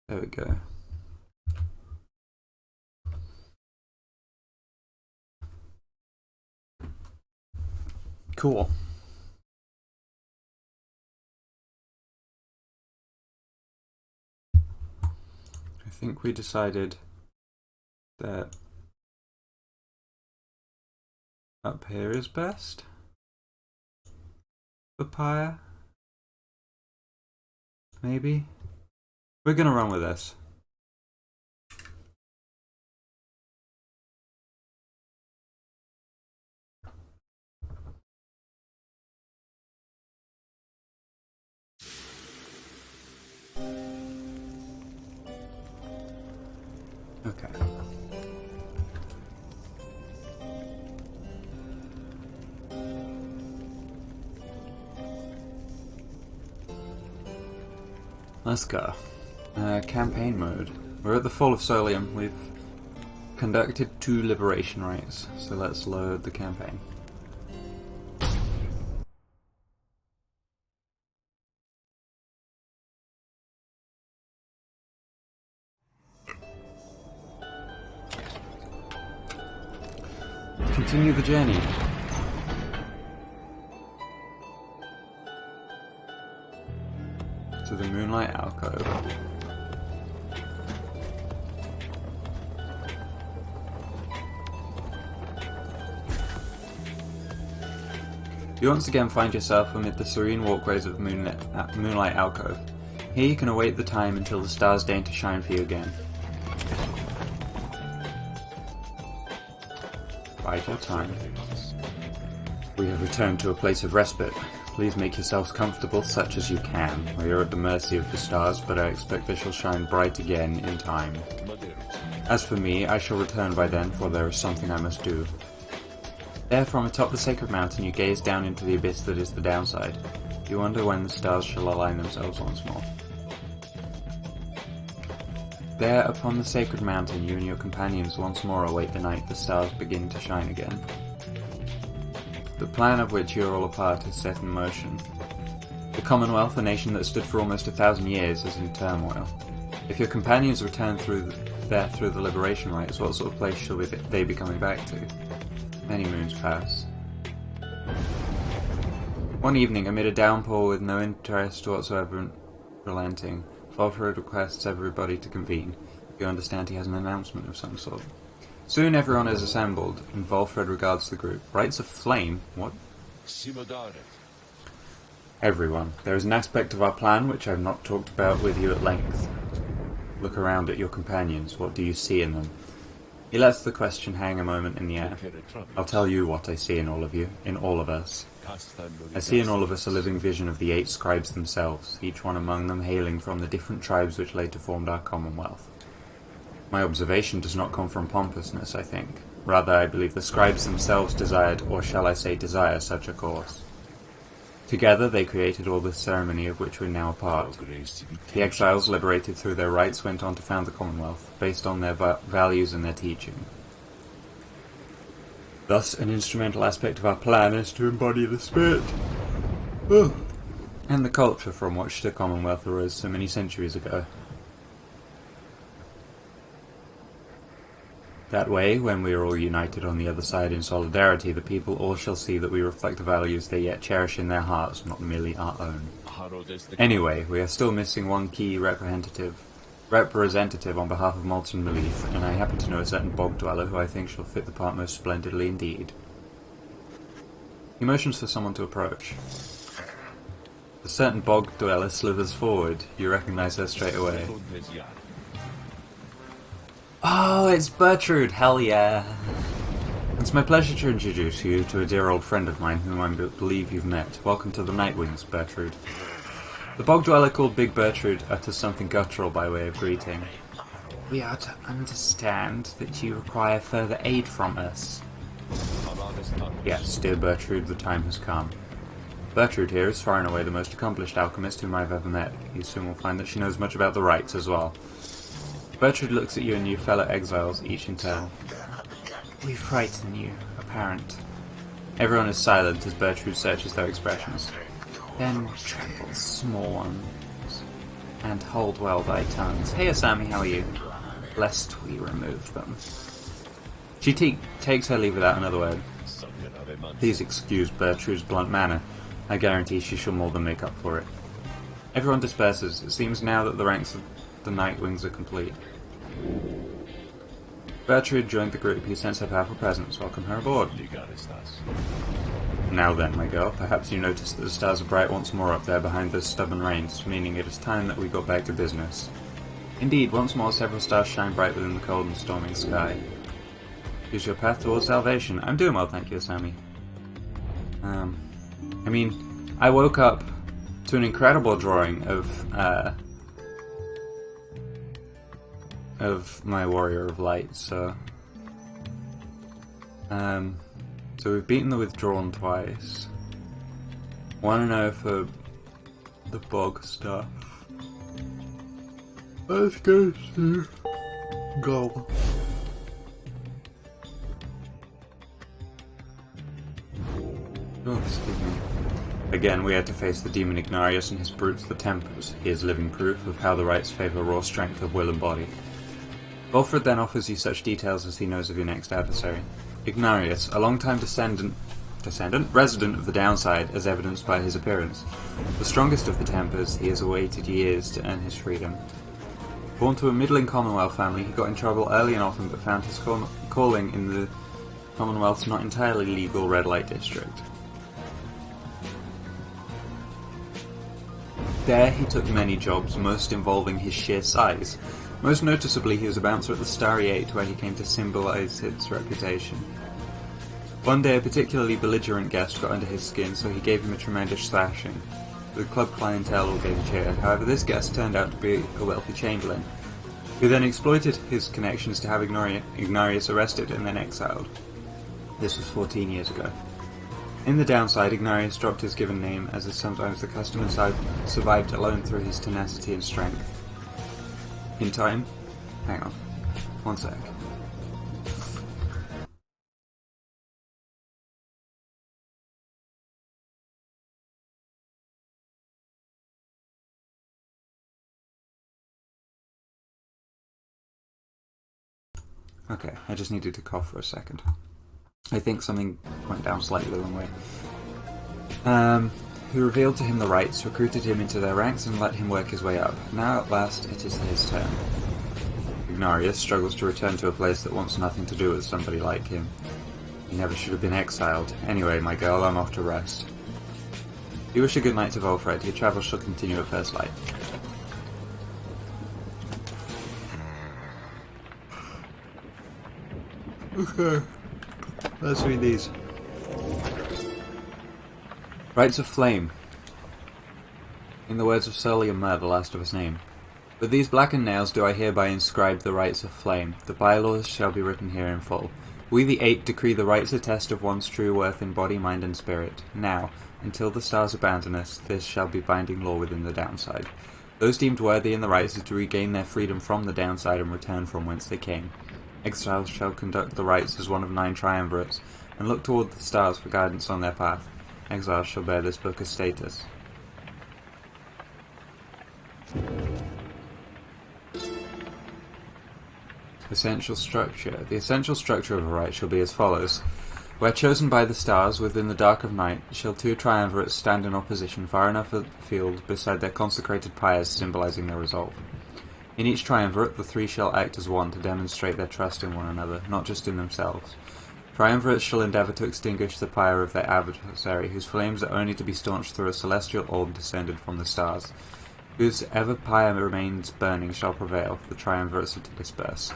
There we go. Cool. I think we decided that up here is best for Pyre. Maybe? We're gonna run with this. Okay. Let's go. Campaign mode. We're at the Fall of Solium. We've conducted 2 liberation rites, so let's load the campaign. Continue the journey. To the Moonlight Alcove. You once again find yourself amid the serene walkways of Moonlight Alcove. Here you can await the time until the stars deign to shine for you again. Bide your time. We have returned to a place of respite. Please make yourselves comfortable such as you can. We are at the mercy of the stars, but I expect they shall shine bright again in time. As for me, I shall return by then, for there is something I must do. There, from atop the sacred mountain, you gaze down into the abyss that is the downside. You wonder when the stars shall align themselves once more. There, upon the sacred mountain, you and your companions once more await the night the stars begin to shine again. The plan of which you are all a part is set in motion. The Commonwealth, a nation that stood for almost 1,000 years, is in turmoil. If your companions return through the liberation rites, what sort of place shall they be coming back to? Many moons pass. One evening, amid a downpour with no interest whatsoever relenting, Volfred requests everybody to convene. You understand he has an announcement of some sort. Soon everyone is assembled, and Volfred regards the group. Rites of flame? What? Everyone. There is an aspect of our plan which I have not talked about with you at length. Look around at your companions. What do you see in them? He lets the question hang a moment in the air. I'll tell you what I see in all of you, in all of us. I see in all of us a living vision of the 8 scribes themselves, each one among them hailing from the different tribes which later formed our Commonwealth. My observation does not come from pompousness, I think. Rather, I believe the scribes themselves desired, or shall I say desire, such a course. Together they created all this ceremony of which we're now a part. The exiles, liberated through their rites, went on to found the Commonwealth, based on their values and their teaching. Thus, an instrumental aspect of our plan is to embody the spirit and the culture from which the Commonwealth arose so many centuries ago. That way, when we are all united on the other side in solidarity, the people all shall see that we reflect the values they yet cherish in their hearts, not merely our own. Anyway, we are still missing one key representative on behalf of Molten Belief, and I happen to know a certain bog dweller who I think shall fit the part most splendidly indeed. He motions for someone to approach. A certain bog dweller slithers forward. You recognize her straight away. Oh, it's Bertrude! Hell yeah! It's my pleasure to introduce you to a dear old friend of mine whom I believe you've met. Welcome to the Nightwings, Bertrude. The bog dweller called Big Bertrude utters something guttural by way of greeting. We are to understand that you require further aid from us. Yes, dear Bertrude, the time has come. Bertrude here is far and away the most accomplished alchemist whom I've ever met. You soon will find that she knows much about the rites as well. Bertrude looks at you and your fellow exiles, each in turn. We frighten you, apparent. Everyone is silent as Bertrude searches their expressions. Then trembles, small ones. and hold well thy tongues. Hey Asami, how are you? Lest we remove them. She takes her leave without another word. Please excuse Bertrude's blunt manner. I guarantee she shall more than make up for it. Everyone disperses. It seems now that the ranks of the Night Wings are complete. Bertrude joined the group. He sends her powerful presence. Welcome her aboard. Now then, my girl, perhaps you notice that the stars are bright once more up there behind those stubborn rains, meaning it is time that we got back to business. Indeed, once more several stars shine bright within the cold and storming sky. Choose your path towards salvation. I'm doing well, thank you, Asami. I mean, I woke up to an incredible drawing of my Warrior of Light, so we've beaten the Withdrawn twice. Want to know for the bog stuff. Let's go to goal. Oh, excuse me. Again, we had to face the demon Ignarius and his brutes, the Tempers. He is living proof of how the rites favour raw strength of will and body. Volfred then offers you such details as he knows of your next adversary. Ignarius, a long-time resident of the Downside, as evidenced by his appearance. The strongest of the Tempers, he has awaited years to earn his freedom. Born to a middling Commonwealth family, he got in trouble early and often, but found his calling in the Commonwealth's not entirely legal red light district. There he took many jobs, most involving his sheer size. Most noticeably, he was a bouncer at the Starry Eight, where he came to symbolise its reputation. One day, a particularly belligerent guest got under his skin, so he gave him a tremendous thrashing. The club clientele all gave a cheer. However, this guest turned out to be a wealthy chamberlain, who then exploited his connections to have Ignarius arrested and then exiled. This was 14 years ago. In the Downside, Ignarius dropped his given name, as is sometimes the custom, and survived alone through his tenacity and strength. In time... hang on. One sec. Okay, I just needed to cough for a second. I think something went down slightly the wrong way. Who revealed to him the rites, recruited him into their ranks, and let him work his way up. Now at last it is his turn. Ignarius struggles to return to a place that wants nothing to do with somebody like him. He never should have been exiled. Anyway, my girl, I'm off to rest. You wish a good night to Volfred. Your travels shall continue at first light. Okay. Let's read these. Rites of Flame. In the words of Surly and Mur, the last of us name. With these blackened nails do I hereby inscribe the rites of flame. The bylaws shall be written here in full. We the Eight decree the rites attest of one's true worth in body, mind, and spirit. Now, until the stars abandon us, this shall be binding law within the Downside. Those deemed worthy in the rites are to regain their freedom from the Downside and return from whence they came. Exiles shall conduct the rites as one of 9 triumvirates, and look toward the stars for guidance on their path. Exiles shall bear this book as status. Essential structure. The essential structure of a rite shall be as follows. Where chosen by the stars within the dark of night, shall 2 triumvirates stand in opposition far enough afield beside their consecrated pyres symbolizing their resolve. In each triumvirate, the 3 shall act as one to demonstrate their trust in one another, not just in themselves. Triumvirates shall endeavour to extinguish the pyre of their adversary, whose flames are only to be staunched through a celestial orb descended from the stars. Whosever pyre remains burning shall prevail, the triumvirates are to disperse.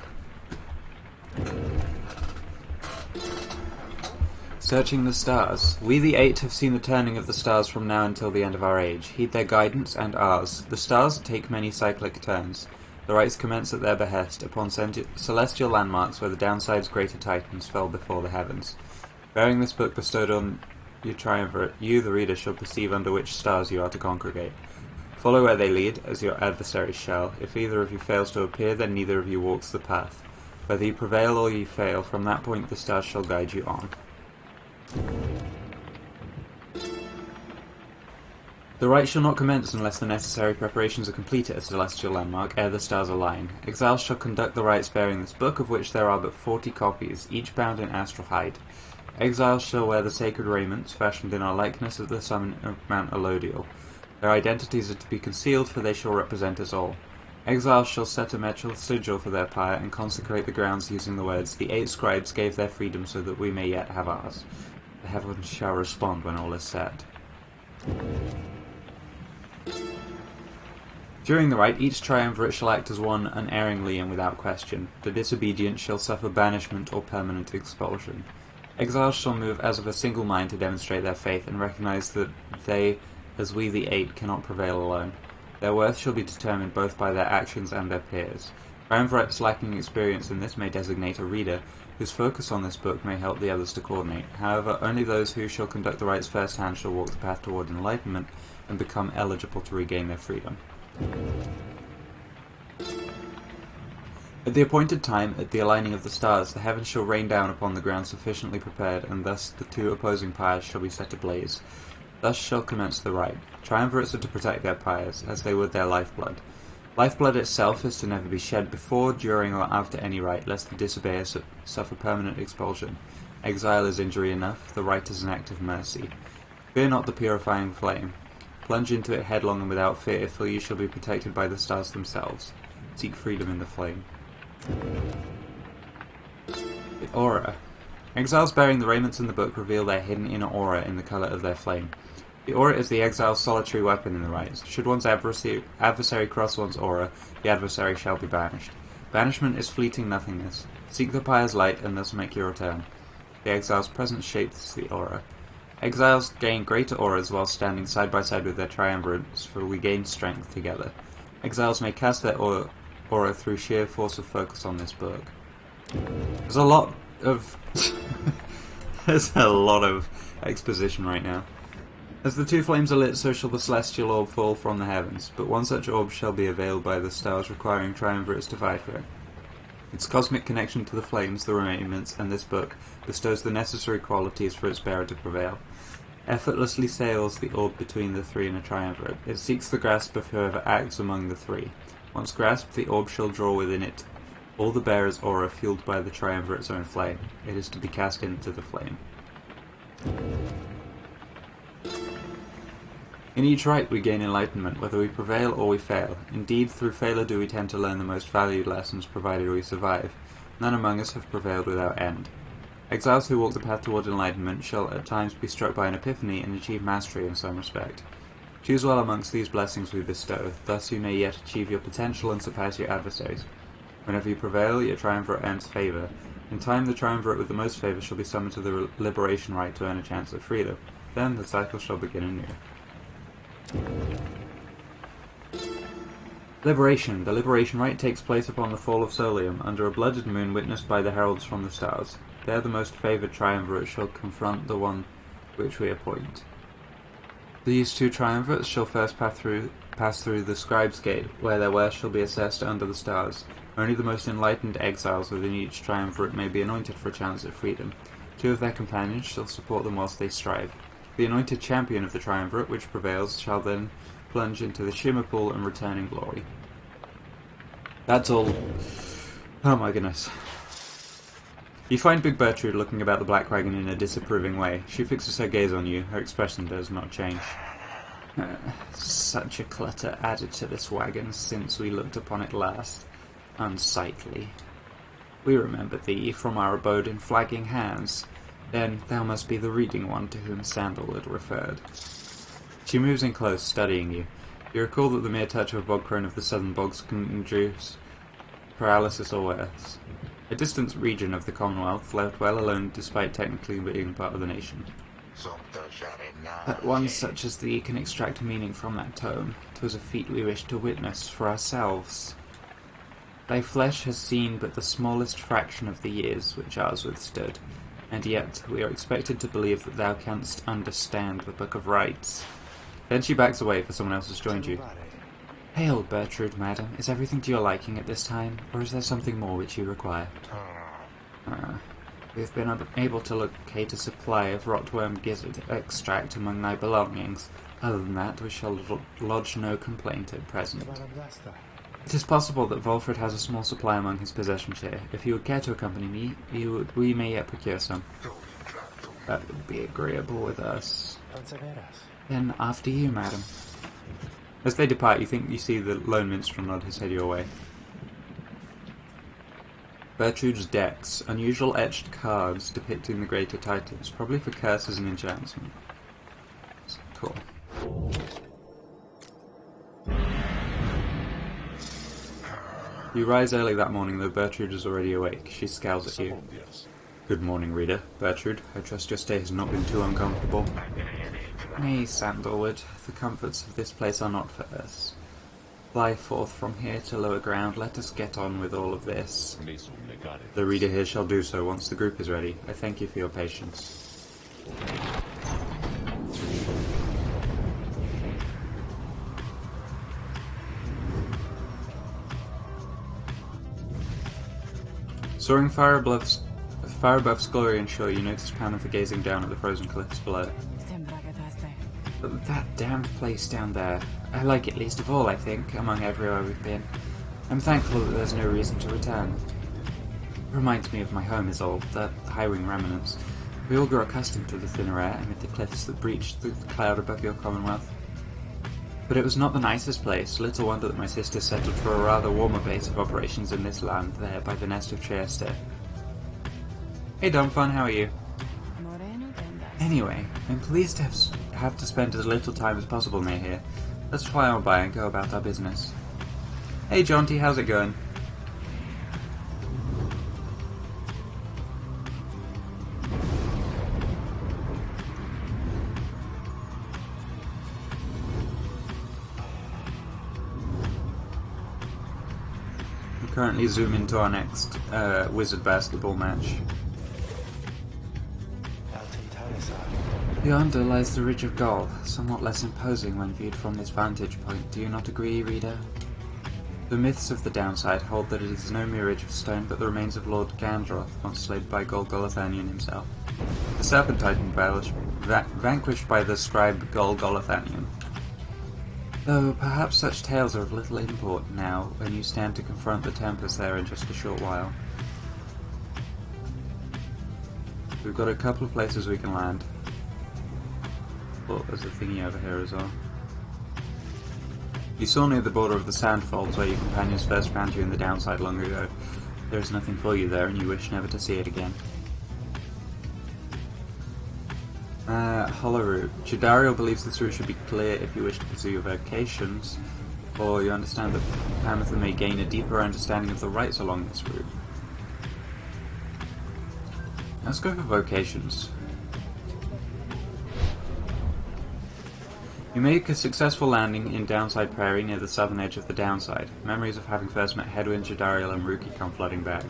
Searching the stars. We the 8 have seen the turning of the stars from now until the end of our age. Heed their guidance and ours. The stars take many cyclic turns. The rites commence at their behest, upon celestial landmarks where the Downside's greater titans fell before the heavens. Bearing this book bestowed on your triumvirate, you, the reader, shall perceive under which stars you are to congregate. Follow where they lead, as your adversaries shall. If either of you fails to appear, then neither of you walks the path. Whether you prevail or you fail, from that point the stars shall guide you on. The rite shall not commence unless the necessary preparations are complete at a celestial landmark ere the stars align. Exiles shall conduct the rites bearing this book, of which there are but 40 copies, each bound in astral hide. Exiles shall wear the sacred raiments, fashioned in our likeness at the summit of Mount Elodial. Their identities are to be concealed, for they shall represent us all. Exiles shall set a metal sigil for their pyre and consecrate the grounds using the words, "The 8 scribes gave their freedom so that we may yet have ours." The heavens shall respond when all is set. During the rite, each triumvirate shall act as one unerringly and without question. The disobedient shall suffer banishment or permanent expulsion. Exiles shall move as of a single mind to demonstrate their faith and recognize that they, as we the 8, cannot prevail alone. Their worth shall be determined both by their actions and their peers. Triumvirates lacking experience in this may designate a reader, whose focus on this book may help the others to coordinate. However, only those who shall conduct the rites firsthand shall walk the path toward enlightenment and become eligible to regain their freedom. At the appointed time, at the aligning of the stars, the heavens shall rain down upon the ground sufficiently prepared, and thus the 2 opposing pyres shall be set ablaze. Thus shall commence the rite. Triumvirates are to protect their pyres, as they would their lifeblood. Lifeblood itself is to never be shed before, during, or after any rite, lest the disobeyers suffer permanent expulsion. Exile is injury enough, the rite is an act of mercy. Fear not the purifying flame. Plunge into it headlong and without fear, for you shall be protected by the stars themselves. Seek freedom in the flame. The aura. Exiles bearing the raiments in the book reveal their hidden inner aura in the colour of their flame. The aura is the exile's solitary weapon in the rites. Should one's adversary cross one's aura, the adversary shall be banished. Banishment is fleeting nothingness. Seek the pyre's light and thus make your return. The exile's presence shapes the aura. Exiles gain greater auras while standing side by side with their triumvirates, for we gain strength together. Exiles may cast their aura through sheer force of focus on this book. There's a lot of there's a lot of exposition right now. As the 2 flames are lit, so shall the celestial orb fall from the heavens, but one such orb shall be availed by the stars, requiring triumvirates to fight for it. Its cosmic connection to the flames, the raiments, and this book bestows the necessary qualities for its bearer to prevail. Effortlessly sails the orb between the 3 in a triumvirate. It seeks the grasp of whoever acts among the 3. Once grasped, the orb shall draw within it all the bearer's aura fueled by the triumvirate's own flame. It is to be cast into the flame. In each rite we gain enlightenment, whether we prevail or we fail. Indeed, through failure do we tend to learn the most valued lessons, provided we survive. None among us have prevailed without end. Exiles who walk the path toward enlightenment shall at times be struck by an epiphany and achieve mastery in some respect. Choose well amongst these blessings we bestow, thus you may yet achieve your potential and surpass your adversaries. Whenever you prevail, your triumvirate earns favour. In time, the triumvirate with the most favour shall be summoned to the liberation rite to earn a chance at freedom. Then the cycle shall begin anew. Liberation. The liberation rite takes place upon the fall of Solium, under a blooded moon witnessed by the heralds from the stars. There the most favoured triumvirate shall confront the one which we appoint. These 2 triumvirates shall first pass through the scribe's gate, where their worth shall be assessed under the stars. Only the most enlightened exiles within each triumvirate may be anointed for a chance at freedom. 2 of their companions shall support them whilst they strive. The anointed champion of the triumvirate which prevails shall then plunge into the shimmer pool and return in glory. That's all. Oh my goodness. You find Big Bertrude looking about the black wagon in a disapproving way. She fixes her gaze on you. Her expression does not change. Such a clutter added to this wagon since we looked upon it last. Unsightly. We remember thee from our abode in Flagging Hands. Then thou must be the reading one to whom Sandal had referred. She moves in close, studying you. You recall that the mere touch of a bog crone of the southern bogs can induce paralysis or worse. A distant region of the Commonwealth, left well alone despite technically being part of the nation. That one such as thee can extract meaning from that tone. 'Twas a feat we wished to witness for ourselves. Thy flesh has seen but the smallest fraction of the years which ours withstood, and yet we are expected to believe that thou canst understand the Book of Rites. Then she backs away, for someone else has joined you. Hail, Bertrude, madam. Is everything to your liking at this time, or is there something more which you require? We have been able to locate a supply of rotworm gizzard extract among thy belongings. Other than that, we shall lodge no complaint at present. It is possible that Volfred has a small supply among his possessions here. If you would care to accompany me, we may yet procure some. That would be agreeable with us. Then after you, madam. As they depart, you see the lone minstrel nod his head your way. Bertrude's decks, unusual etched cards depicting the greater titans, probably for curses and enchantment. Cool. You rise early that morning, though Bertrude is already awake. She scowls at you. Good morning, reader. Bertrude, I trust your stay has not been too uncomfortable. Nay, Sandalwood, the comforts of this place are not for us. Fly forth from here to lower ground, let us get on with all of this. The reader here shall do so once the group is ready. I thank you for your patience. Soaring far above Scolarian shore, you notice Panther gazing down at the frozen cliffs below. But that damned place down there, I like it least of all, I think, among everywhere we've been. I'm thankful that there's no reason to return. It reminds me of my home is all, the Highwing remnants. We all grew accustomed to the thinner air amid the cliffs that breached the cloud above your commonwealth. But it was not the nicest place. Little wonder that my sister settled for a rather warmer base of operations in this land there by the nest of Trieste. Hey Domfun, how are you? Anyway, I'm pleased to have to spend as little time as possible near here. Let's fly on by and go about our business. Hey Jaunty, how's it going? We currently zoom into our next wizard basketball match. Yonder lies the Ridge of Gaul, somewhat less imposing when viewed from this vantage point. Do you not agree, reader? The myths of the downside hold that it is no mere ridge of stone, but the remains of Lord Gandroth, once slayed by Golgolothanion himself. The Serpent Titan vanquished by the scribe Golgolothanion. Though perhaps such tales are of little import now, when you stand to confront the Tempest there in just a short while. We've got a couple of places we can land. Oh, there's a thingy over here as well. You saw near the border of the Sandfolds where your companions first found you in the downside long ago. There is nothing for you there, and you wish never to see it again. Hollow route. Jadariel believes this route should be clear if you wish to pursue your vocations, or you understand that Panther may gain a deeper understanding of the rites along this route. Let's go for vocations. You make a successful landing in Downside Prairie near the southern edge of the downside. Memories of having first met Hedwyn, Jadariel and Ruki come flooding back.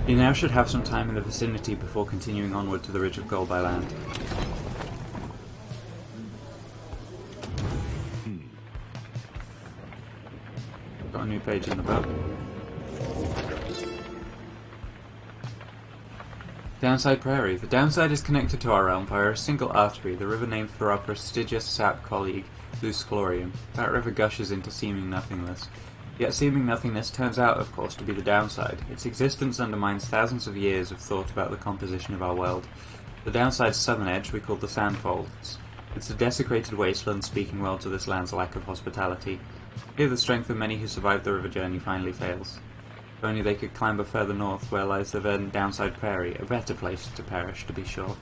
You now should have some time in the vicinity before continuing onward to the Ridge of Gold by land. Got a new page in the book. Downside Prairie. The downside is connected to our realm via a single artery, the river named for our prestigious sap colleague, Lusclorium. That river gushes into seeming nothingness. Yet seeming nothingness turns out, of course, to be the downside. Its existence undermines thousands of years of thought about the composition of our world. The downside's southern edge we call the Sandfolds. It's a desecrated wasteland speaking well to this land's lack of hospitality. Here the strength of many who survived the river journey finally fails. If only they could clamber further north where lies the verdant Downside Prairie, a better place to perish, to be sure.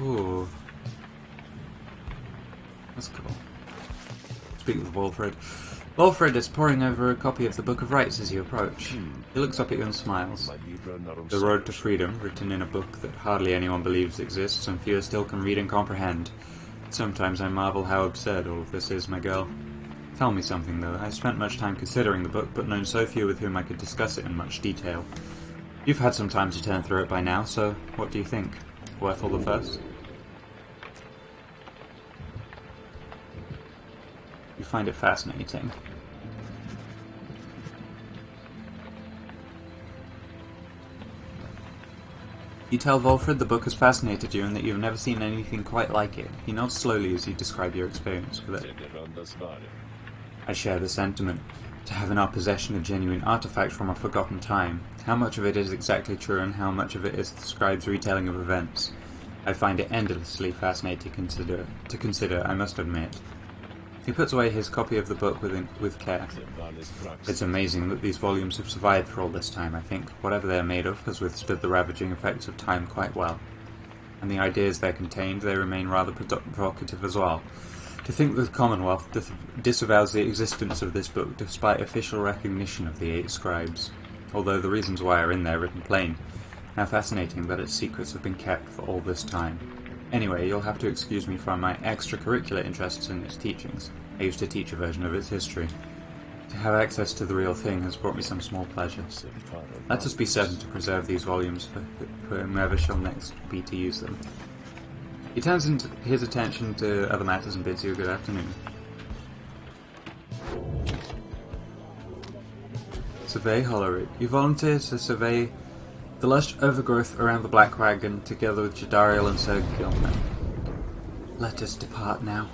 Ooh. That's cool. Speak with Wolfred. Wolfred is poring over a copy of the Book of Rites as you approach. He looks up at you and smiles. The Road to Freedom, written in a book that hardly anyone believes exists and fewer still can read and comprehend. Sometimes I marvel how absurd all of this is, my girl. Tell me something, though. I've spent much time considering the book, but known so few with whom I could discuss it in much detail. You've had some time to turn through it by now, so what do you think? Worth all the fuss? You find it fascinating. You tell Volfred the book has fascinated you and that you've never seen anything quite like it. He nods slowly as you describe your experience with it. I share the sentiment. To have in our possession a genuine artifact from a forgotten time. How much of it is exactly true and how much of it is the scribe's retelling of events? I find it endlessly fascinating to consider, I must admit. He puts away his copy of the book with care. It's amazing that these volumes have survived for all this time, I think. Whatever they are made of has withstood the ravaging effects of time quite well. And the ideas they contained, they remain rather provocative as well. To think that the Commonwealth disavows the existence of this book despite official recognition of the 8 scribes, although the reasons why are in there written plain. How fascinating that its secrets have been kept for all this time. Anyway, you'll have to excuse me for my extracurricular interests in its teachings. I used to teach a version of its history. To have access to the real thing has brought me some small pleasure. Let us be certain to preserve these volumes for whomever shall next be to use them. He turns his attention to other matters and bids you a good afternoon. Survey Hollerud. You volunteer to survey the lush overgrowth around the Black Wagon together with Jadariel and Sir Gilman. Let us depart now.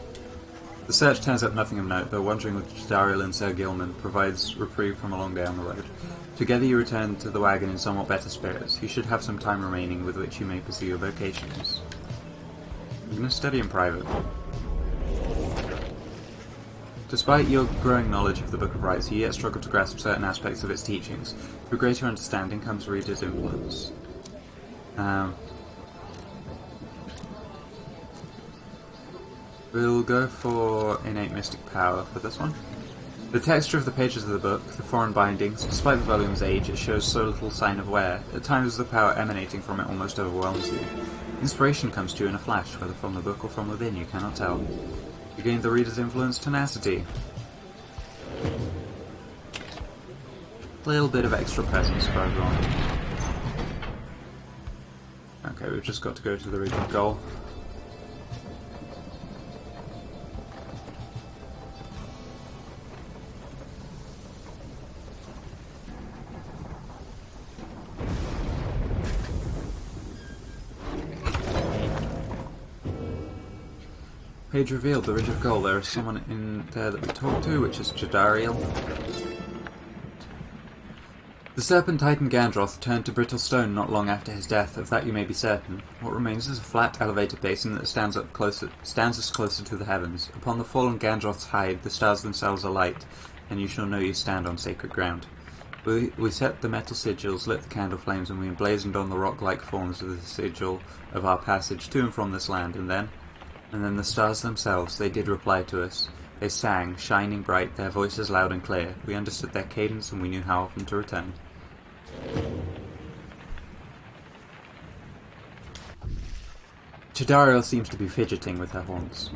The search turns up nothing of note, though wandering with Jadariel and Sir Gilman provides reprieve from along down the road. Together you return to the wagon in somewhat better spirits. You should have some time remaining with which you may pursue your vocations. I'm going to study in private. Despite your growing knowledge of the Book of Rites, you yet struggle to grasp certain aspects of its teachings. Through greater understanding comes reader's influence. We'll go for innate mystic power for this one. The texture of the pages of the book, the foreign bindings, despite the volume's age, it shows so little sign of wear. At times the power emanating from it almost overwhelms you. Inspiration comes to you in a flash, whether from the book or from within, you cannot tell. You gain the reader's influence tenacity. A little bit of extra presence for everyone. Okay, we've just got to go to the regional goal. Page revealed, the Ridge of Gold. There is someone in there that we talked to, which is Jadariel. The Serpent Titan Gandroth turned to brittle stone not long after his death, of that you may be certain. What remains is a flat, elevated basin that stands us closer to the heavens. Upon the fallen Gandroth's hide, the stars themselves are light, and you shall know you stand on sacred ground. We set the metal sigils, lit the candle flames, and we emblazoned on the rock-like forms of the sigil of our passage to and from this land, and then the stars themselves, they did reply to us. They sang, shining bright, their voices loud and clear. We understood their cadence and we knew how often to return. Jadariel seems to be fidgeting with her horns.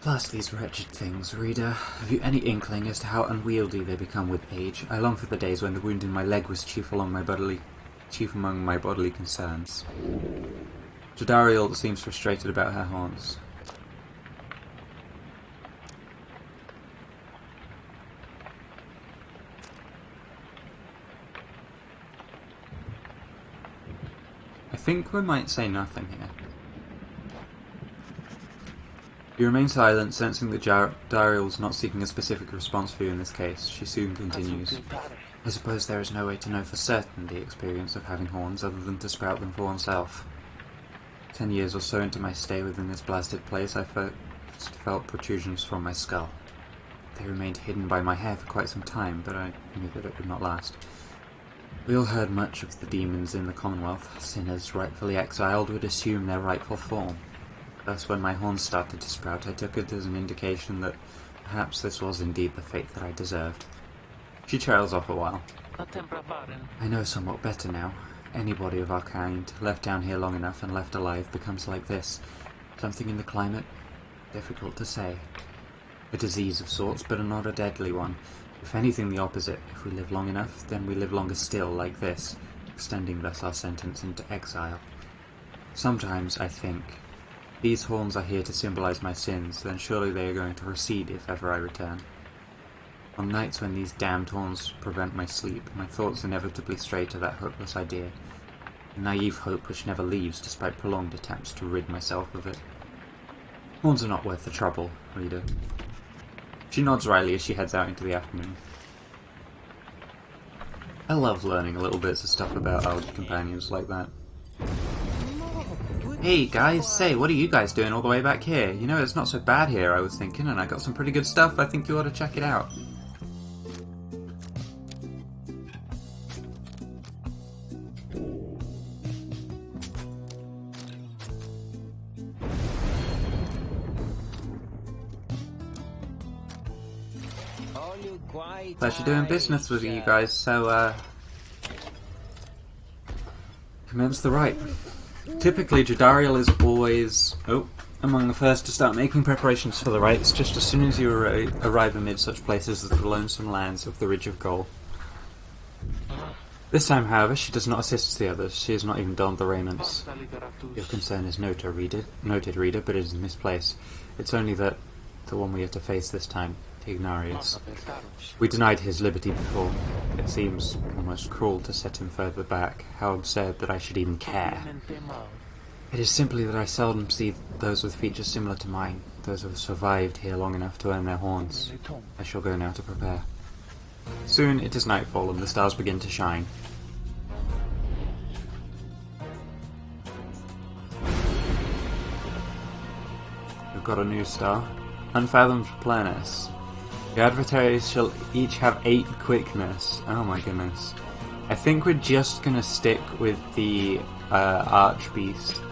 Plus these wretched things, reader. Have you any inkling as to how unwieldy they become with age? I long for the days when the wound in my leg was chief among my bodily concerns. Jadariel seems frustrated about her horns. I think we might say nothing here. You remain silent, sensing that Jadariel's not seeking a specific response for you in this case. She soon continues. I suppose there is no way to know for certain the experience of having horns other than to sprout them for oneself. 10 years or so into my stay within this blasted place, I first felt protrusions from my skull. They remained hidden by my hair for quite some time, but I knew that it would not last. We all heard much of the demons in the Commonwealth. Sinners rightfully exiled would assume their rightful form. Thus, when my horns started to sprout, I took it as an indication that perhaps this was indeed the fate that I deserved. She trails off a while. I know somewhat better now. Anybody of our kind, left down here long enough and left alive, becomes like this. Something in the climate? Difficult to say. A disease of sorts, but not a deadly one. If anything, the opposite. If we live long enough, then we live longer still, like this, extending thus our sentence into exile. Sometimes, I think, these horns are here to symbolize my sins, then surely they are going to recede if ever I return. On nights when these damned horns prevent my sleep, my thoughts inevitably stray to that hopeless idea. Naive hope which never leaves despite prolonged attempts to rid myself of it. Horns are not worth the trouble, reader. She nods wryly as she heads out into the afternoon. I love learning little bits of stuff about our companions like that. Hey guys, say, what are you guys doing all the way back here? You know, it's not so bad here, I was thinking, and I got some pretty good stuff. I think you ought to check it out. Pleasure doing business with you guys, so, commence the rite. Typically, Jadariel is always, among the first to start making preparations for the rites, just as soon as you arrive amid such places as the lonesome lands of the Ridge of Gold. This time, however, she does not assist the others. She has not even donned the raiments. Your concern is noted, reader, but it is misplaced. It's only that the one we have to face this time, Ignarius. We denied his liberty before. It seems almost cruel to set him further back. How absurd that I should even care. It is simply that I seldom see those with features similar to mine, those who have survived here long enough to earn their horns. I shall go now to prepare. Soon it is nightfall and the stars begin to shine. We've got a new star. Unfathomed Planets. The adversaries shall each have 8 quickness. Oh my goodness. I think we're just gonna stick with the Archbeast.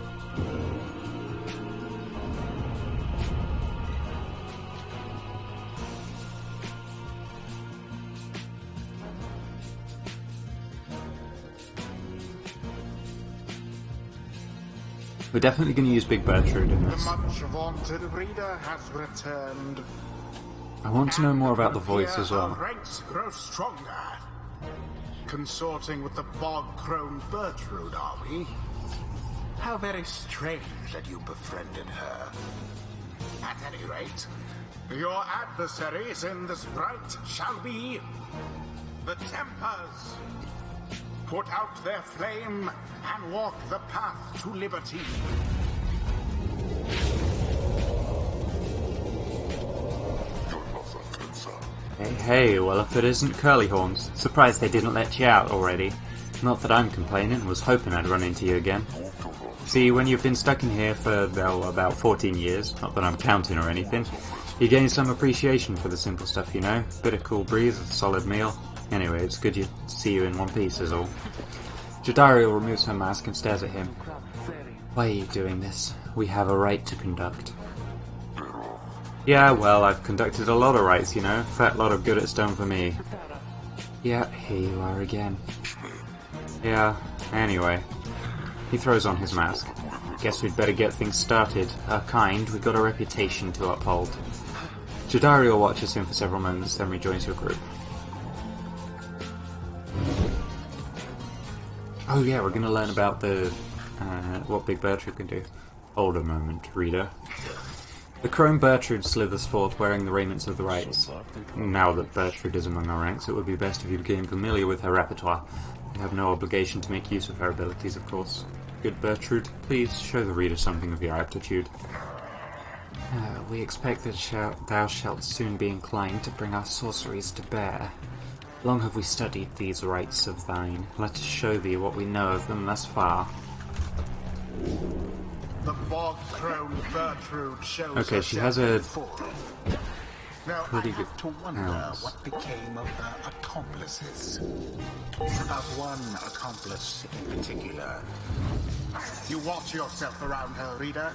We're definitely going to use Big Bertrude in this. The much vaunted reader has returned. I want to know more about the voice as well. Our ranks grow stronger. Consorting with the bog-crone Bertrude, are we? How very strange that you befriended her. At any rate, your adversaries in this rite shall be the Tempers. Put out their flame and walk the path to liberty. Hey, well if it isn't Curlyhorns. Surprised they didn't let you out already. Not that I'm complaining, was hoping I'd run into you again. See, when you've been stuck in here for, well, about 14 years, not that I'm counting or anything, you gain some appreciation for the simple stuff, you know? Bit of cool breeze, a solid meal. Anyway, it's good to see you in one piece is all. Jadariel removes her mask and stares at him. Why are you doing this? We have a rite to conduct. Yeah, well, I've conducted a lot of rites, you know. Fat lot of good it's done for me. Yeah, here you are again. Yeah, anyway. He throws on his mask. Guess we'd better get things started. Our kind, we've got a reputation to uphold. Jadariel watches him for several moments, then rejoins your group. Oh yeah, we're gonna learn about the, what Big Bertrude can do. Hold a moment, reader. The crone Bertrude slithers forth wearing the raiments of the rites. Now that Bertrude is among our ranks, it would be best if you became familiar with her repertoire. You have no obligation to make use of her abilities, of course. Good Bertrude, please show the reader something of your aptitude. We expect that thou shalt soon be inclined to bring our sorceries to bear. Long have we studied these rites of thine. Let us show thee what we know of them thus far. The bog-crone Bertrude shows okay, she has a now, pretty good to wonder what became of her accomplices. Of one accomplice in particular. You watch yourself around her, reader.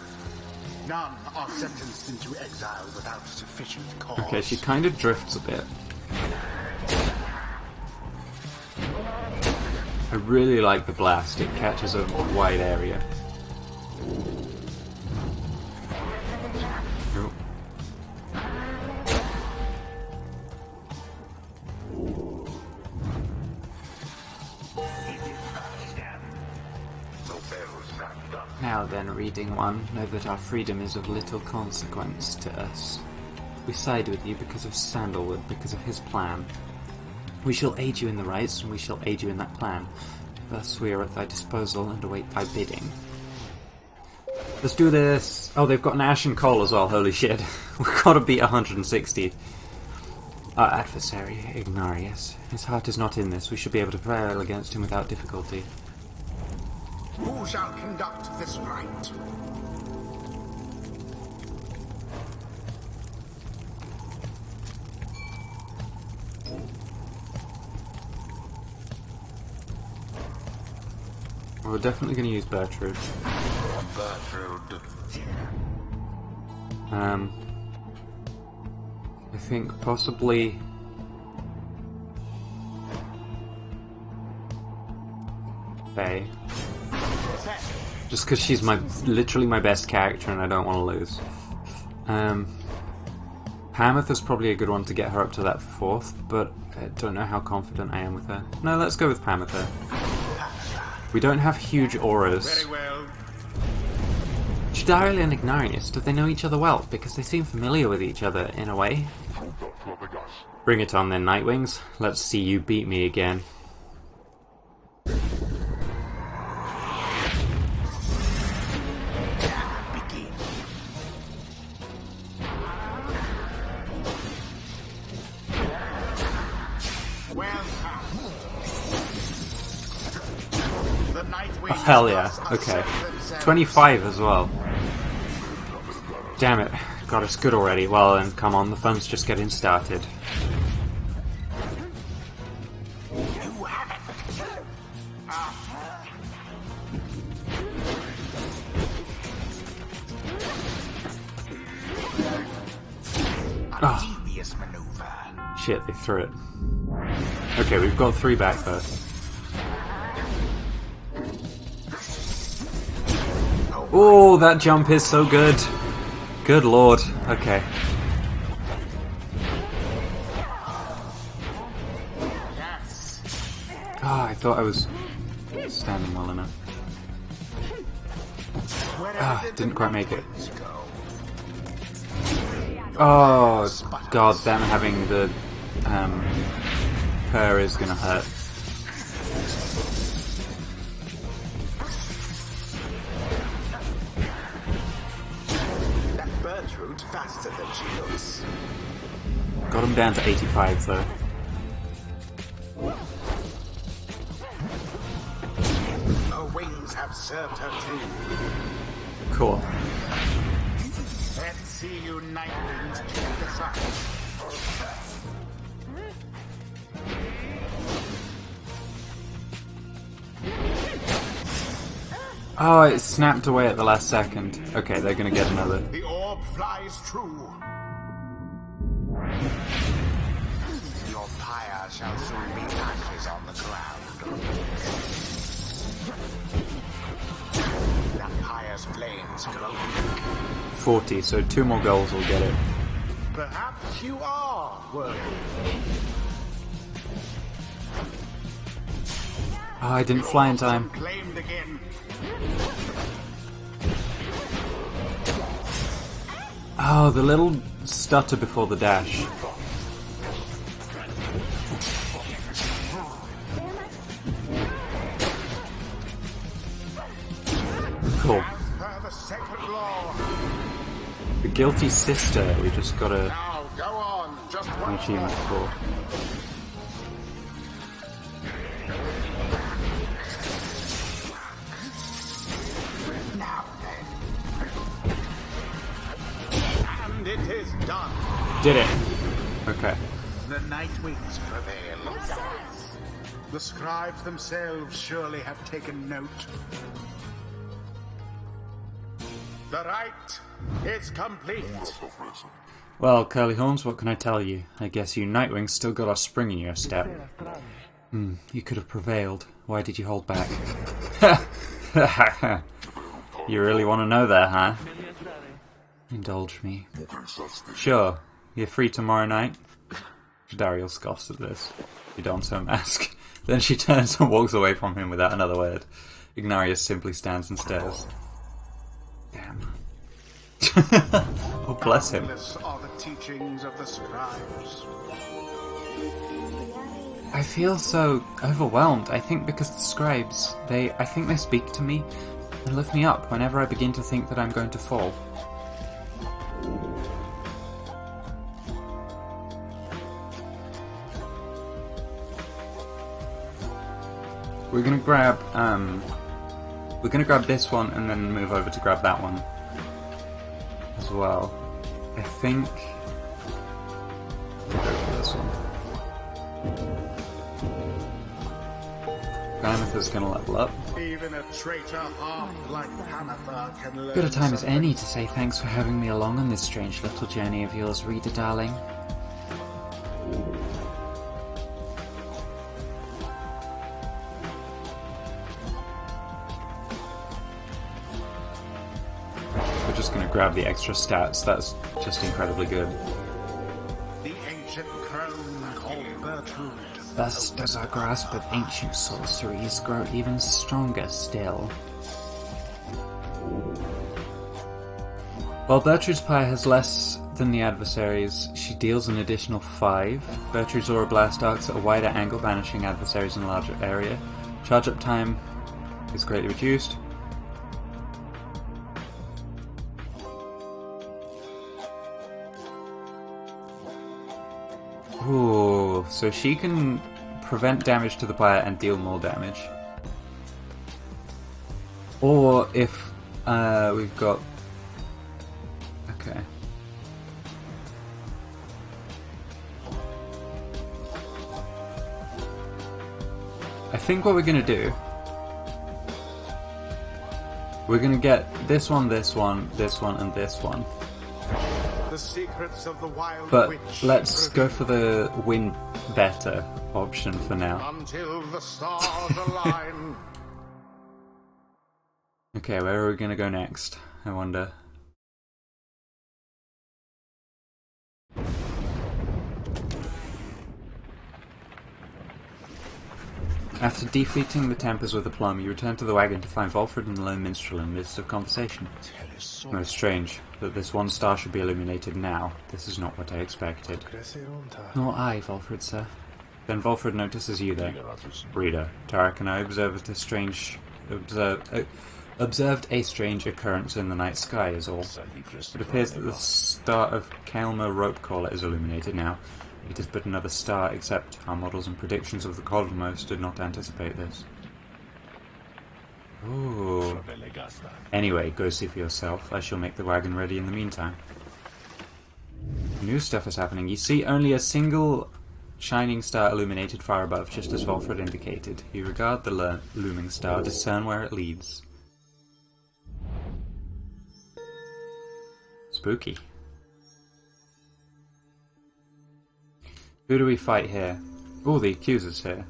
None are sentenced into exile without sufficient cause. Okay, she kind of drifts a bit. I really like the blast, it catches a wide area. Oh. Now then, reading one, know that our freedom is of little consequence to us. We side with you because of Sandalwood, because of his plan. We shall aid you in the rites, and we shall aid you in that plan. Thus we are at thy disposal and await thy bidding. Let's do this! Oh, they've got an Ashen Coal as well, holy shit. We've got to beat 160. Our adversary, Ignarius. His heart is not in this. We should be able to prevail against him without difficulty. Who shall conduct this rite? We're definitely going to use Bertrude. Bertrude. I think possibly... Faye. Just because she's literally my best character and I don't want to lose. Pameth is probably a good one to get her up to that 4th, but I don't know how confident I am with her. No, let's go with Pameth there. We don't have huge auras. Very well. Jadariel and Ignarius, do they know each other well? Because they seem familiar with each other, in a way. Bring it on then, Nightwings. Let's see you beat me again. Oh, hell yeah. Okay. 25 as well. Damn it. God, it's good already. Well, then, come on. The fun's just getting started. Oh. Shit, they threw it. Okay, we've got 3 back though. Oh, that jump is so good. Good lord. Okay. Ah, I thought I was standing well enough. Ah, didn't quite make it. Oh, god, them having the Pyre is gonna hurt. That Bertrude's faster than she looks. Got him down to 85 though. Her wings have served her too. Cool. Let's see you Nightwings take the side. Oh, it snapped away at the last second. Okay, they're gonna get another. The orb flies true. Your pyre shall soon be ashes on the ground. That pyre's flames glow. 40, so 2 more goals will get it. Perhaps you are worthy. Oh, I didn't fly in time. Claimed again. Oh, the little stutter before the dash. Cool. The sacred law. The guilty sister, we just got a Now go on, just one achievement for. now then. And it is done. Did it. Okay. The Nightwings prevail. The scribes themselves surely have taken note. The rite is complete. Well, Curlyhorns, what can I tell you? I guess you Nightwings still got a spring in your step. You could have prevailed. Why did you hold back? You really want to know that, huh? Indulge me. Sure. You're free tomorrow night? Dariel scoffs at this. She dons her mask. Then she turns and walks away from him without another word. Ignarius simply stands and stares. Damn. Oh, bless him. Boundless are the teachings of the scribes. I feel so overwhelmed. I think because the scribes, I think they speak to me and lift me up whenever I begin to think that I'm going to fall. We're gonna grab this one and then move over to grab that one as well. I think we'll go for this one. Panather's gonna level up. Even a traitor heart like Panather can learn. Good a time as any to say thanks for having me along on this strange little journey of yours, reader darling. We're just gonna grab the extra stats, that's just incredibly good. The ancient crone called Bertrude. Thus does our grasp of ancient sorceries grow even stronger still. While Bertrude's Pyre has less than the adversaries, she deals an additional 5. Bertrude's Aura Blast arcs at a wider angle, banishing adversaries in a larger area. Charge up time is greatly reduced. Ooh, so she can prevent damage to the Pyre and deal more damage. Or if we've got... Okay. I think what we're going to do... We're going to get this one, this one, this one, and this one. The secrets of the wild But witch let's go for the win better option for now. until the stars align. Okay, where are we going to go next? I wonder. After defeating the Tempers with a plum, you return to the wagon to find Volfred and the lone minstrel in the midst of conversation. Most strange that this one star should be illuminated now. This is not what I expected. Nor I, Volfred, sir. Then Volfred notices you there. Reader, Tarek and I observed a strange occurrence in the night sky is all. It appears that the star of Kael'mer rope caller is illuminated now. It is but another star, except our models and predictions of the cosmos did not anticipate this. Ooh. Anyway, go see for yourself. I shall make the wagon ready in the meantime. New stuff is happening. You see only a single shining star illuminated far above, just as Volfred indicated. You regard the looming star, discern where it leads. Spooky. Who do we fight here? Oh, the accuser's here.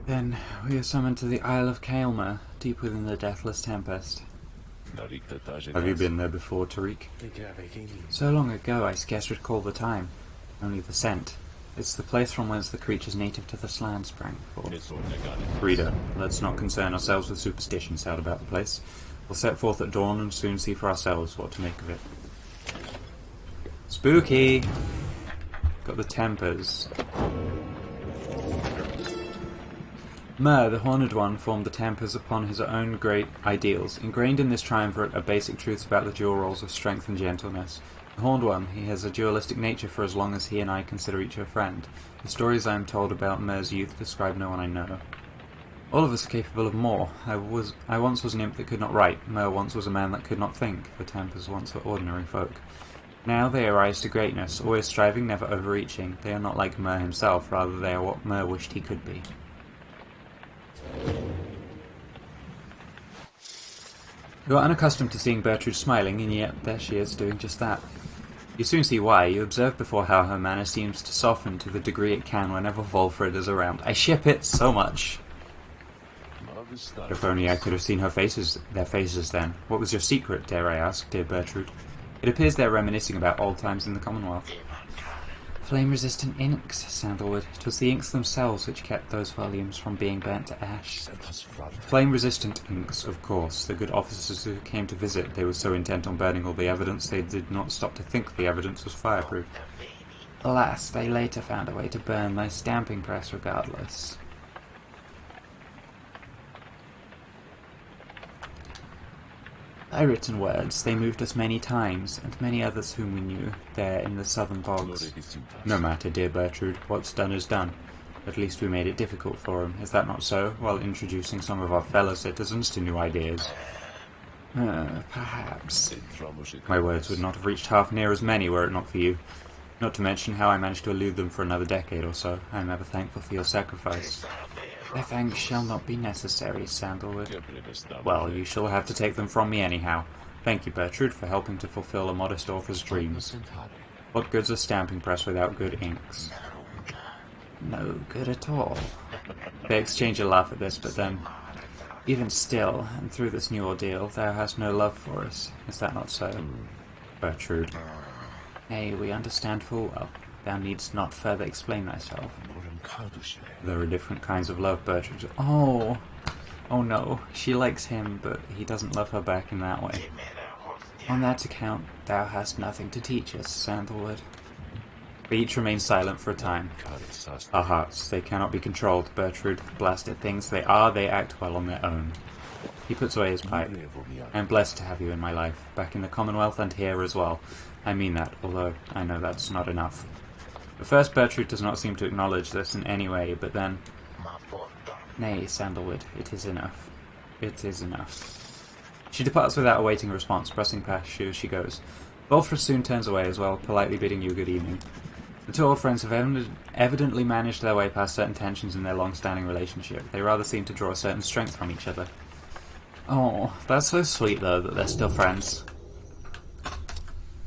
Then we are summoned to the Isle of Kael'mer, deep within the deathless tempest. Have you been there before, Tariq? So long ago I scarce recall the time. Only the scent. It's the place from whence the creatures native to this land sprang forth. Reader, let's not concern ourselves with superstitions out about the place. We'll set forth at dawn and soon see for ourselves what to make of it. Spooky! Got the Tempers. Myr, the Horned One, formed the Tempers upon his own great ideals. Ingrained in this triumvirate are basic truths about the dual roles of strength and gentleness. The Horned One, he has a dualistic nature for as long as he and I consider each a friend. The stories I am told about Myr's youth describe no one I know. All of us are capable of more. I once was an imp that could not write. Myr once was a man that could not think. The Tempers once were ordinary folk. Now they arise to greatness, always striving, never overreaching. They are not like Myr himself, rather they are what Myr wished he could be. You are unaccustomed to seeing Bertrude smiling, and yet there she is, doing just that. You soon see why. You observe before how her manner seems to soften to the degree it can whenever Volfred is around. I ship it so much! If only I could have seen their faces then. What was your secret, dare I ask, dear Bertrude? It appears they're reminiscing about old times in the Commonwealth. Flame-resistant inks, Sandalwood. It was the inks themselves which kept those volumes from being burnt to ash. Flame-resistant inks, of course. The good officers who came to visit, they were so intent on burning all the evidence, they did not stop to think the evidence was fireproof. Alas, they later found a way to burn their stamping press regardless. By written words, they moved us many times, and many others whom we knew, there in the southern bogs. No matter, dear Bertrude, what's done is done. At least we made it difficult for him, is that not so, while introducing some of our fellow citizens to new ideas? Perhaps. My words would not have reached half near as many were it not for you. Not to mention how I managed to elude them for another decade or so. I am ever thankful for your sacrifice. Their thanks shall not be necessary, Sandalwood. Well, you shall have to take them from me anyhow. Thank you, Bertrude, for helping to fulfill a modest author's dreams. What good's a stamping press without good inks? No good at all. They exchange a laugh at this, but then, even still, and through this new ordeal, thou hast no love for us. Is that not so, Bertrude? Nay, we understand full well. Thou needst not further explain thyself. There are different kinds of love, Bertrude. Oh no, she likes him, but he doesn't love her back in that way. On that account, thou hast nothing to teach us, Sandalwood. We each remain silent for a time. Our hearts, they cannot be controlled, Bertrude. Blasted things they are, they act well on their own. He puts away his pipe. I am blessed to have you in my life, back in the Commonwealth and here as well. I mean that, although I know that's not enough. At first, Bertrude does not seem to acknowledge this in any way, but then... Nay, Sandalwood, it is enough. It is enough. She departs without awaiting a response, pressing past you as she goes. Volfra soon turns away as well, politely bidding you good evening. The two old friends have evidently managed their way past certain tensions in their long-standing relationship. They rather seem to draw a certain strength from each other. Oh, that's so sweet, though, that they're still friends.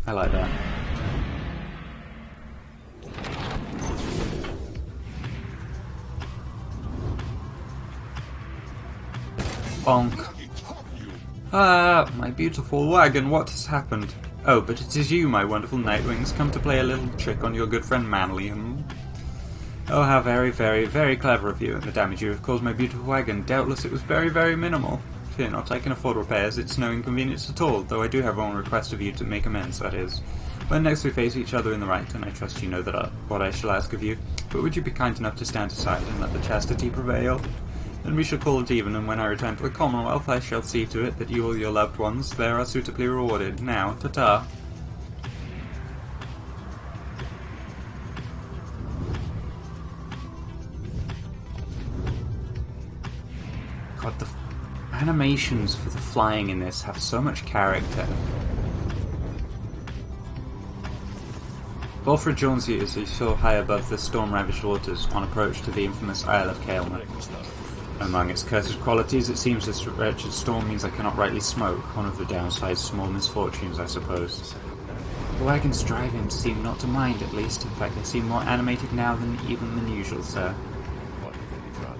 I like that. Bonk. Ah, my beautiful wagon, what has happened? Oh, but it is you, my wonderful Nightwings, come to play a little trick on your good friend Manly. Oh, how very, very, very clever of you, and the damage you have caused my beautiful wagon. Doubtless it was very, very minimal. Fear not, I can afford repairs, it's no inconvenience at all, though I do have one request of you to make amends, that is. When next we face each other in the right, and I trust you know that what I shall ask of you, but would you be kind enough to stand aside and let the chastity prevail? Then we shall call it even, and when I return to the Commonwealth, I shall see to it that you or your loved ones there are suitably rewarded. Now, ta-ta. God, the animations for the flying in this have so much character. Volfra joins you as you soar high above the storm-ravaged waters on approach to the infamous Isle of Kaelma. Among its cursed qualities, it seems this wretched storm means I cannot rightly smoke, one of the downside's small misfortunes, I suppose. The wagons driving seem not to mind, at least. In fact, they seem more animated now than usual, sir.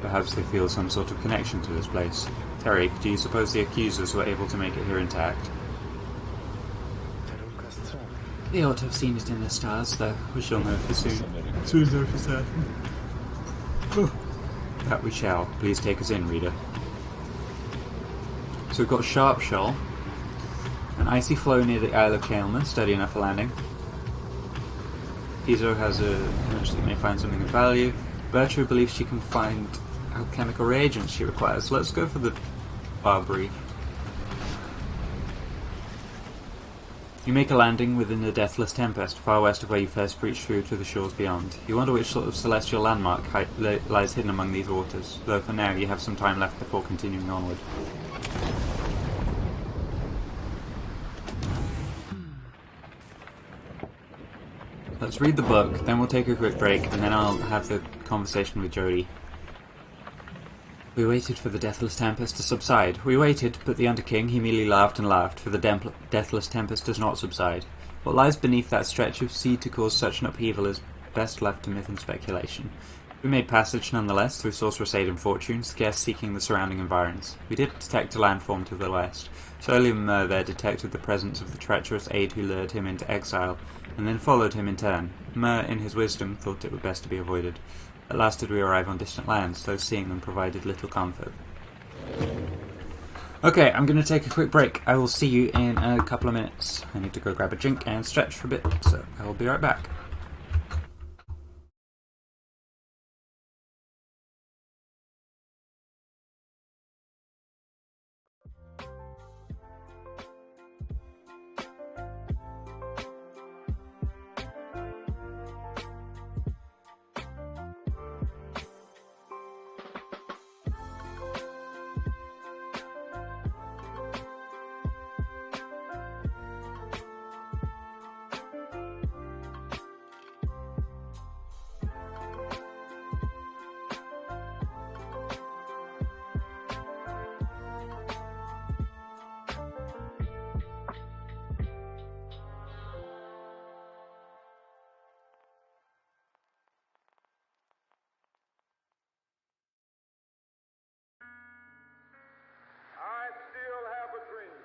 Perhaps they feel some sort of connection to this place. Terry, do you suppose the accusers were able to make it here intact? They ought to have seen it in the stars, though. We shall know for soon. Soon know for certain. That we shall. Please take us in, reader. So we've got Sharp Shoal, an icy floe near the Isle of Kaelma, steady enough for landing. Piso has a hunch that may find something of value. Bertrude believes she can find alchemical reagents she requires. Let's go for the bar brief. You make a landing within the Deathless Tempest, far west of where you first breached through to the shores beyond. You wonder which sort of celestial landmark lies hidden among these waters, though for now you have some time left before continuing onward. Let's read the book, then we'll take a quick break, and then I'll have the conversation with Jodie. We waited for the Deathless Tempest to subside. We waited, but the Underking, he merely laughed and laughed, for the Deathless Tempest does not subside. What lies beneath that stretch of sea to cause such an upheaval is best left to myth and speculation. We made passage nonetheless through sorceress aid and fortune, scarce seeking the surrounding environs. We did detect a landform to the west. Surely Mer there detected the presence of the treacherous aid who lured him into exile, and then followed him in turn. Myr, in his wisdom, thought it were best to be avoided. At last did we arrive on distant lands, though seeing them provided little comfort. Okay, I'm going to take a quick break. I will see you in a couple of minutes. I need to go grab a drink and stretch for a bit, so I will be right back. I still have a dream.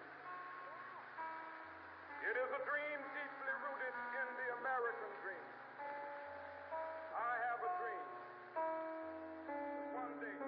It is a dream deeply rooted in the American dream. I have a dream. One day.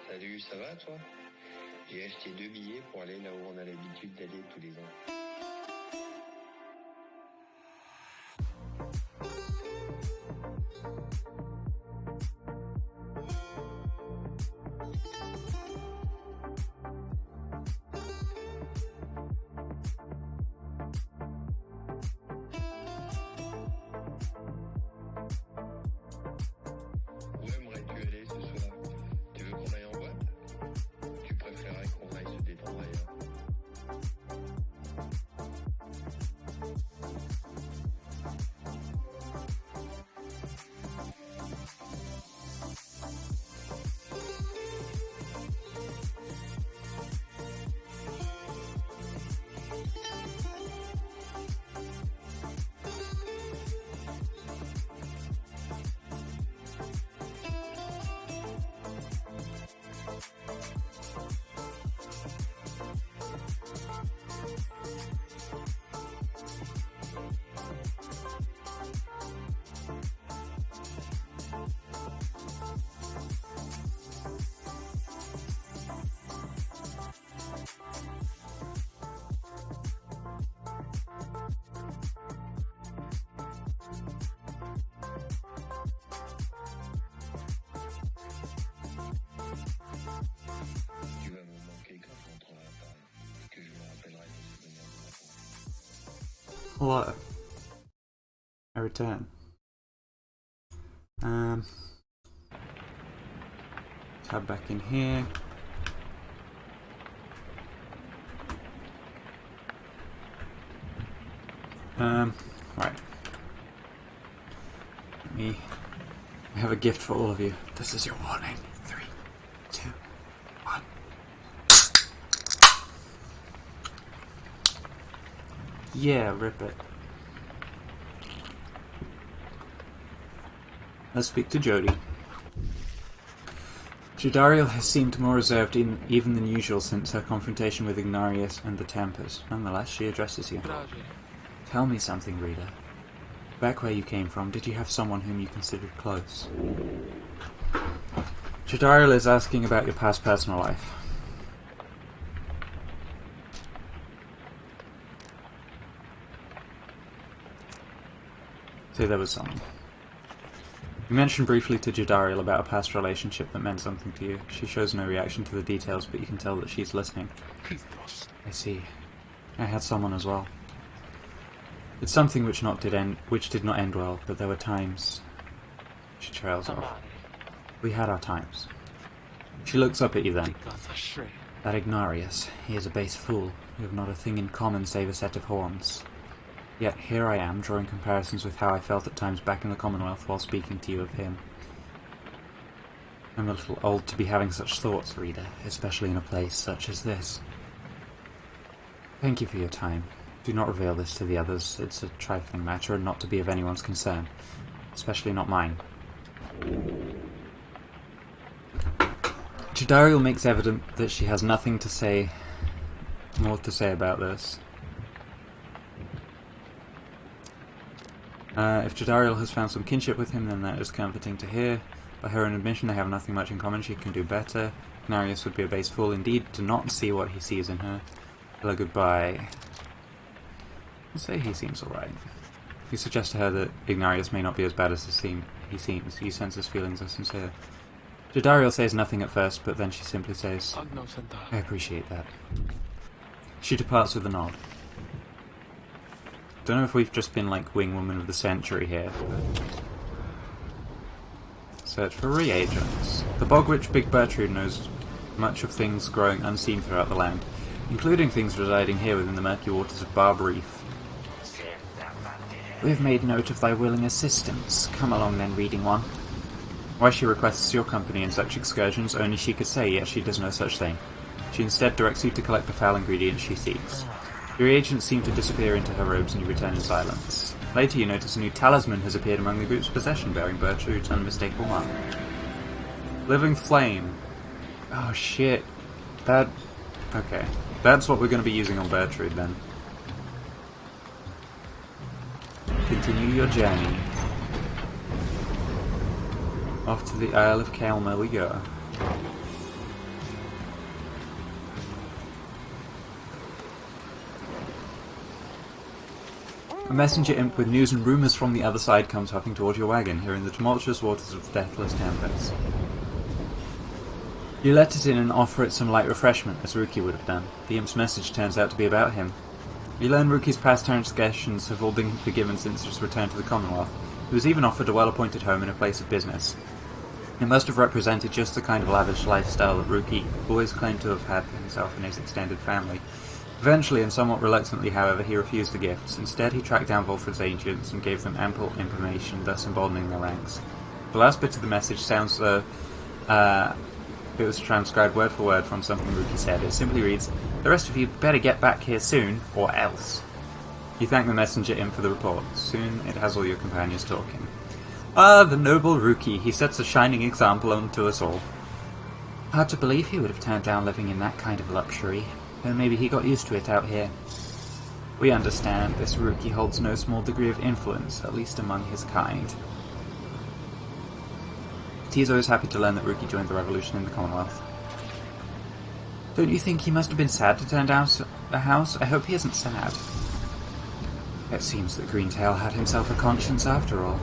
Salut, ça va toi? J'ai acheté 2 billets pour aller là où on a l'habitude d'aller tous les ans. Où aimerais-tu aller ce soir? Tu veux qu'on aille en boîte? Tu préférerais qu'on aille se détendre ailleurs? Hello. I return. Tab back in here. Right. I have a gift for all of you. This is your warning. 3, 2, 1. Yeah, rip it. Let's speak to Jody. Jodariel has seemed more reserved even than usual since her confrontation with Ignarius and the Tempers. Nonetheless, she addresses you. Tell me something, reader. Back where you came from, did you have someone whom you considered close? Jodariel is asking about your past personal life. Say there was someone. You mentioned briefly to Jodariel about a past relationship that meant something to you. She shows no reaction to the details, but you can tell that she's listening. I see. I had someone as well. It's something which did not end well, but there were times. She trails off. We had our times. She looks up at you then. That Ignarius, he is a base fool. We have not a thing in common save a set of horns. Yet here I am, drawing comparisons with how I felt at times back in the Commonwealth while speaking to you of him. I'm a little old to be having such thoughts, reader, especially in a place such as this. Thank you for your time. Do not reveal this to the others. It's a trifling matter and not to be of anyone's concern, especially not mine. Jodariel makes evident that she has nothing to say, more to say about this. If Jodariel has found some kinship with him, then that is comforting to hear. By her own admission, they have nothing much in common. She can do better. Ignarius would be a base fool indeed to not see what he sees in her. Hello, goodbye. I'll say he seems alright. You suggest to her that Ignarius may not be as bad as he seems. You sense his feelings are sincere. Jodariel says nothing at first, but then she simply says, I appreciate that. She departs with a nod. Don't know if we've just been like Wingwoman of the Century here. Search for reagents. The bog witch Big Bertrude knows much of things growing unseen throughout the land, including things residing here within the murky waters of Barb Reef. We have made note of thy willing assistance. Come along then, reading one. Why she requests your company in such excursions, only she could say, yet she does no such thing. She instead directs you to collect the foul ingredients she seeks. Your reagents seem to disappear into her robes and you return in silence. Later you notice a new talisman has appeared among the group's possession, bearing Bertrude's unmistakable mark. Living Flame. Oh shit. Okay. That's what we're going to be using on Bertrude then. Continue your journey. Off to the Isle of Kelma we go. A messenger imp with news and rumours from the other side comes huffing towards your wagon, here in the tumultuous waters of the Deathless Tempest. You let it in and offer it some light refreshment, as Ruki would have done. The imp's message turns out to be about him. You learn Ruki's past transgressions have all been forgiven since his return to the Commonwealth. He was even offered a well-appointed home in a place of business. It must have represented just the kind of lavish lifestyle that Ruki always claimed to have had for himself and his extended family. Eventually, and somewhat reluctantly, however, he refused the gifts. Instead, he tracked down Volfred's agents and gave them ample information, thus emboldening their ranks. The last bit of the message sounds though it was transcribed word for word from something Ruki said. It simply reads, "The rest of you better get back here soon, or else." You thank the messenger imp for the report. Soon it has all your companions talking. Ah, the noble Ruki. He sets a shining example unto us all. Hard to believe he would have turned down living in that kind of luxury. Though maybe he got used to it out here. We understand this Ruki holds no small degree of influence, at least among his kind. Tizo is happy to learn that Ruki joined the revolution in the Commonwealth. Don't you think he must have been sad to turn down a house? I hope he isn't sad. It seems that Greentail had himself a conscience after all.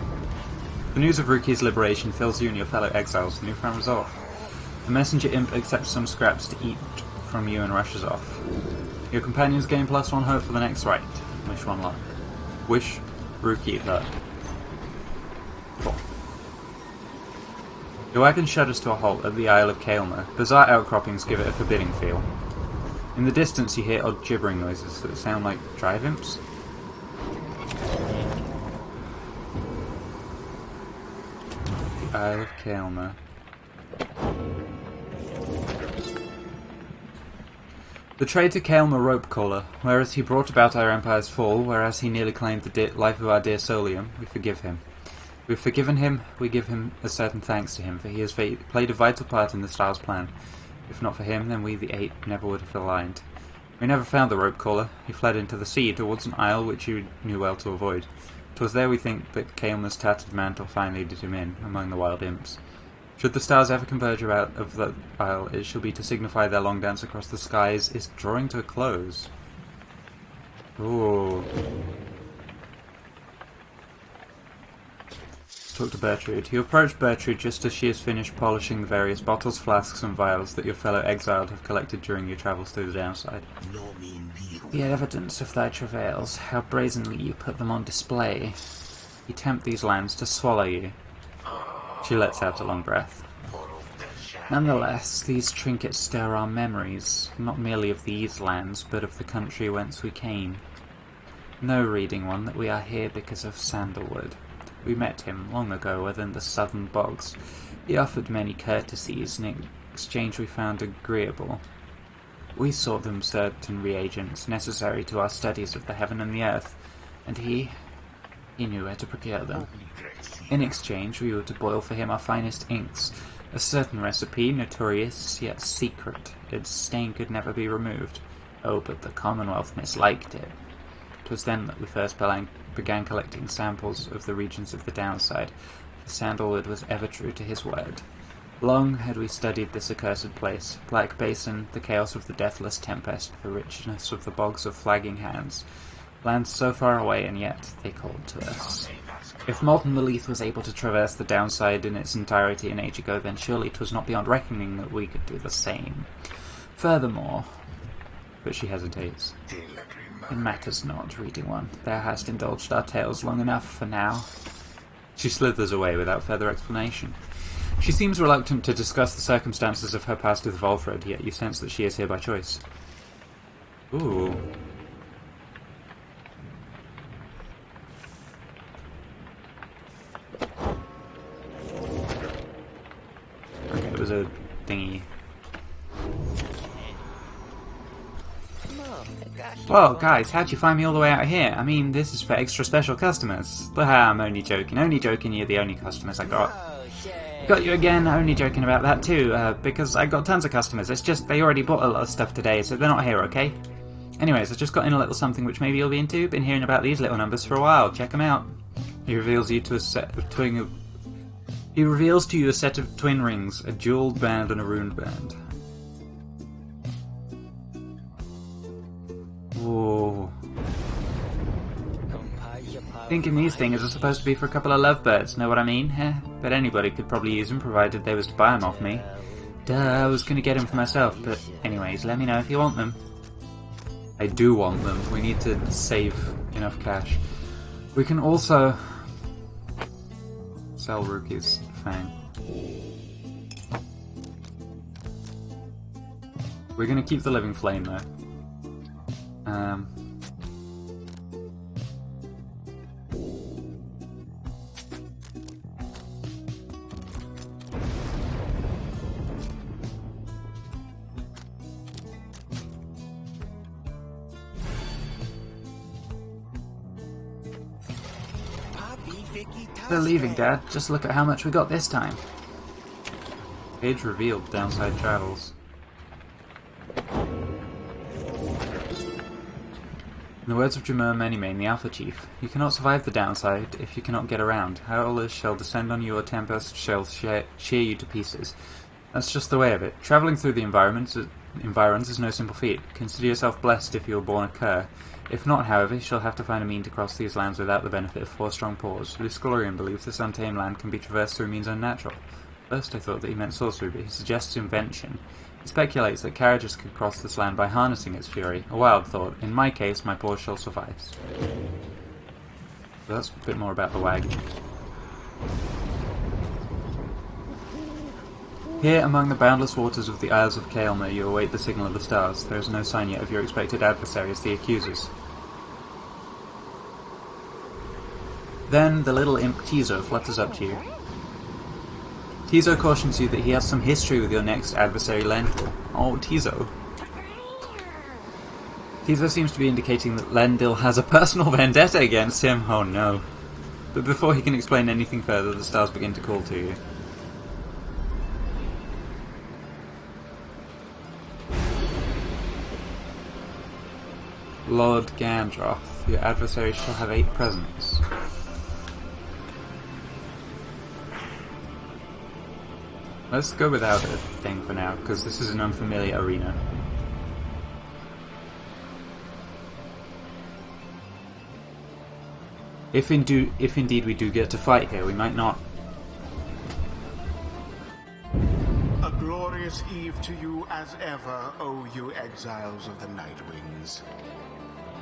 The news of Ruki's liberation fills you and your fellow exiles with newfound resolve. The messenger imp accepts some scraps to eat from you and rushes off. Your companions gain +1 hope for the next fight. Wish one luck. Wish Rookie luck. 4. Your wagon shudders to a halt at the Isle of Kaelma. Bizarre outcroppings give it a forbidding feel. In the distance you hear odd gibbering noises that sound like drive imps. The Isle of Kaelma. The trade to Kaelma rope caller, whereas he brought about our empire's fall, whereas he nearly claimed the life of our dear Solium, we forgive him. We've forgiven him, we give him a certain thanks to him, for he has played a vital part in the Star's plan. If not for him, then we, the Eight, never would have aligned. We never found the rope caller. He fled into the sea, towards an isle which you knew well to avoid. 'Twas there, we think, that Kaelma's tattered mantle finally did him in, among the wild imps. Should the stars ever converge out of the isle, it shall be to signify their long dance across the skies is drawing to a close. Ooh. Talk to Bertrude. You approach Bertrude just as she has finished polishing the various bottles, flasks, and vials that your fellow exiled have collected during your travels through the downside. The evidence of thy travails, how brazenly you put them on display. You tempt these lands to swallow you. She lets out a long breath. Nonetheless, these trinkets stir our memories, not merely of these lands, but of the country whence we came. No reading one that we are here because of sandalwood. We met him long ago within the southern bogs. He offered many courtesies, and in exchange we found agreeable. We sought them certain reagents necessary to our studies of the heaven and the earth, and he knew where to procure them. In exchange, we were to boil for him our finest inks, a certain recipe, notorious yet secret. Its stain could never be removed. Oh, but the Commonwealth misliked it. 'Twas then that we first began collecting samples of the regions of the downside, for Sandalwood was ever true to his word. Long had we studied this accursed place, Black Basin, the chaos of the deathless tempest, the richness of the bogs of flagging hands. Lands so far away, and yet they called to us. If Molten Melith was able to traverse the downside in its entirety an age ago, then surely 'twas not beyond reckoning that we could do the same. Furthermore... But she hesitates. It matters not, reading one. Thou hast indulged our tales long enough for now. She slithers away without further explanation. She seems reluctant to discuss the circumstances of her past with Volfred, yet you sense that she is here by choice. Ooh. Okay, it was a thingy. Whoa, guys, how'd you find me all the way out here? I mean, this is for extra special customers. I'm only joking. Only joking, you're the only customers I got. Got you again, only joking about that too, because I got tons of customers. It's just they already bought a lot of stuff today, so they're not here, okay? Anyways, I just got in a little something which maybe you'll be into. Been hearing about these little numbers for a while. Check them out. He reveals you to a set of He reveals to you a set of twin rings, a jeweled band and a runed band. Whoa. Thinking these things are supposed to be for a couple of lovebirds, know what I mean? But anybody could probably use them, provided they was to buy them off me. Duh, I was gonna get them for myself, but anyways, let me know if you want them. I do want them. We need to save enough cash. We can also sell Rookie's Fang. We're gonna keep the Living Flame though. They're leaving, Dad. Just look at how much we got this time. Page revealed. Downside travels. In the words of Jamur Manimane, the Alpha Chief, you cannot survive the downside if you cannot get around. Howlers shall descend on you, or tempest shall shear you to pieces. That's just the way of it. Travelling through the environs is no simple feat. Consider yourself blessed if you were born a cur. If not, however, you shall have to find a mean to cross these lands without the benefit of 4 strong paws. Luscorian believes this untamed land can be traversed through means unnatural. First I thought that he meant sorcery, but he suggests invention. He speculates that carriages could cross this land by harnessing its fury. A wild thought. In my case, my paws shall suffice. So that's a bit more about the wagon. Here, among the boundless waters of the Isles of Kaelma, you await the signal of the stars. There is no sign yet of your expected adversaries, the accusers. Then the little imp Tizo flutters up to you. Tizo cautions you that he has some history with your next adversary, Lendil. Oh, Tizo. Tizo seems to be indicating that Lendil has a personal vendetta against him. Oh no. But before he can explain anything further, the stars begin to call to you. Lord Gandroth, your adversary shall have 8 presents. Let's go without a thing for now, because this is an unfamiliar arena. If indeed we do get to fight here, we might not. A glorious eve to you as ever, O you exiles of the Nightwings.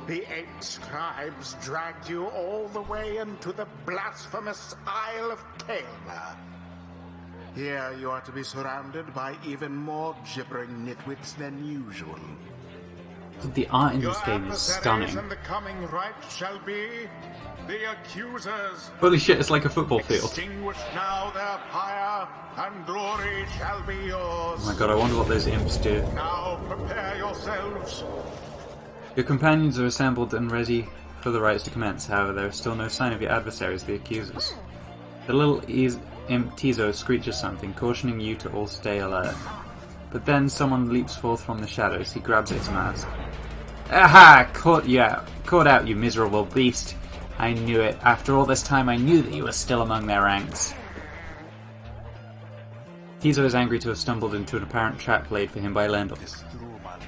The 8 scribes dragged you all the way into the blasphemous Isle of Kaelma. Here you are to be surrounded by even more gibbering nitwits than usual. The art in this game is stunning. And the coming right shall be the accusers. Holy shit, it's like a football field. Extinguish now their pyre, and glory shall be yours. Oh my god, I wonder what those imps do. Now prepare yourselves. Your companions are assembled and ready for the rites to commence. However, there is still no sign of your adversaries, the accusers. The little imp Tizo screeches something, cautioning you to all stay alert. But then someone leaps forth from the shadows. He grabs its mask. Aha! Caught out, you miserable beast. I knew it. After all this time, I knew that you were still among their ranks. Tizo is angry to have stumbled into an apparent trap laid for him by Lendil.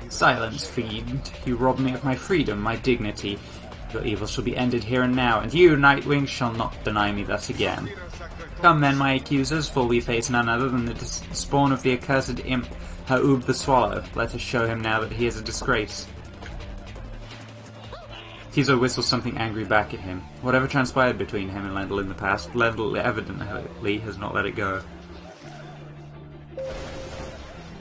Silence, fiend. You robbed me of my freedom, my dignity. Your evil shall be ended here and now, and you, Nightwing, shall not deny me thus again. Come then, my accusers, for we face none other than the spawn of the accursed imp, Ha'ub the Swallow. Let us show him now that he is a disgrace. Tizo whistles something angry back at him. Whatever transpired between him and Lendil in the past, Lendil evidently has not let it go.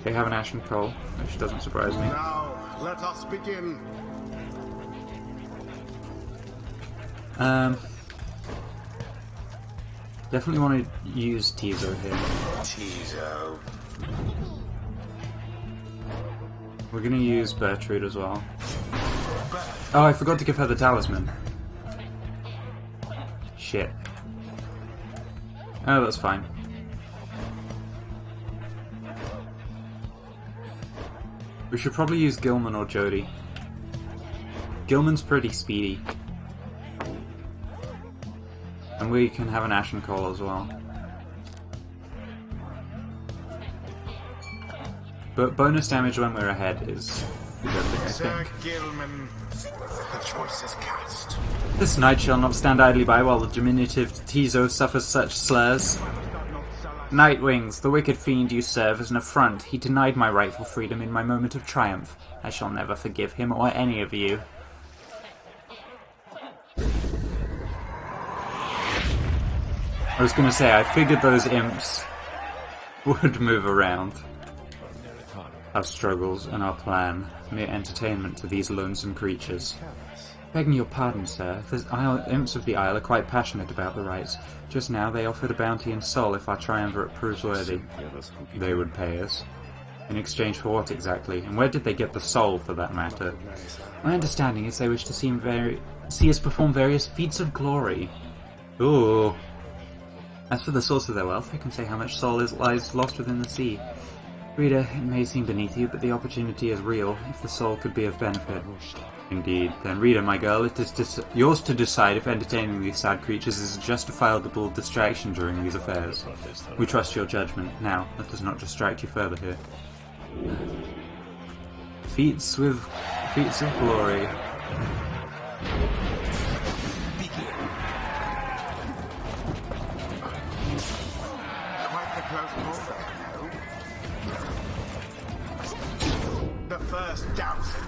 They have an ashen coal, which doesn't surprise me. Now, let us begin. Definitely want to use Tizo here. Tizo. We're gonna use Bertrude as well. Oh, I forgot to give her the talisman. Shit. Oh, that's fine. We should probably use Gilman or Jody. Gilman's pretty speedy. And we can have an Ashen Coal as well. But bonus damage when we're ahead is a good thing, I Sir think. Gilman, the choice is cast. This knight shall not stand idly by while the diminutive Tizo suffers such slurs. Nightwings, the wicked fiend you serve is an affront. He denied my rightful freedom in my moment of triumph. I shall never forgive him or any of you. I was gonna say, I figured those imps would move around. Our struggles and our plan, mere entertainment to these lonesome creatures. Begging your pardon, sir, the imps of the Isle are quite passionate about the rites. Just now they offered a bounty in soul if our triumvirate proves worthy. They would pay us. In exchange for what exactly? And where did they get the soul, for that matter? My understanding is they wish to see us perform various feats of glory. Ooh. As for the source of their wealth, I can say how much soul lies lost within the sea. Reader, it may seem beneath you, but the opportunity is real, if the soul could be of benefit. Indeed. Then, reader, my girl, it is yours to decide if entertaining these sad creatures is a justifiable distraction during these affairs. We trust your judgment. Now, let us not distract you further here. Feats of glory. Quite the close call there, no? The first dousing.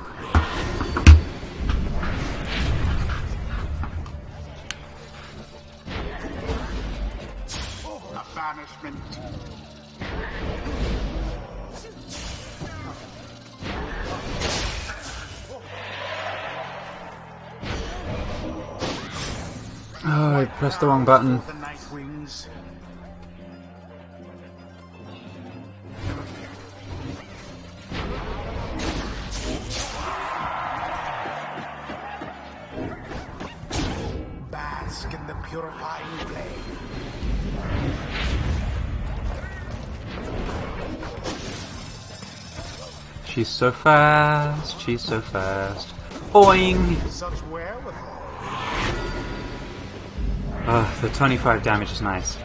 enchantment. Oh, I pressed the wrong button. The night wings. Bask in the purifying flame. She's so fast, she's so fast. Boing! Such wherewithal. Ugh, the 25 damage is nice.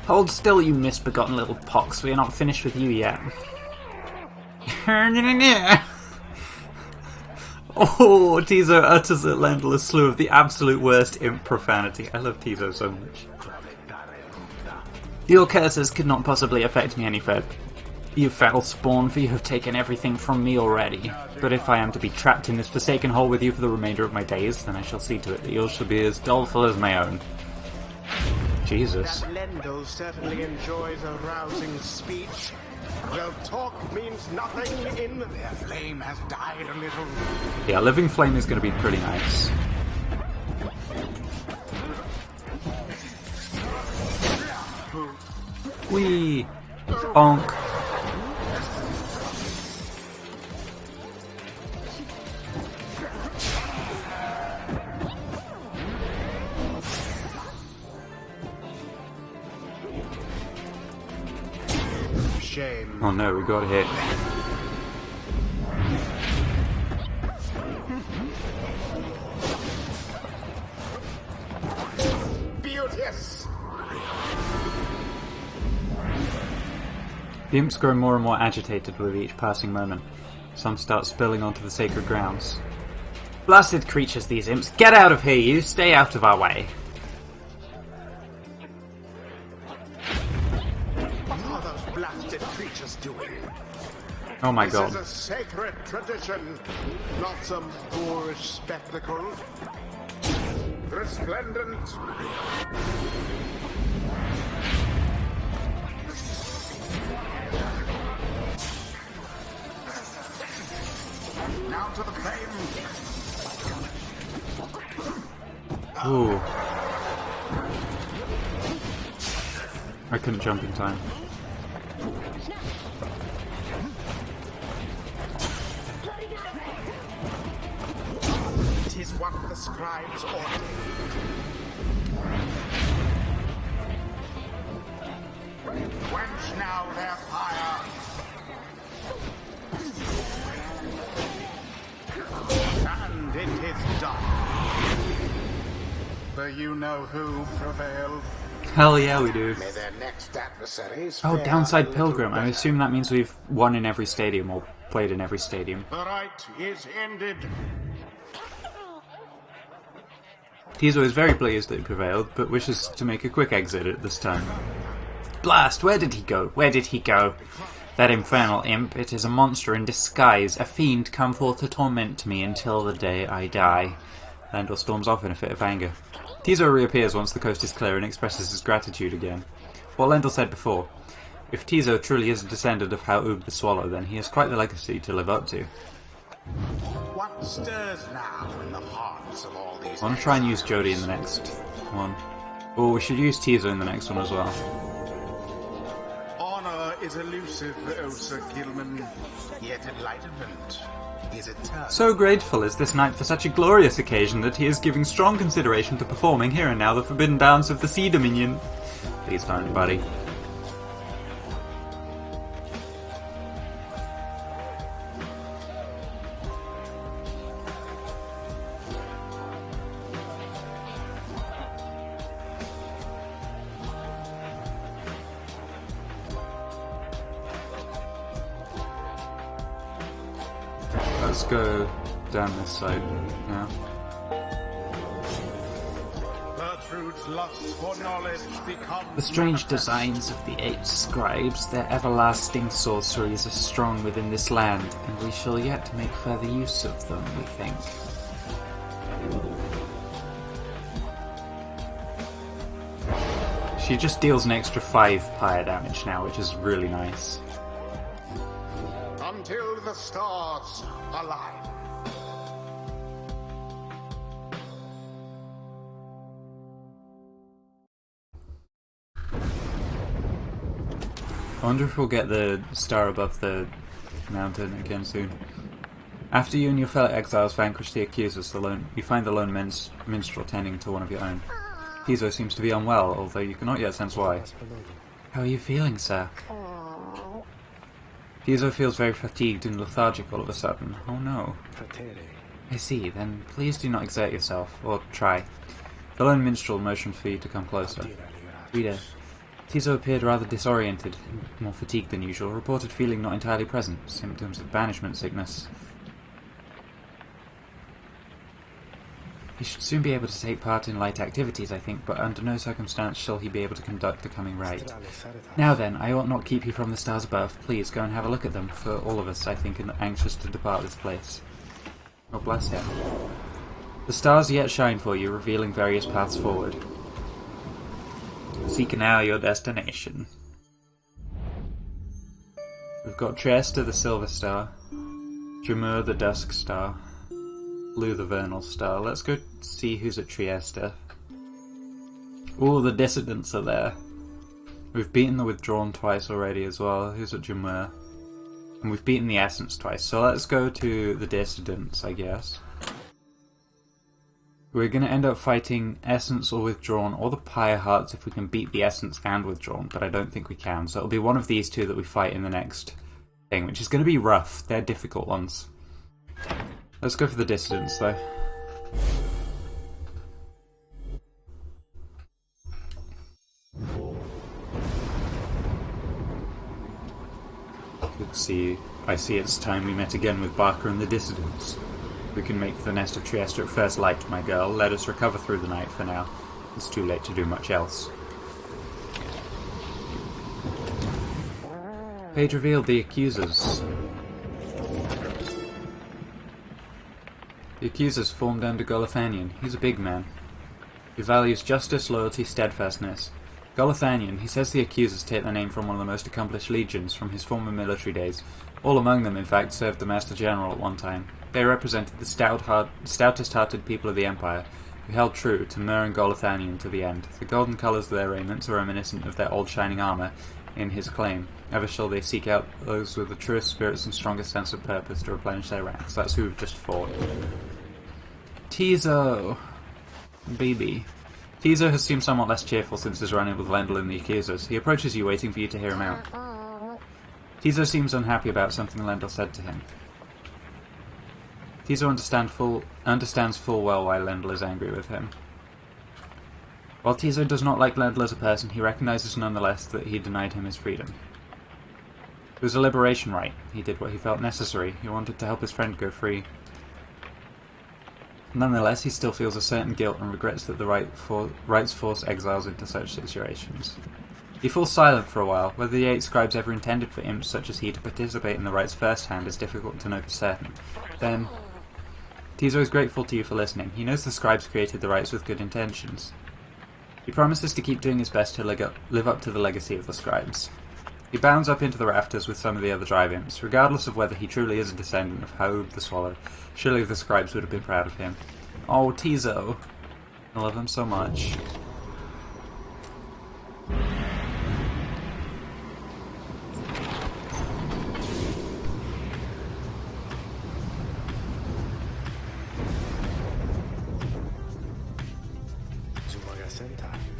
Hold still, you misbegotten little pox, we are not finished with you yet. Oh, Tizo utters at Lendl a slew of the absolute worst imp profanity. I love Tizo so much. Your curses could not possibly affect me any further. You foul spawn, for you have taken everything from me already. But if I am to be trapped in this forsaken hole with you for the remainder of my days, then I shall see to it that yours shall be as doleful as my own. Jesus. That Lendl certainly enjoys a rousing speech. Well, talk means nothing in their flame has died a little. Yeah, Living Flame is going to be pretty nice. Whee! Bonk. Shame. Oh no, we got hit. Beauteous. The imps grow more and more agitated with each passing moment. Some start spilling onto the sacred grounds. Blasted creatures, these imps! Get out of here, you! Stay out of our way! What are those blasted creatures doing? Oh my This god. is a sacred tradition, not some boorish spectacle. Resplendent. Now to the flame. Ooh. I couldn't jump in time. Tis what the scribes ordained. Quench now their fire. And it is done. The you-know-who prevailed. Hell yeah, we do. May their next adversaries Oh, fare Downside a Pilgrim. little I better. assume that means we've won in every stadium, or played in every stadium. The right is ended. Tizo is very pleased that he prevailed, but wishes to make a quick exit at this time. Blast! Where did he go? Where did he go? That infernal imp, it is a monster in disguise, a fiend come forth to torment me until the day I die. Lendl storms off in a fit of anger. Tizo reappears once the coast is clear and expresses his gratitude again. What Lendl said before. If Tizo truly is a descendant of Ha'ub the Swallow, then he has quite the legacy to live up to. What stirs now in the hearts of all these? I want to try and use Jody in the next one. Oh, we should use Tizo in the next one as well. Honor is elusive, O Sir Gilman, yet enlightenment is eternal. So grateful is this knight for such a glorious occasion that he is giving strong consideration to performing here and now the forbidden dance of the Sea Dominion. Please don't, buddy. Let's go down this side now. Gertrude's lust for knowledge becomes The strange manifest. designs of the 8 scribes, their everlasting sorceries are strong within this land, and we shall yet make further use of them, we think. She just deals an extra 5 Pyre damage now, which is really nice. Until the stars align. I wonder if we'll get the star above the mountain again soon. After you and your fellow exiles vanquish the accusers, you find the lone minstrel tending to one of your own. Tizo seems to be unwell, although you cannot yet sense why. How are you feeling, sir? Tizo feels very fatigued and lethargic all of a sudden. Oh no. I see, then please do not exert yourself, or try. The lone minstrel motioned for you to come closer. Reader, Tizo appeared rather disoriented, and more fatigued than usual, reported feeling not entirely present, symptoms of banishment sickness. He should soon be able to take part in light activities, I think, but under no circumstance shall he be able to conduct the coming rite. Now then, I ought not keep you from the stars above. Please, go and have a look at them, for all of us, I think, are anxious to depart this place. God bless him. The stars yet shine for you, revealing various paths forward. Seek now your destination. We've got Trieste the Silver Star, Jamur the Dusk Star, Lu the Vernal Star. Let's go see who's at Trieste. Ooh, the Dissidents are there. We've beaten the Withdrawn twice already as well. Who's at Jamur? And we've beaten the Essence twice, so let's go to the Dissidents, I guess. We're going to end up fighting Essence or Withdrawn, or the Pyre Hearts if we can beat the Essence and Withdrawn, but I don't think we can, so it'll be one of these two that we fight in the next thing, which is going to be rough. They're difficult ones. Let's go for the Dissidents, though. I see it's time we met again with Barker and the Dissidents. We can make the nest of Trieste at first light, my girl. Let us recover through the night for now. It's too late to do much else. Page revealed the accusers. The accusers formed under Golothanian. He's a big man. He values justice, loyalty, steadfastness. Golothanian, he says the accusers take their name from one of the most accomplished legions from his former military days. All among them, in fact, served the Master General at one time. They represented the stoutest-hearted people of the Empire, who held true to Myr and Golothanian to the end. The golden colours of their raiments are reminiscent of their old shining armour in his claim. Ever shall they seek out those with the truest spirits and strongest sense of purpose to replenish their ranks. That's who we've just fought. Tizo! Baby. Tizo has seemed somewhat less cheerful since his run-in with Lendl and the accusers. He approaches you, waiting for you to hear him out. Tizo seems unhappy about something Lendl said to him. Tizo understands full well why Lendl is angry with him. While Tizo does not like Lendl as a person, he recognizes nonetheless that he denied him his freedom. It was a liberation rite. He did what he felt necessary. He wanted to help his friend go free. Nonetheless, he still feels a certain guilt and regrets that the rites force exiles into such situations. He falls silent for a while. Whether the 8 scribes ever intended for imps such as he to participate in the rites firsthand is difficult to know for certain. Then, Tizo is grateful to you for listening. He knows the scribes created the rites with good intentions. He promises to keep doing his best to live up to the legacy of the scribes. He bounds up into the rafters with some of the other drive imps. Regardless of whether he truly is a descendant of Hoab the Swallow, surely the scribes would have been proud of him. Oh, Tizo! I love him so much.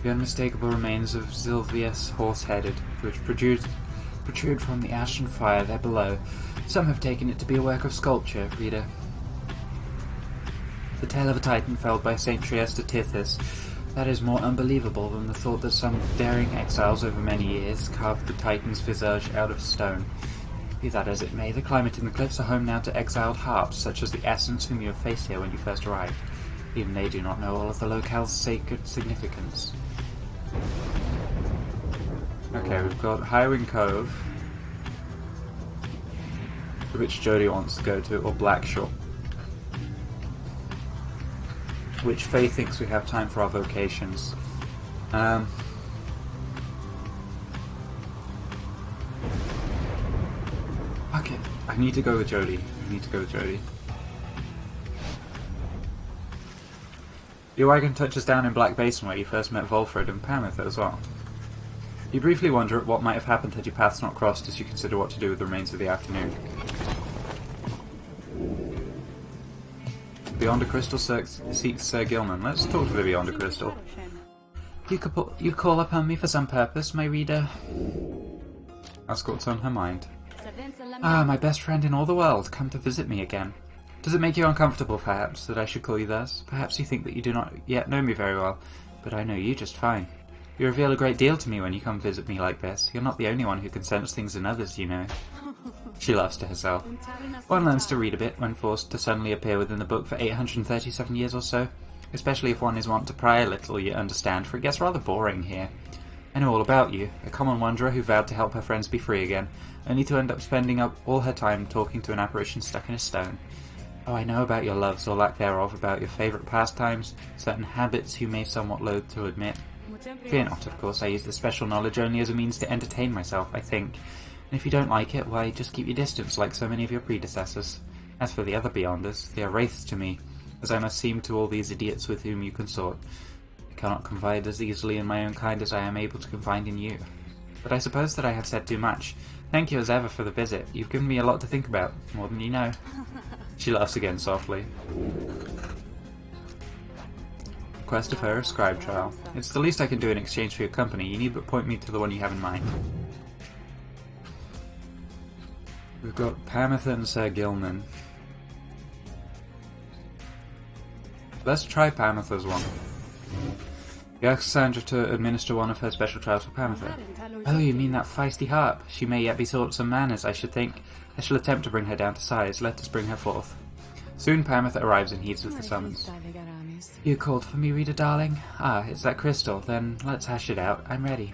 The unmistakable remains of Zilvius Horse-Headed, which protrude from the ashen fire there below. Some have taken it to be a work of sculpture, reader. The tale of a titan felled by St. Trieste Tithys. That is more unbelievable than the thought that some daring exiles over many years carved the titan's visage out of stone. Be that as it may, the climate in the cliffs are home now to exiled harps, such as the Essence whom you have faced here when you first arrived. Even they do not know all of the locale's sacred significance. Okay, we've got Highwing Cove, which Jodie wants to go to, or Blackshore, which Faye thinks we have time for our vocations. Okay, I need to go with Jodie. Your wagon touches down in Black Basin where you first met Volfred and Pamitha as well. You briefly wonder at what might have happened had your paths not crossed as you consider what to do with the remains of the afternoon. Beyond a Crystal seeks Sir Gilman. Let's talk to the Beyond a Crystal. You call upon me for some purpose, my reader? Ask what's on her mind. Ah, my best friend in all the world, come to visit me again. Does it make you uncomfortable, perhaps, that I should call you thus? Perhaps you think that you do not yet know me very well, but I know you just fine. You reveal a great deal to me when you come visit me like this. You're not the only one who can sense things in others, you know. She laughs to herself. One learns to read a bit when forced to suddenly appear within the book for 837 years or so. Especially if one is wont to pry a little, you understand, for it gets rather boring here. I know all about you, a common wanderer who vowed to help her friends be free again, only to end up spending up all her time talking to an apparition stuck in a stone. Oh, I know about your loves, or lack thereof, about your favourite pastimes, certain habits you may somewhat loathe to admit. Fear not, of course, I use this special knowledge only as a means to entertain myself, I think. And if you don't like it, why, just keep your distance like so many of your predecessors. As for the other Beyonders, they are wraiths to me, as I must seem to all these idiots with whom you consort. I cannot confide as easily in my own kind as I am able to confide in you. But I suppose that I have said too much. Thank you as ever for the visit. You've given me a lot to think about, more than you know. She laughs again softly. Request of her a scribe trial. It's the least I can do in exchange for your company. You need but point me to the one you have in mind. We've got Pamitha and Sir Gilman. Let's try Pamitha's one. You ask Sandra to administer one of her special trials for Pamitha. Oh, you mean that feisty harp? She may yet be taught some manners, I should think. I shall attempt to bring her down to size. Let us bring her forth. Soon Pamitha arrives and heeds with the summons. You called for me, reader darling? Ah, it's that crystal. Then let's hash it out. I'm ready.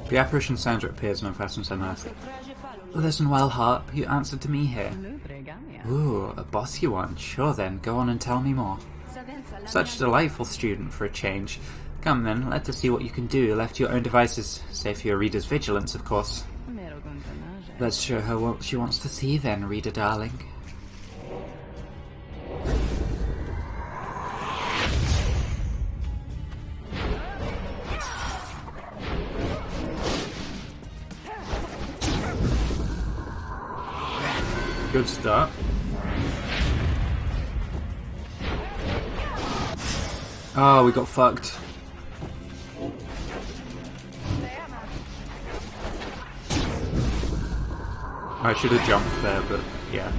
The apparition Sandra appears and unfastens her mask. Listen well, harp. You answered to me here. Ooh, a bossy one. Sure then, go on and tell me more. Such a delightful student for a change. Come then, let us see what you can do, left to your own devices, save for your reader's vigilance, of course. Let's show her what she wants to see then, reader darling. Good start. Oh, we got fucked. I should have jumped there, but yeah.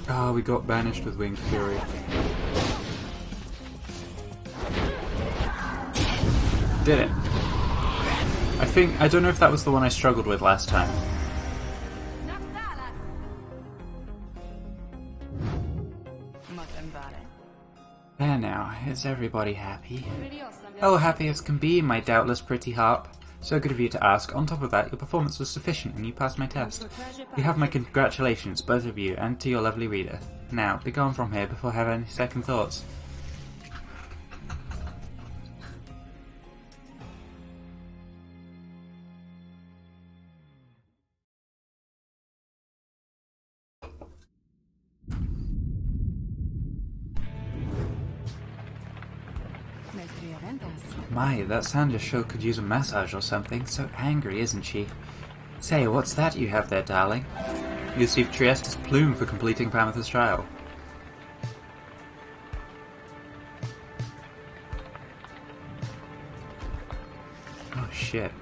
Ah, we got banished with Winged Fury. Did it. I don't know if that was the one I struggled with last time. There now, is everybody happy? Oh, happy as can be, my doubtless pretty harp. So good of you to ask. On top of that, your performance was sufficient and you passed my test. You have my congratulations, both of you, and to your lovely reader. Now, be gone from here before I have any second thoughts. My, that Sandra sure could use a massage or something. So angry, isn't she? Say, what's that you have there, darling? You received Trieste's plume for completing Pamitha's trial. Oh shit.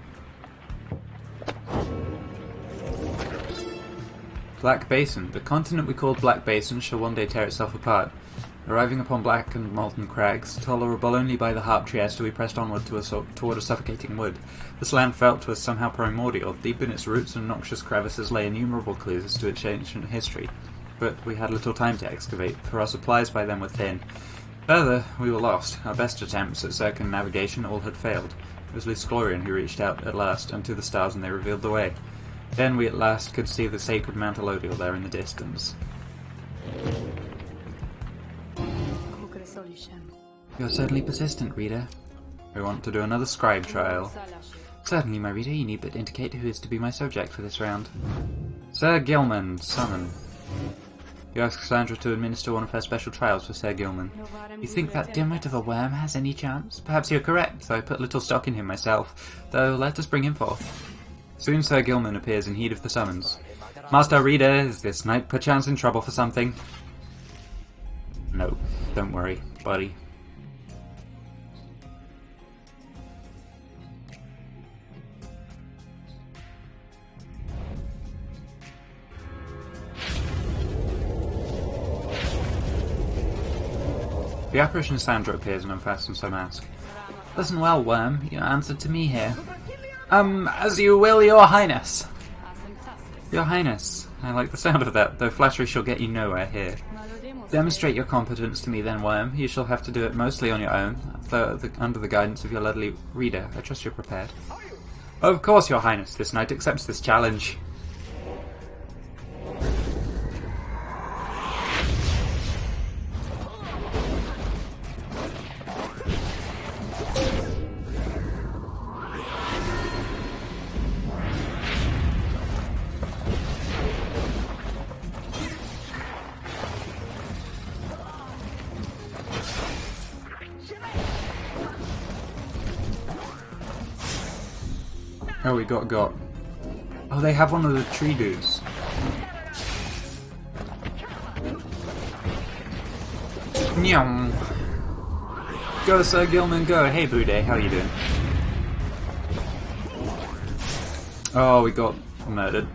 Black Basin. The continent we called Black Basin shall one day tear itself apart. Arriving upon black and molten crags, tolerable only by the harp Trieste, we pressed onward toward a suffocating wood. This land felt to us somehow primordial. Deep in its roots and noxious crevices lay innumerable clues as to its ancient history, but we had little time to excavate, for our supplies by then were thin. Further, we were lost. Our best attempts at circumnavigation all had failed. It was Luscorian who reached out at last unto the stars, and they revealed the way. Then we at last could see the sacred Mount Elodial there in the distance. You're certainly persistent, reader. We want to do another scribe trial. Certainly, my reader, you need but indicate who is to be my subject for this round. Sir Gilman, summon. You ask Cassandra to administer one of her special trials for Sir Gilman. You think that dimwit of a worm has any chance? Perhaps you're correct, though I put little stock in him myself. Though, let us bring him forth. Soon Sir Gilman appears in heed of the summons. Master Reader, is this knight perchance in trouble for something? No, don't worry, buddy. The apparition Sandra appears and unfastens her mask. Listen well, worm. You answered to me here. As you will, your highness. Your highness. I like the sound of that, though flattery shall get you nowhere here. Demonstrate your competence to me then, worm. You shall have to do it mostly on your own, though under the guidance of your lovely reader. I trust you're prepared. Of course, your highness. This knight accepts this challenge. Oh, we got. Oh, they have one of the tree dudes. Nyam. Go, Sir Gilman, go. Hey, Boudet, how you doing? Oh, we got murdered.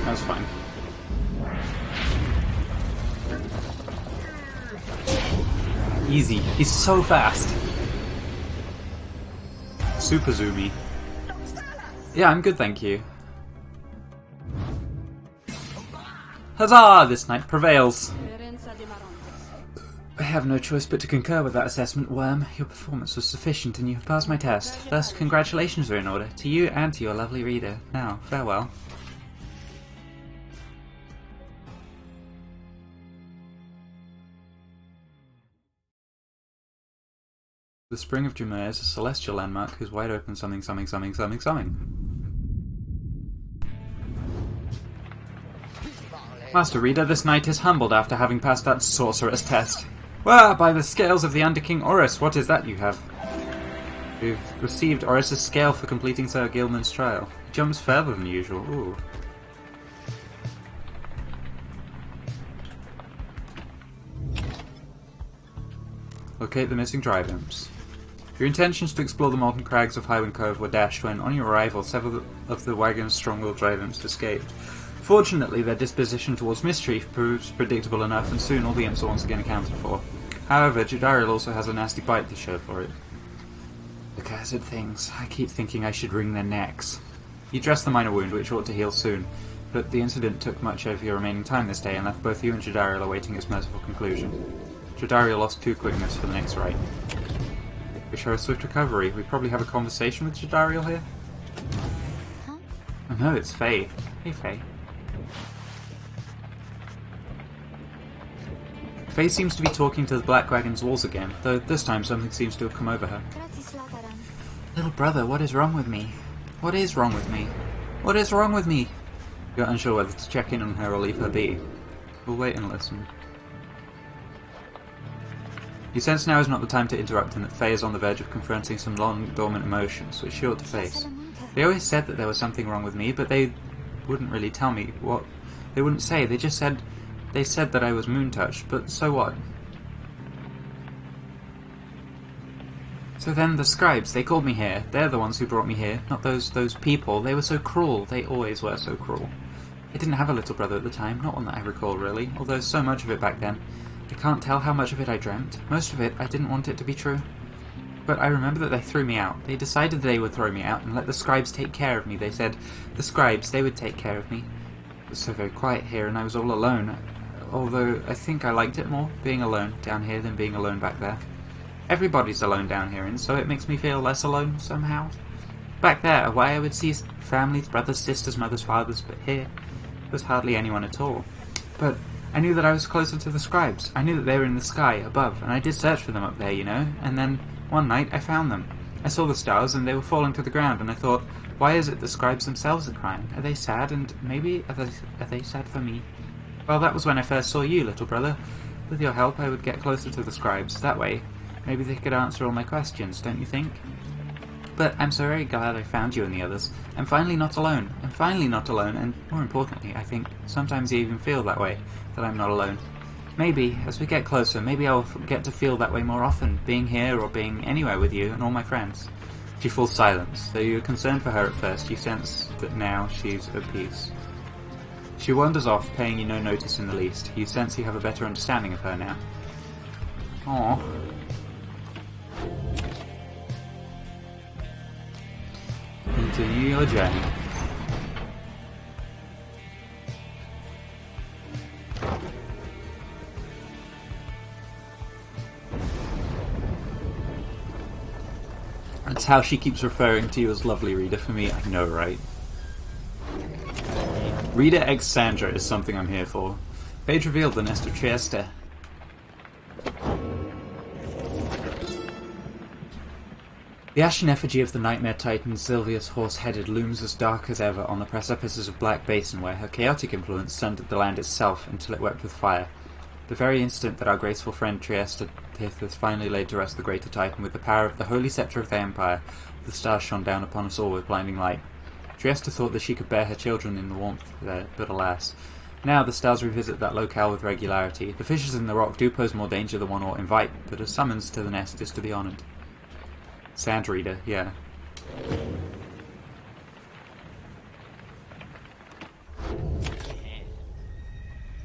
That's fine. Easy. He's so fast. Super zoomy. Yeah, I'm good, thank you. Huzzah! This knight prevails. I have no choice but to concur with that assessment, Worm. Your performance was sufficient and you have passed my test. Thus, congratulations are in order, to you and to your lovely reader. Now, farewell. The Spring of Jumeirah is a celestial landmark whose wide open something. Master Reader, this knight is humbled after having passed that sorcerer's test. Well, by the scales of the Under-King Oris, what is that you have? You've received Oris's scale for completing Sir Gilman's trial. He jumps further than usual. Ooh. Locate the missing drive imps. Your intentions to explore the molten crags of Highwind Cove were dashed when, on your arrival, several of the wagon's strong-willed drive imps escaped. Fortunately, their disposition towards mischief proves predictable enough, and soon all the imps are once again accounted for. However, Judariel also has a nasty bite to show for it. The cursed things. I keep thinking I should wring their necks. You dressed the minor wound, which ought to heal soon, but the incident took much of your remaining time this day and left both you and Judariel awaiting its merciful conclusion. Judariel lost 2 quickness for the next rite. Wish her a swift recovery. We probably have a conversation with Judariel here? Huh? Oh no, it's Faye. Hey, Faye. Faye seems to be talking to the Black Wagon's walls again, though this time something seems to have come over her. Little brother, what is wrong with me? What is wrong with me? What is wrong with me? You're unsure whether to check in on her or leave her be. We'll wait and listen. You sense now is not the time to interrupt and that Faye is on the verge of confronting some long, dormant emotions, which she ought to face. They always said that there was something wrong with me, but they wouldn't really tell me what. They wouldn't say, they just said... They said that I was moon-touched, but so what? So then the scribes, they called me here. They're the ones who brought me here, not those people. They were so cruel. They always were so cruel. I didn't have a little brother at the time, not one that I recall really, although so much of it back then. I can't tell how much of it I dreamt. Most of it, I didn't want it to be true. But I remember that they threw me out. They decided they would throw me out and let the scribes take care of me. They said the scribes, they would take care of me. It was so very quiet here and I was all alone. Although I think I liked it more, being alone down here than being alone back there. Everybody's alone down here, and so it makes me feel less alone somehow. Back there, why I would see families, brothers, sisters, mothers, fathers, but here, there was hardly anyone at all. But I knew that I was closer to the scribes. I knew that they were in the sky, above, and I did search for them up there, you know, and then one night I found them. I saw the stars, and they were falling to the ground, and I thought, why is it the scribes themselves are crying? Are they sad, and maybe are they sad for me? Well, that was when I first saw you, little brother. With your help, I would get closer to the scribes. That way, maybe they could answer all my questions, don't you think? But I'm so very glad I found you and the others. I'm finally not alone. I'm finally not alone, and more importantly, I think, sometimes you even feel that way, that I'm not alone. Maybe, as we get closer, maybe I'll get to feel that way more often, being here or being anywhere with you and all my friends. She falls silent. Though you were concerned for her at first, you sense that now she's at peace. She wanders off, paying you no notice in the least. You sense you have a better understanding of her now. Aww. Continue your journey. That's how she keeps referring to you as lovely reader for me, I know, right? Reader ex Sandra is something I'm here for. Page revealed the nest of Trieste. The ashen effigy of the nightmare titan Sylvius Horse-Headed looms as dark as ever on the precipices of Black Basin, where her chaotic influence sundered the land itself until it wept with fire. The very instant that our graceful friend Trieste has finally laid to rest the greater titan with the power of the holy sceptre of the Empire, the stars shone down upon us all with blinding light. Trieste thought that she could bear her children in the warmth there, but alas. Now the stars revisit that locale with regularity. The fissures in the rock do pose more danger than one ought invite, but a summons to the nest is to be honoured. Sand reader, yeah.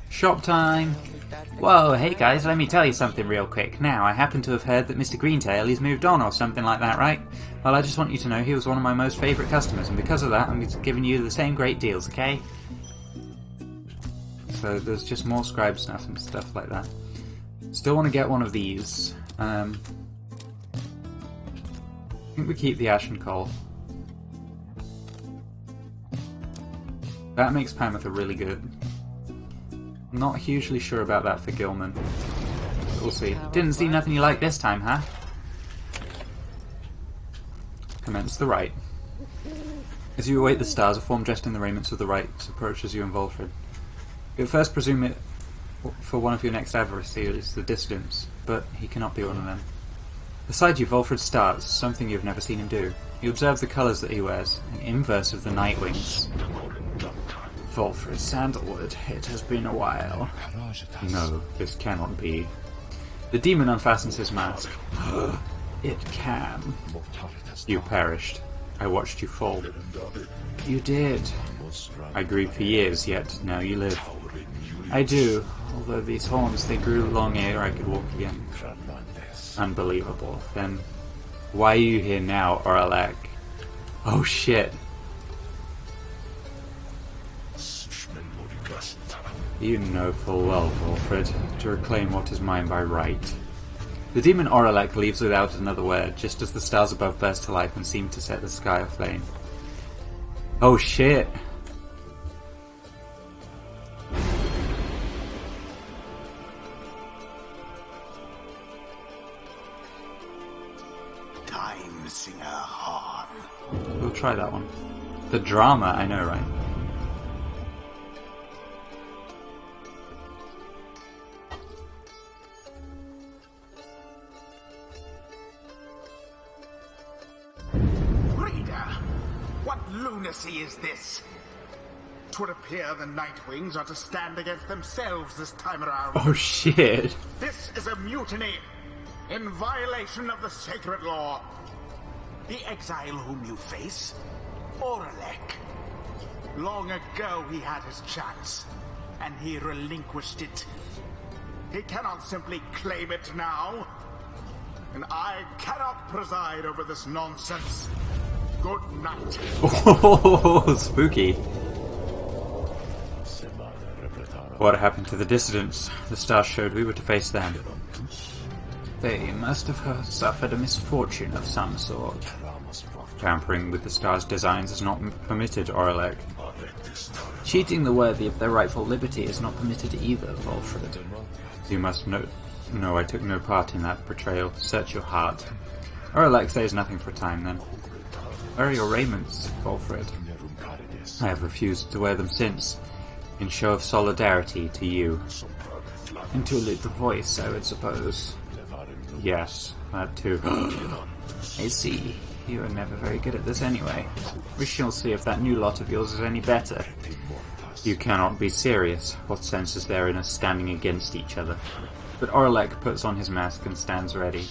Shop time! Whoa, hey guys, let me tell you something real quick. Now, I happen to have heard that Mr. Greentail, he's moved on or something like that, right? Well, I just want you to know he was one of my most favourite customers, and because of that, I'm giving you the same great deals, okay? So there's just more scribe stuff and stuff like that. Still want to get one of these. I think we keep the Ashen Coal. That makes Pamitha really good. I'm not hugely sure about that for Gilman. We'll see. Didn't see nothing you like this time, huh? Commence the rite. As you await the stars, a form dressed in the raiments of the rites approaches you and Volfred. You at first presume it for one of your next adversaries, the Dissidents, but he cannot be one of them. Beside you, Volfred starts, something you have never seen him do. You observe the colours that he wears, an inverse of the Nightwings. Volfred Sandalwood, it has been a while. No, this cannot be. The demon unfastens his mask. It can. You perished. I watched you fall. You did. I grieved for years, yet now you live. I do, although these horns, they grew long ere I could walk again. Unbelievable. Then, why are you here now, Oralek? Oh shit. You know full well, Volfred, to reclaim what is mine by right. The demon Oralek leaves without another word, just as the stars above burst to life and seem to set the sky aflame. Oh shit! Time Singer Horn. We'll try that one. The drama, I know, right? What lunacy is this? 'Twould appear the Nightwings are to stand against themselves this time around. Oh shit. This is a mutiny, in violation of the sacred law. The exile whom you face, Oralek. Long ago he had his chance, and he relinquished it. He cannot simply claim it now. And I cannot preside over this nonsense. Good night. Oh, spooky. What happened to the dissidents? The stars showed we were to face them. They must have suffered a misfortune of some sort. Tampering with the stars' designs is not permitted, Oralek. Cheating the worthy of their rightful liberty is not permitted either, Volfred. You must know... No, I took no part in that betrayal. Search your heart. Oralek says nothing for a time, then. Where are your raiments, Volfred? I have refused to wear them since, in show of solidarity to you. And to elude the voice, I would suppose. Yes, that too. I see. You are never very good at this anyway. We shall see if that new lot of yours is any better. You cannot be serious. What sense is there in us standing against each other? But Oralek puts on his mask and stands ready.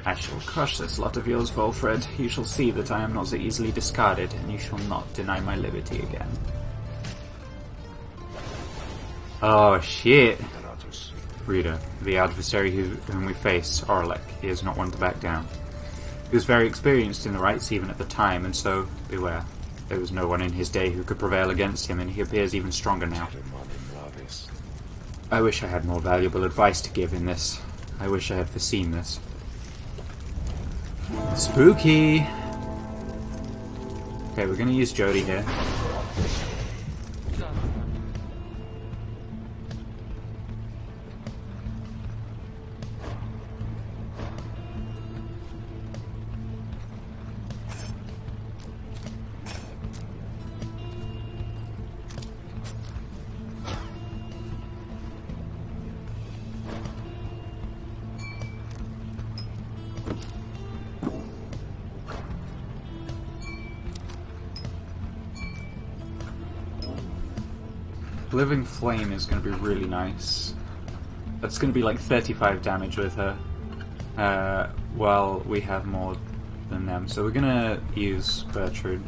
I shall crush this lot of yours, Volfred. You shall see that I am not so easily discarded, and you shall not deny my liberty again. Oh shit! Reader, the adversary whom we face, Oralek, he is not one to back down. He was very experienced in the rites even at the time, and so, beware. There was no one in his day who could prevail against him, and he appears even stronger now. I wish I had more valuable advice to give in this. I wish I had foreseen this. Spooky! Okay, we're gonna use Jody here. Living Flame is going to be really nice. That's going to be like 35 damage with her. While we have more than them. So we're going to use Bertrude.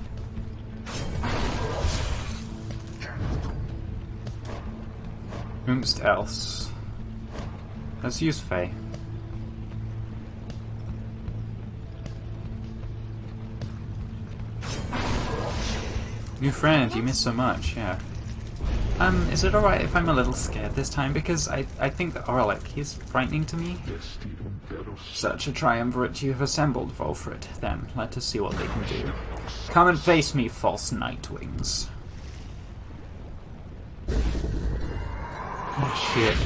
Whomst else? Let's use Faye. New friend, you missed so much, yeah. Is it alright if I'm a little scared this time? Because I think that Oralek, he's frightening to me. Such a triumvirate you have assembled, Volfred. Then, let us see what they can do. Come and face me, false Nightwings. Oh, shit.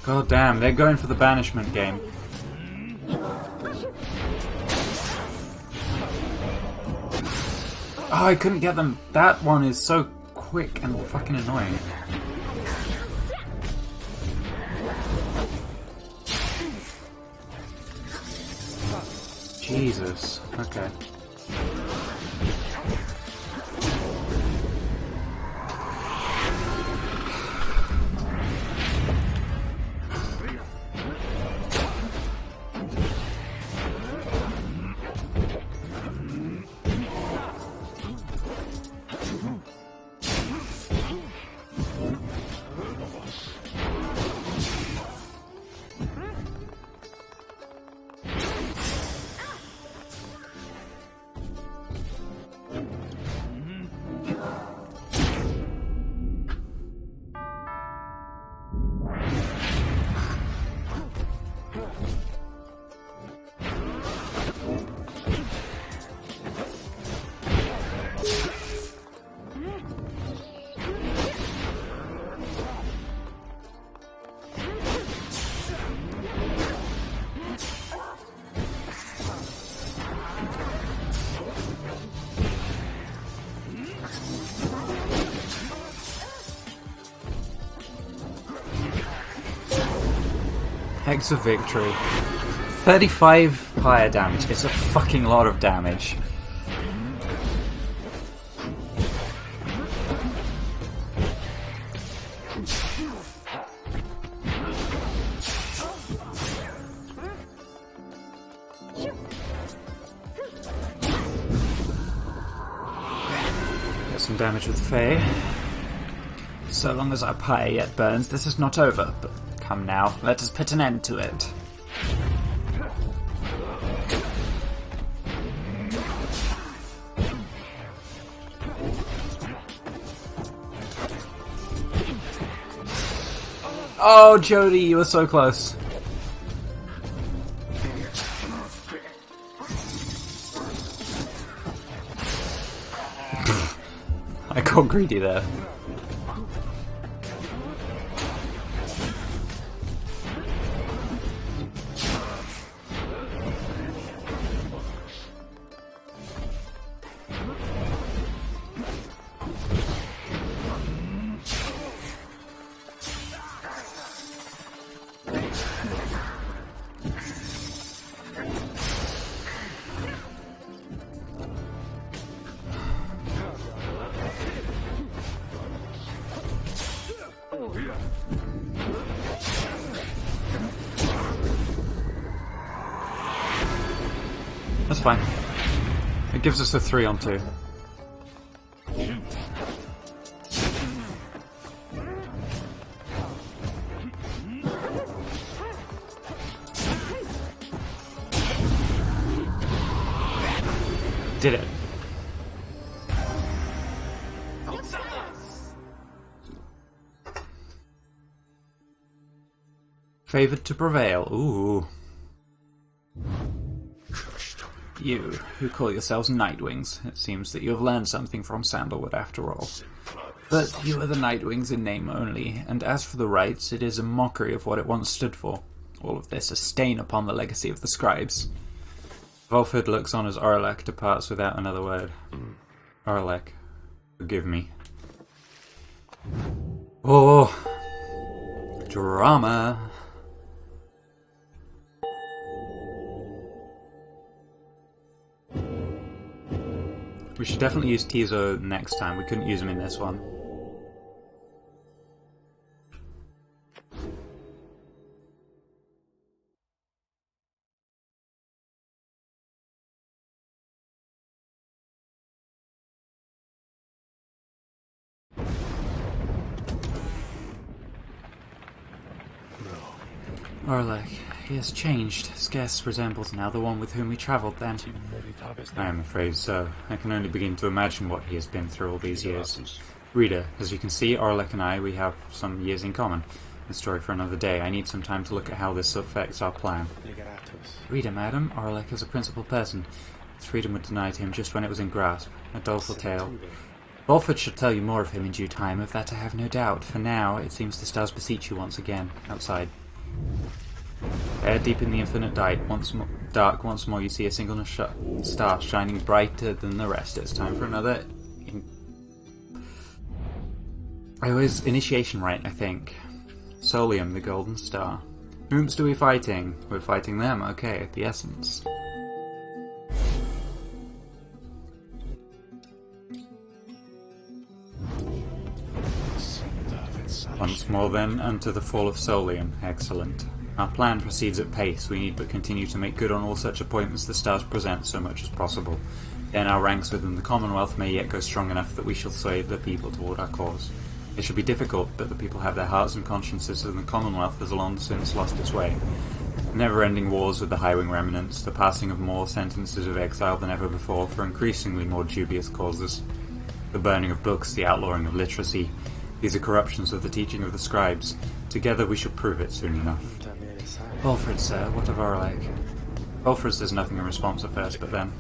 God damn, they're going for the banishment game. Oh, I couldn't get them. That one is so quick and fucking annoying. Jesus. Okay. Hex of Victory. 35 Pyre damage. It's a fucking lot of damage. Get some damage with Faye. So long as our pyre yet burns, this is not over. But come now, let us put an end to it. Oh, Jody, you were so close. I got greedy there. That's fine. It gives us a 3-on-2. Did it. Favored to prevail. Ooh. You, who call yourselves Nightwings, it seems that you have learned something from Sandalwood after all. But you are the Nightwings in name only, and as for the rites, it is a mockery of what it once stood for. All of this a stain upon the legacy of the scribes. Volford looks on as Orlek departs without another word. Orlek, forgive me. Oh, drama. We should definitely use Tizo next time. We couldn't use him in this one. Orlek, he has changed. Scarce resembles now the one with whom we travelled then. I am afraid so. I can only begin to imagine what he has been through all these years. Reader, as you can see, Orlek and I, we have some years in common. A story for another day. I need some time to look at how this affects our plan. Reader, madam, Orlek is a principal person. His freedom was denied to him just when it was in grasp. A doleful tale. Volford shall tell you more of him in due time, of that I have no doubt. For now, it seems the stars beseech you once again, outside. There, deep in the infinite dark, once more you see a single star shining brighter than the rest. It's time for another... initiation rite, I think. Solium, the golden star. Whomst are we fighting? We're fighting them, okay, the essence. Once more then, unto the fall of Solium. Excellent. Our plan proceeds at pace. We need but continue to make good on all such appointments the stars present so much as possible. Then our ranks within the Commonwealth may yet go strong enough that we shall sway the people toward our cause. It shall be difficult, but the people have their hearts and consciences, and the Commonwealth has long since lost its way. Never-ending wars with the Highwing remnants, the passing of more sentences of exile than ever before for increasingly more dubious causes. The burning of books, the outlawing of literacy. These are corruptions of the teaching of the scribes. Together we shall prove it soon enough. Volford, sir, what of Orlek? Volford says nothing in response at first, but then...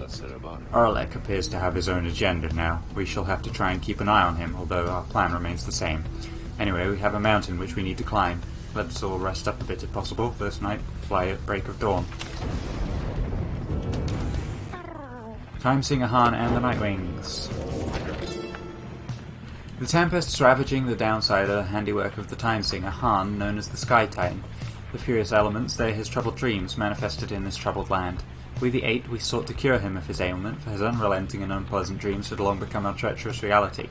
Orlek appears to have his own agenda now. We shall have to try and keep an eye on him, although our plan remains the same. Anyway, we have a mountain which we need to climb. Let's all rest up a bit if possible. First night, fly at break of dawn. Time Singer Han and the Nightwings. The tempests ravaging the Downsider, handiwork of the Time Singer Han, known as the Sky Titan. The furious elements, they are his troubled dreams, manifested in this troubled land. We the Eight, we sought to cure him of his ailment, for his unrelenting and unpleasant dreams had long become a treacherous reality.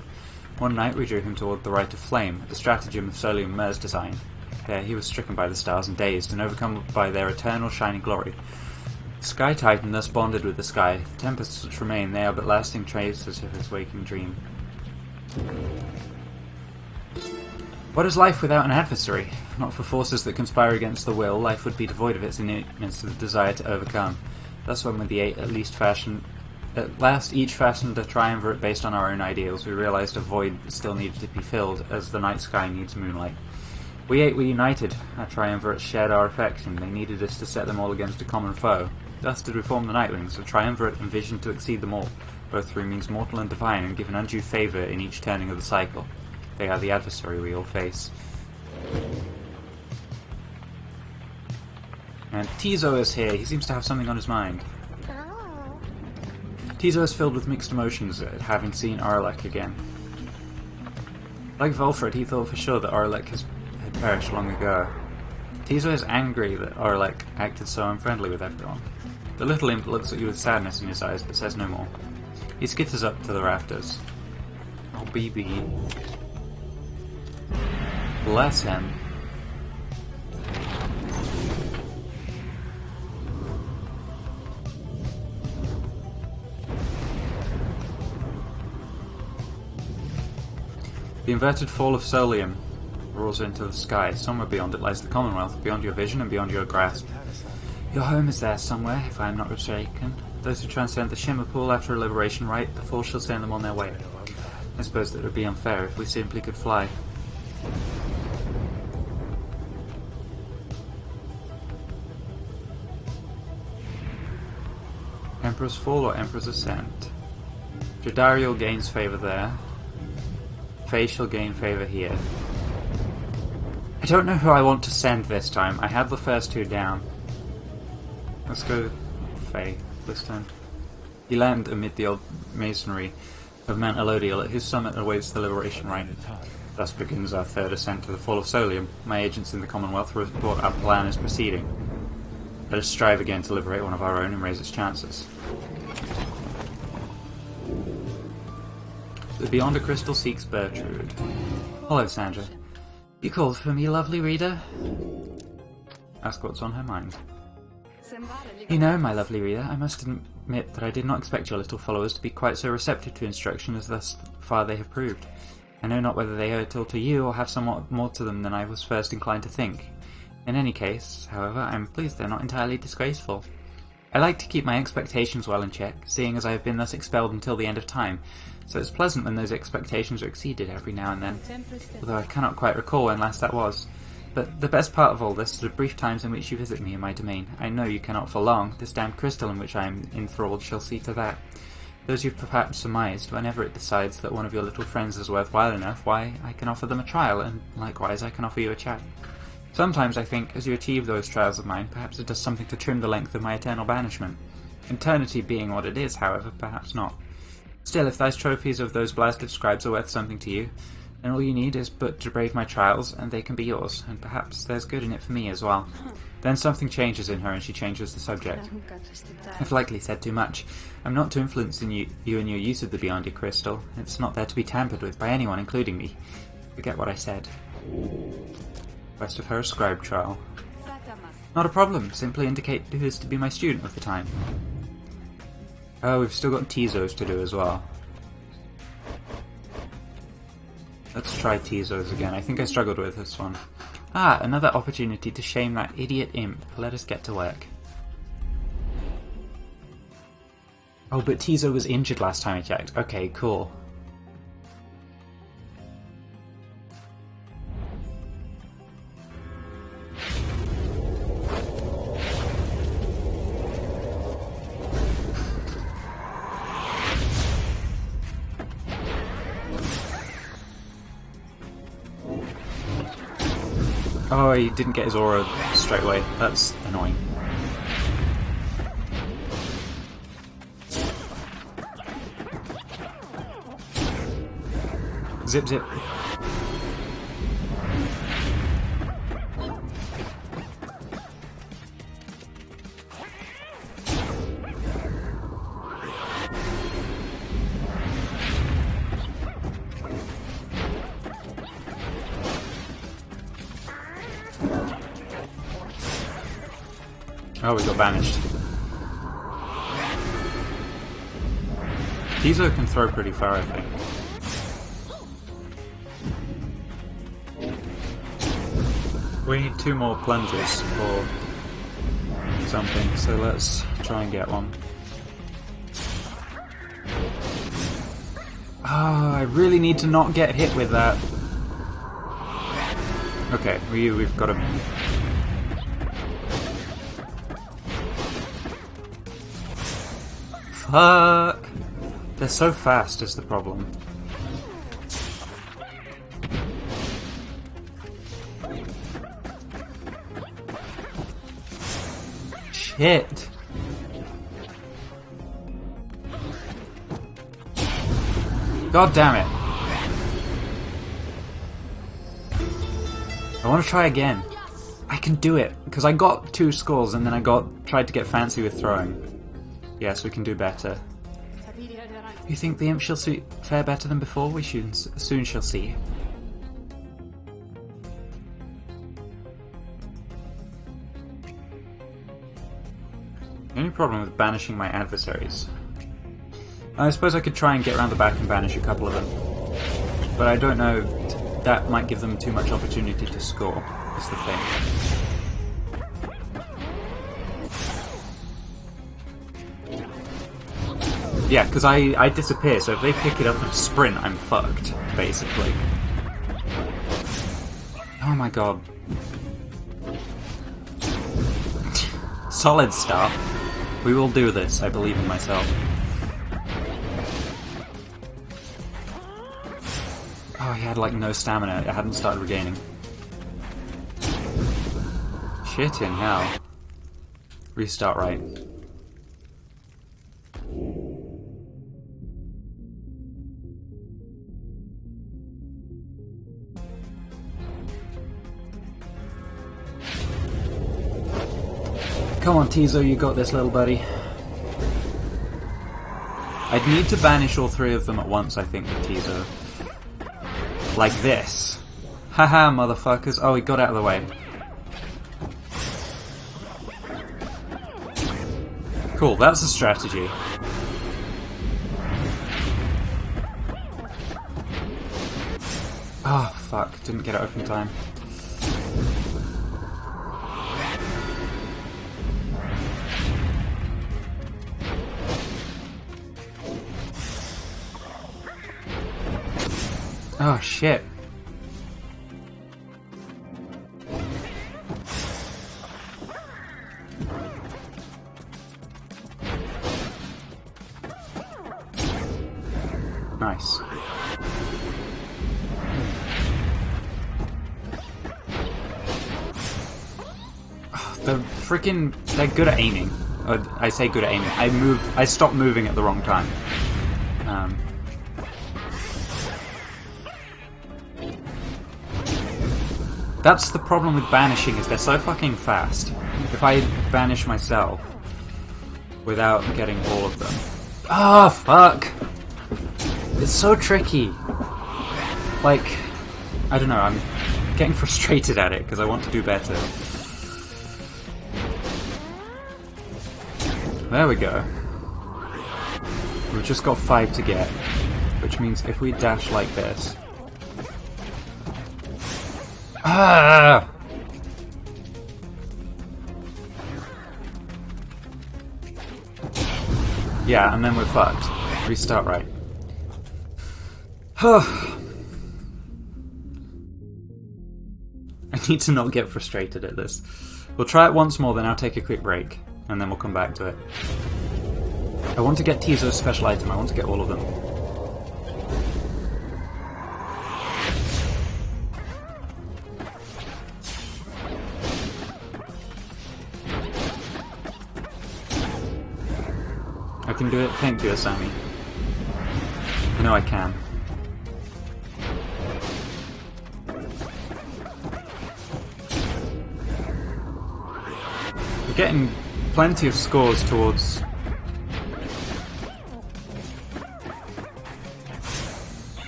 One night we drew him toward the rite of flame, the stratagem of Solium Mer's design. There he was stricken by the stars and dazed, and overcome by their eternal shining glory. The Sky Titan thus bonded with the sky. The tempests which remain, they are but lasting traces of his waking dream. What is life without an adversary? Not for forces that conspire against the will, life would be devoid of its innateness of the desire to overcome. Thus when with the Eight at last each fashioned a triumvirate based on our own ideals, we realized a void that still needed to be filled, as the night sky needs moonlight. We Eight were united, our triumvirate shared our affection, they needed us to set them all against a common foe. Thus did we form the Nightwings, a triumvirate envisioned to exceed them all, both through means mortal and divine, and give an undue favour in each turning of the cycle. They are the adversary we all face. And Tizo is here. He seems to have something on his mind. Tizo is filled with mixed emotions at having seen Arlek again. Like Volfred, he thought for sure that Arlek had perished long ago. Tizo is angry that Arlek acted so unfriendly with everyone. The little imp looks at you with sadness in his eyes, but says no more. He skitters up to the rafters. Oh, BB. Bless him. The inverted fall of Solium roars into the sky. Somewhere beyond it lies the Commonwealth, beyond your vision and beyond your grasp. Your home is there somewhere, if I am not mistaken. Those who transcend the Shimmer Pool after a liberation rite, the Fall shall send them on their way. I suppose that it would be unfair if we simply could fly. Emperor's Fall or Emperor's Ascent? Jadariel gains favour there. Faye shall gain favour here. I don't know who I want to send this time. I had the first two down. Let's go Faye this time. You land amid the old masonry of Mount Elodial, at whose summit awaits the liberation rite. Thus begins our third ascent to the Fall of Solium. My agents in the Commonwealth report our plan is proceeding. Let us strive again to liberate one of our own and raise its chances. The Beyond a Crystal seeks Bertrude. Hello, Sandra. You called for me, lovely reader? Ask what's on her mind. You know, my lovely reader, I must admit that I did not expect your little followers to be quite so receptive to instruction as thus far they have proved. I know not whether they owe it all to you or have somewhat more to them than I was first inclined to think. In any case, however, I am pleased they're not entirely disgraceful. I like to keep my expectations well in check, seeing as I have been thus expelled until the end of time, so it's pleasant when those expectations are exceeded every now and then, although I cannot quite recall when last that was. But the best part of all this is the brief times in which you visit me in my domain. I know you cannot for long. This damned crystal in which I am enthralled shall see to that. Those you've perhaps surmised, whenever it decides that one of your little friends is worthwhile enough, why, I can offer them a trial, and likewise I can offer you a chat. Sometimes I think, as you achieve those trials of mine, perhaps it does something to trim the length of my eternal banishment. Eternity being what it is, however, perhaps not. Still, if those trophies of those blasted scribes are worth something to you, then all you need is but to brave my trials, and they can be yours, and perhaps there's good in it for me as well. Then something changes in her, and she changes the subject. I've likely said too much. I'm not to influence you in your use of the Beyond Your Crystal. It's not there to be tampered with by anyone, including me. Forget what I said. Rest of her scribe trial. Not a problem, simply indicate who is to be my student of the time. Oh, we've still got Tizos to do as well. Let's try Tizos again. I think I struggled with this one. Ah, another opportunity to shame that idiot imp. Let us get to work. Oh, but Tizo was injured last time I checked. Okay, cool. Oh, he didn't get his aura straight away. That's annoying. Zip zip. Oh, we got banished. Tizo can throw pretty far, I think. We need 2 more plunges or something, so let's try and get one. Oh, I really need to not get hit with that. Okay, we've got to... Fuck! They're so fast is the problem. Shit! God damn it! I want to try again. I can do it because I got 2 skulls and then I tried to get fancy with throwing. Yes, we can do better. You think the imp shall fare better than before? We soon shall see. The only problem with banishing my adversaries... I suppose I could try and get around the back and banish a couple of them. But I don't know, that might give them too much opportunity to score, is the thing. Yeah, because I disappear, so if they pick it up and sprint, I'm fucked, basically. Oh my god. Solid start. We will do this, I believe in myself. Oh, he had like no stamina, I hadn't started regaining. Shit in hell. Restart right. Come on, Tizo, you got this, little buddy. I'd need to banish all 3 of them at once, I think, with Tizo. Like this. Haha, motherfuckers. Oh, he got out of the way. Cool, that's a strategy. Oh, fuck. Didn't get it open in time. Oh, shit. Nice. Oh, they're good at aiming. I say good at aiming. I stop moving at the wrong time. That's the problem with banishing, is they're so fucking fast. If I banish myself without getting all of them... Ah, fuck! It's so tricky. Like, I don't know, I'm getting frustrated at it because I want to do better. There we go. We've just got 5 to get, which means if we dash like this... Ah! Yeah, and then we're fucked. Restart right. I need to not get frustrated at this. We'll try it once more, then I'll take a quick break, and then we'll come back to it. I want to get Tizo's special item, I want to get all of them. I can do it. Thank you, Asami. I know I can. We're getting plenty of scores towards...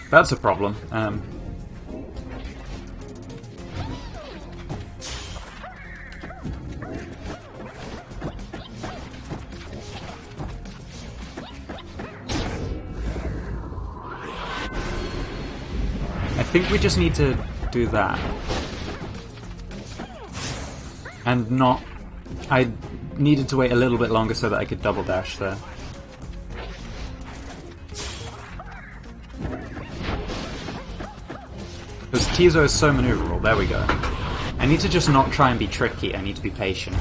That's a problem. think we just need to do that. And not... I needed to wait a little bit longer so that I could double dash there. Because Tizo is so maneuverable. There we go. I need to just not try and be tricky. I need to be patient.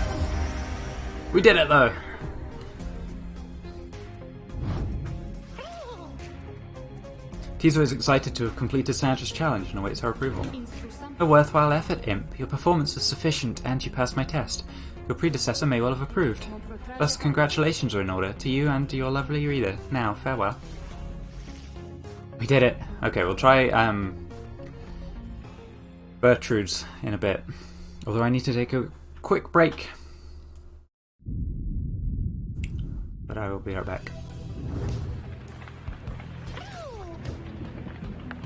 We did it though! Tizo is excited to have completed Sandra's challenge and awaits her approval. A worthwhile effort, Imp. Your performance was sufficient and you passed my test. Your predecessor may well have approved. Thus, congratulations are in order to you and to your lovely reader. Now, farewell. We did it. Okay, we'll try Bertrude's in a bit. Although I need to take a quick break. But I will be right back.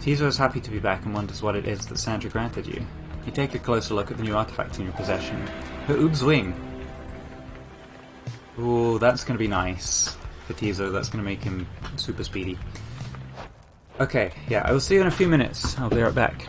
Tizo is happy to be back and wonders what it is that Sandra granted you. You take a closer look at the new artifact in your possession. Her Oob's wing. Ooh, that's going to be nice for Tizo. That's going to make him super speedy. Okay, yeah, I will see you in a few minutes. I'll be right back.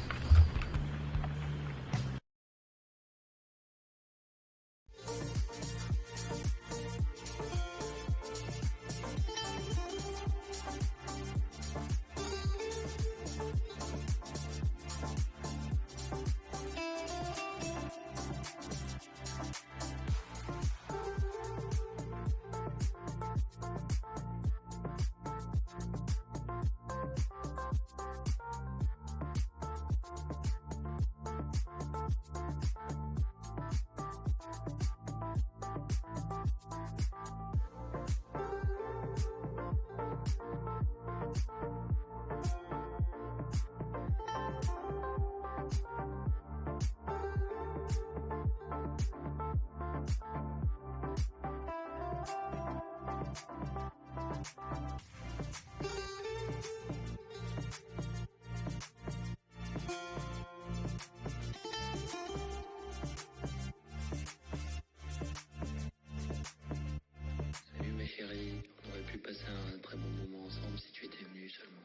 Salut ma chérie, on aurait pu passer un très bon moment ensemble si tu étais venue seulement.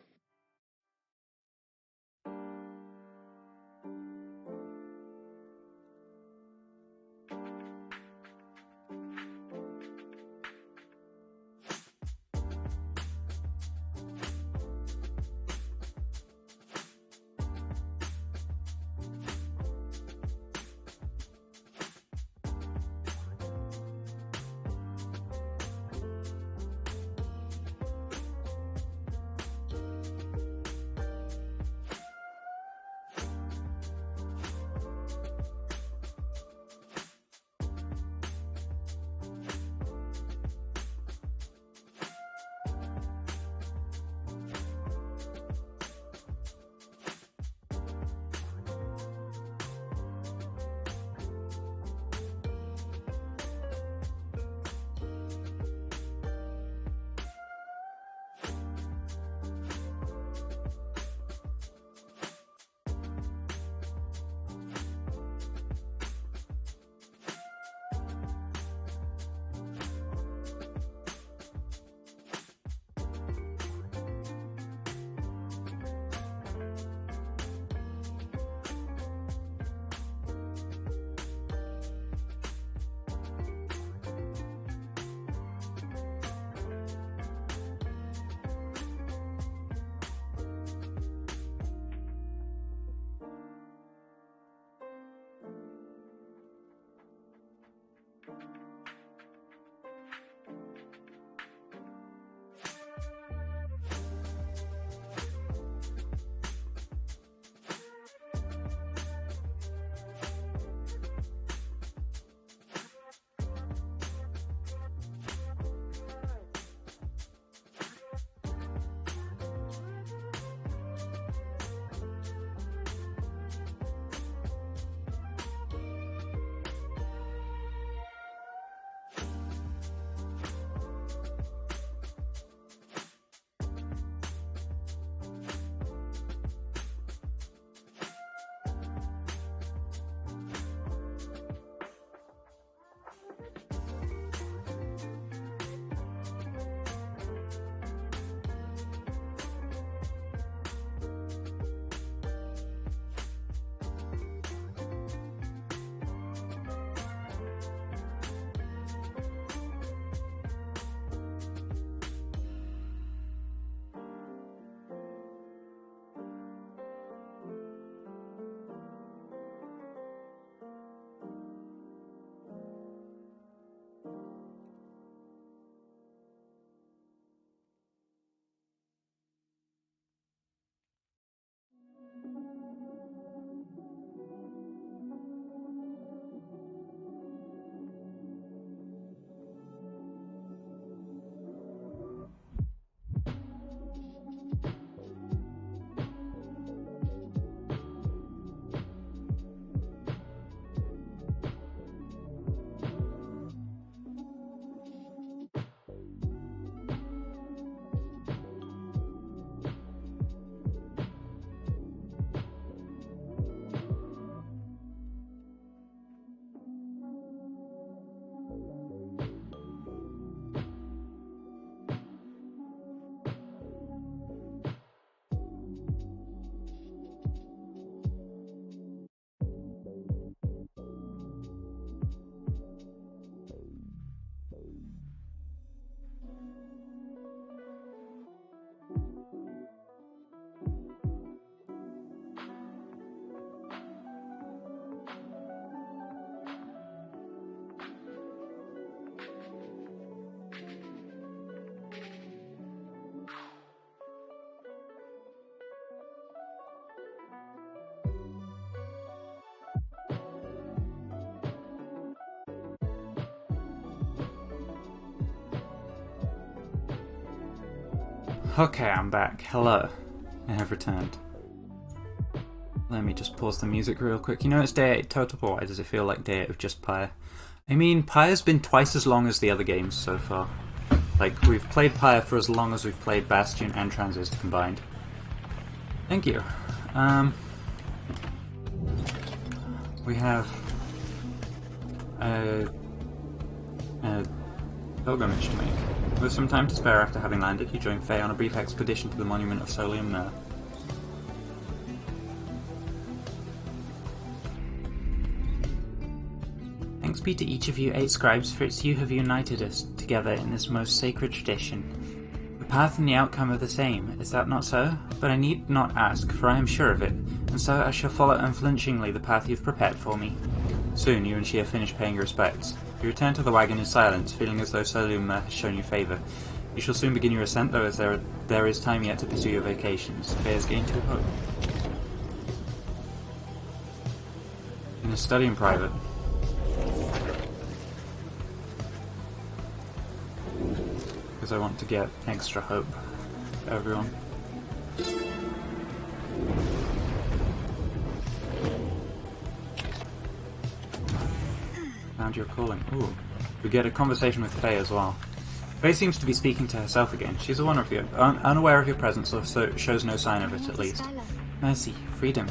Okay, I'm back. Hello. I have returned. Let me just pause the music real quick. You know it's day 8 total, but why does it feel like day 8 of just Pyre? I mean, Pyre's been twice as long as the other games so far. Like, we've played Pyre for as long as we've played Bastion and Transistor combined. Thank you. We have a pilgrimage to make. With some time to spare after having landed, you join Faye on a brief expedition to the monument of Solium Mer. Thanks be to each of you 8 scribes, for it's you who have united us together in this most sacred tradition. The path and the outcome are the same, is that not so? But I need not ask, for I am sure of it, and so I shall follow unflinchingly the path you've prepared for me. Soon you and she have finished paying your respects. You return to the wagon in silence, feeling as though Solium Mer has shown you favour. You shall soon begin your ascent, though, as there is time yet to pursue your vacations. Faye has gained 2 hope. I'm going to study in private. Because I want to get extra hope for everyone. Found your calling. Ooh. We get a conversation with Faye as well. Faye seems to be speaking to herself again. She's unaware of your presence, or so shows no sign of it at least. Mercy, freedom.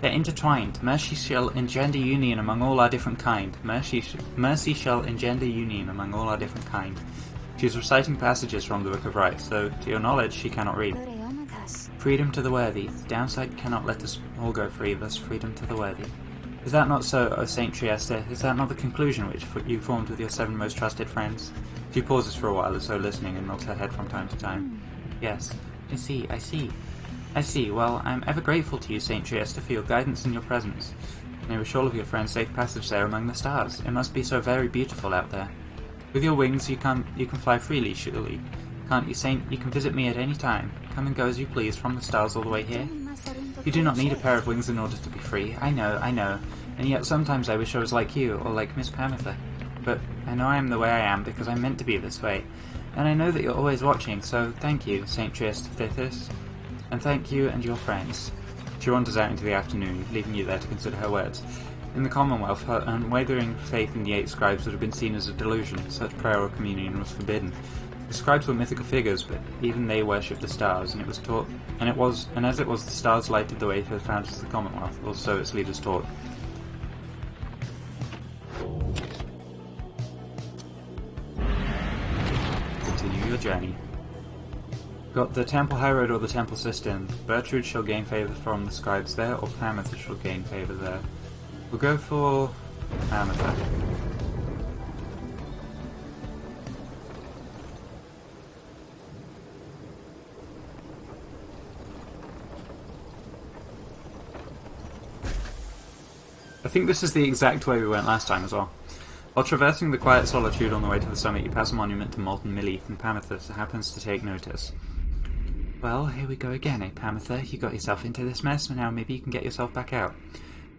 They're intertwined. Mercy shall engender union among all our different kind. Mercy shall engender union among all our different kind. She's reciting passages from the Book of Rites, though to your knowledge she cannot read. Freedom to the worthy. The downside cannot let us all go free, thus freedom to the worthy. Is that not so, O Saint Trieste? Is that not the conclusion which you formed with your 7 most trusted friends? She pauses for a while, as though listening, and nods her head from time to time. Yes, I see. I see. Well, I'm ever grateful to you, Saint Trieste, for your guidance and your presence. May wish all of your friends safe passage there among the stars. It must be so very beautiful out there. With your wings, you can fly freely, surely. Can't you, Saint? You can visit me at any time. Come and go as you please, from the stars all the way here. You do not need a pair of wings in order to be free. I know. And yet sometimes I wish I was like you, or like Miss Pamitha. But I know I am the way I am because I'm meant to be this way. And I know that you're always watching, so thank you, Saint Trieste. And thank you and your friends. She wanders out into the afternoon, leaving you there to consider her words. In the Commonwealth, her unwavering faith in the 8 scribes would have been seen as a delusion. Such prayer or communion was forbidden. The scribes were mythical figures, but even they worshipped the stars, and as it was, the stars lighted the way for the founders of the Commonwealth, or so its leaders taught. Continue your journey. Got the Temple High Road or the Temple Cistern. Bertrude shall gain favour from the scribes there, or Pamitha shall gain favour there. We'll go for Pamitha. I think this is the exact way we went last time as well. While traversing the quiet solitude on the way to the summit, you pass a monument to Molten Millith, and Pamitha happens to take notice. Well, here we go again, eh, Pamitha? You got yourself into this mess, and now maybe you can get yourself back out.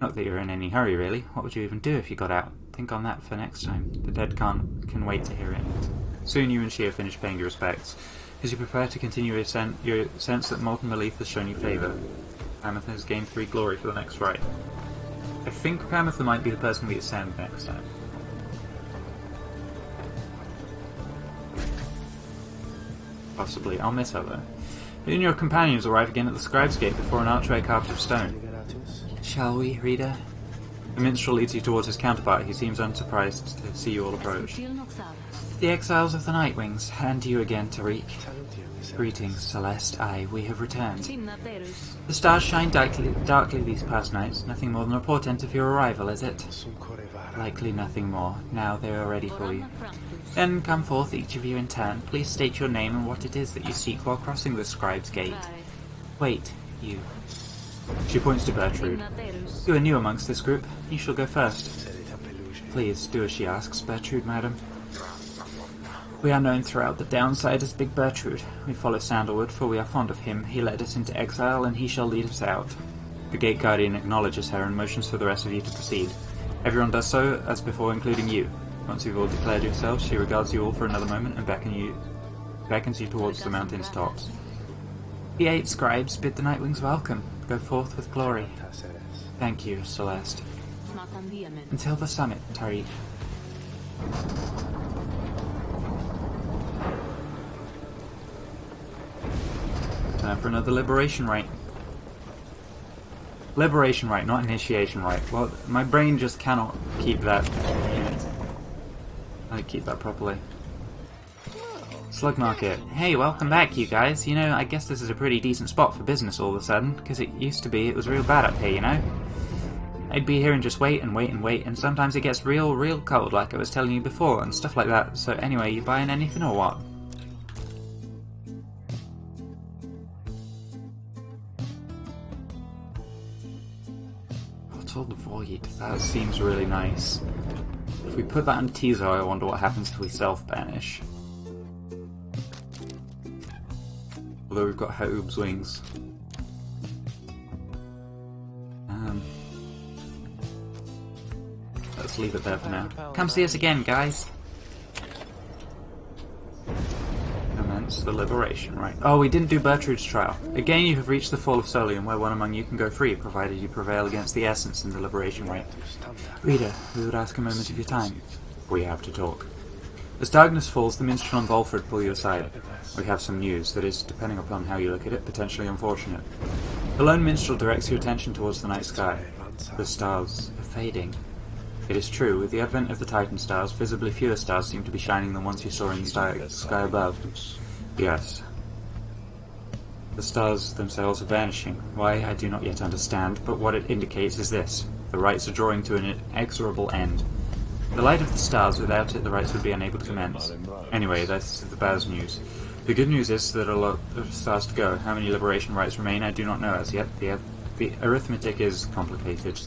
Not that you're in any hurry, really. What would you even do if you got out? Think on that for next time. The dead can wait to hear it. Soon you and she have finished paying your respects. As you prepare to continue your sense that Molten Millith has shown you favour. Pamitha has gained 3 glory for the next rite. I think Pamitha might be the person we ascend next time. Possibly. I'll miss her though. You and your companions arrive again at the Scribe's Gate before an archway carved of stone. Shall we, reader? The minstrel leads you towards his counterpart. He seems unsurprised to see you all approach. The exiles of the Nightwings, and you again, Tariq. Greetings, Celeste. Aye, we have returned. The stars shine darkly these past nights. Nothing more than a portent of your arrival, is it? Likely nothing more. Now they are ready for you. Then come forth, each of you in turn. Please state your name and what it is that you seek while crossing the Scribe's Gate. Wait, you. She points to Bertrude. You are new amongst this group. You shall go first. Please, do as she asks, Bertrude, madam. We are known throughout the downside as Big Bertrude. We follow Sandalwood, for we are fond of him. He led us into exile, and he shall lead us out. The Gate Guardian acknowledges her and motions for the rest of you to proceed. Everyone does so, as before, including you. Once you've all declared yourselves, she regards you all for another moment and beckons you towards the mountain's tops. The 8 scribes bid the Nightwings welcome. Go forth with glory. Thank you, Celeste. Until the summit, Tariq. Time for another liberation rite. Liberation rite, not initiation rite. Well, my brain just cannot keep that. I keep that properly. Slug Market. Hey, welcome back, you guys. You know, I guess this is a pretty decent spot for business all of a sudden, because it used to be, it was real bad up here, you know? I'd be here and just wait and wait and wait, and sometimes it gets real cold, like I was telling you before, and stuff like that. So anyway, you buying anything or what? What's all the void? That seems really nice. If we put that on teaser, I wonder what happens if we self-banish. Although we've got Haub's wings. Let's leave it there for now. Come see us again, guys! Commence the liberation, right? Oh, we didn't do Bertrude's trial. Again, you have reached the fall of Solium, where one among you can go free, provided you prevail against the essence in the liberation rite. Reader, we would ask a moment of your time. We have to talk. As darkness falls, the minstrel and Volfred pull you aside. We have some news that is, depending upon how you look at it, potentially unfortunate. The lone minstrel directs your attention towards the night sky. The stars are fading. It is true, with the advent of the Titan stars, visibly fewer stars seem to be shining than ones you saw in the sky above. Yes. The stars themselves are vanishing. Why, I do not yet understand, but what it indicates is this. The rites are drawing to an inexorable end. The light of the stars, without it the rites would be unable to commence. Anyway, that's the bad news. The good news is that a lot of stars to go. How many liberation rites remain, I do not know as yet. The arithmetic is complicated.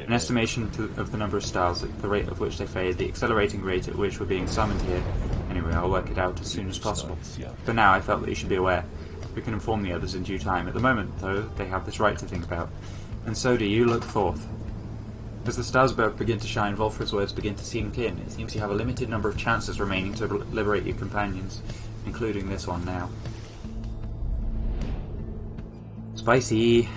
An estimation of the number of stars, the rate at which they fade, the accelerating rate at which we're being summoned here. Anyway, I'll work it out as soon as possible. For now, I felt that you should be aware. We can inform the others in due time. At the moment, though, they have this rite to think about. And so do you. Look forth. As the stars above begin to shine, Volfred's words begin to sink in. It seems you have a limited number of chances remaining to liberate your companions, including this one now. Spicy.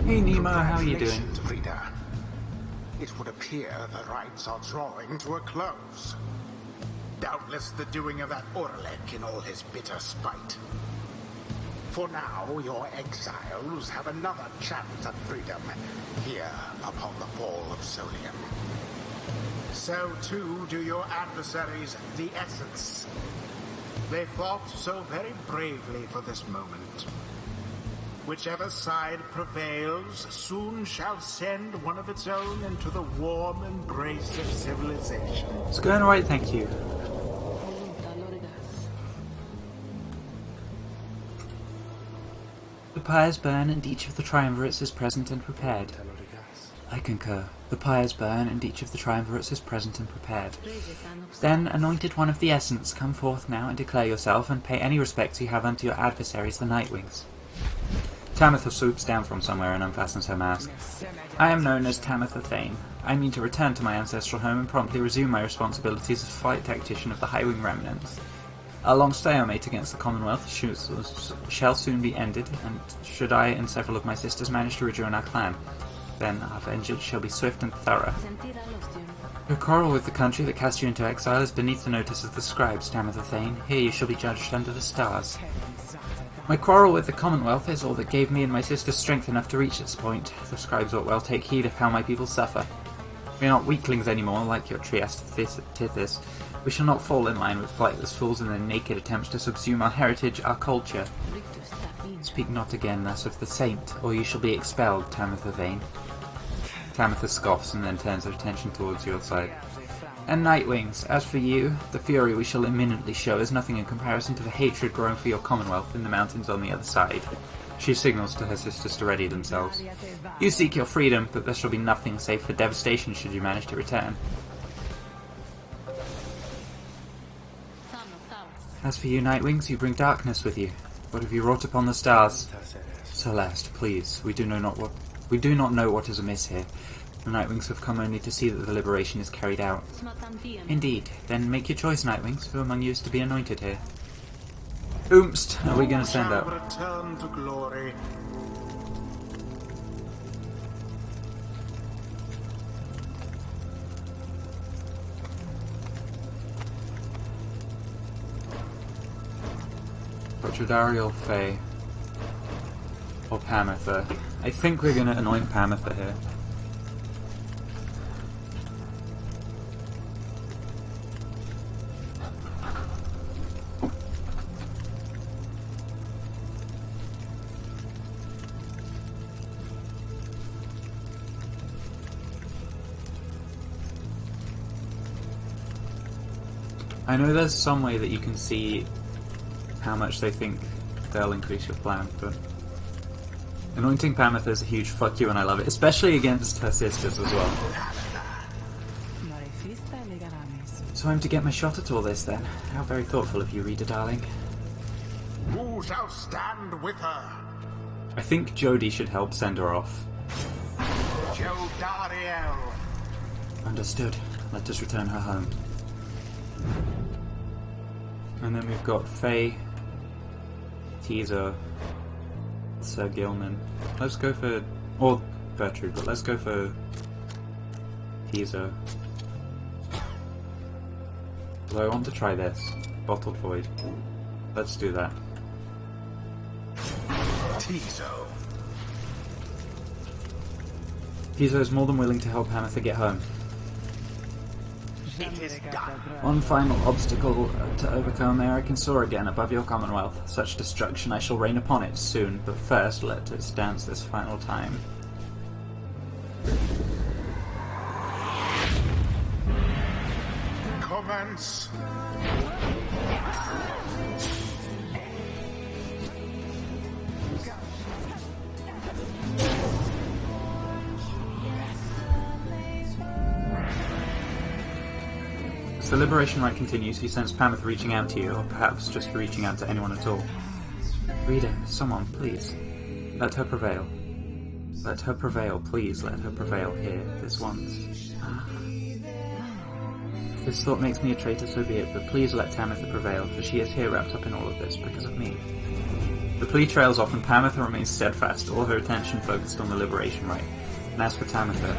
Hey Nemo, how are you doing? Congratulations, Reader. It would appear the rites are drawing to a close. Doubtless the doing of that Orlek in all his bitter spite. For now, your exiles have another chance at freedom here upon the fall of Solium. So too do your adversaries, the Essence. They fought so very bravely for this moment. Whichever side prevails soon shall send one of its own into the warm embrace of civilization. It's going alright, thank you. The pyres burn and each of the triumvirates is present and prepared. I concur. The pyres burn and each of the triumvirates is present and prepared. Then, anointed one of the Essence, come forth now and declare yourself and pay any respects you have unto your adversaries, the Nightwings. Tamitha swoops down from somewhere and unfastens her mask. I am known as Tamitha Thane. I mean to return to my ancestral home and promptly resume my responsibilities as flight tactician of the Highwing Remnants. Our long stalemate against the Commonwealth shall soon be ended, and should I and several of my sisters manage to rejoin our clan, then our vengeance shall be swift and thorough. Your quarrel with the country that cast you into exile is beneath the notice of the scribes, Tamitha Thane. Here you shall be judged under the stars. My quarrel with the Commonwealth is all that gave me and my sisters strength enough to reach this point. The scribes ought well take heed of how my people suffer. We are not weaklings anymore, like your Trieste Tithys. We shall not fall in line with flightless fools in their naked attempts to subsume our heritage, our culture. Speak not again thus of the saint, or you shall be expelled, Tamitha Thane. Tamitha scoffs and then turns her attention towards your side. And Nightwings, as for you, the fury we shall imminently show is nothing in comparison to the hatred growing for your commonwealth in the mountains on the other side. She signals to her sisters to ready themselves. You seek your freedom, but there shall be nothing save for devastation should you manage to return. As for you, Nightwings, you bring darkness with you. What have you wrought upon the stars? Celeste, please, we do not know what is amiss here. The Nightwings have come only to see that the liberation is carried out. Indeed. Then make your choice, Nightwings. Who among you is to be anointed here? Oomst! Are we going to stand up? Return to glory. Dariel, Faye, or Pamitha. I think we're going to anoint Pamitha here. I know there's some way that you can see how much they think they'll increase your plan, but anointing Pamitha is a huge fuck you and I love it, especially against her sisters as well. So I'm to get my shot at all this then. How very thoughtful of you, reader darling. Who shall stand with her? I think Jodie should help send her off. Jodariel. Understood. Let us return her home. And then we've got Faye, Teaser, Sir Gilman. Let's go for... or Bertrude, but let's go for Teaser. Although I want to try this. Bottled Void. Let's do that. Tiso. Tiso is more than willing to help Pamitha get home. It is done. One final obstacle to overcome ere I can soar again above your commonwealth. Such destruction I shall rain upon it soon, but first let us dance this final time. Commence. As the liberation rite continues, you sense Pamitha reaching out to you, or perhaps just reaching out to anyone at all. Reader, someone, please. Let her prevail. Let her prevail, please let her prevail here, this once. If this thought makes me a traitor, so be it, but please let Tamitha prevail, for she is here wrapped up in all of this because of me. The plea trails off and Pamitha remains steadfast, all her attention focused on the liberation rite. And as for Tamitha,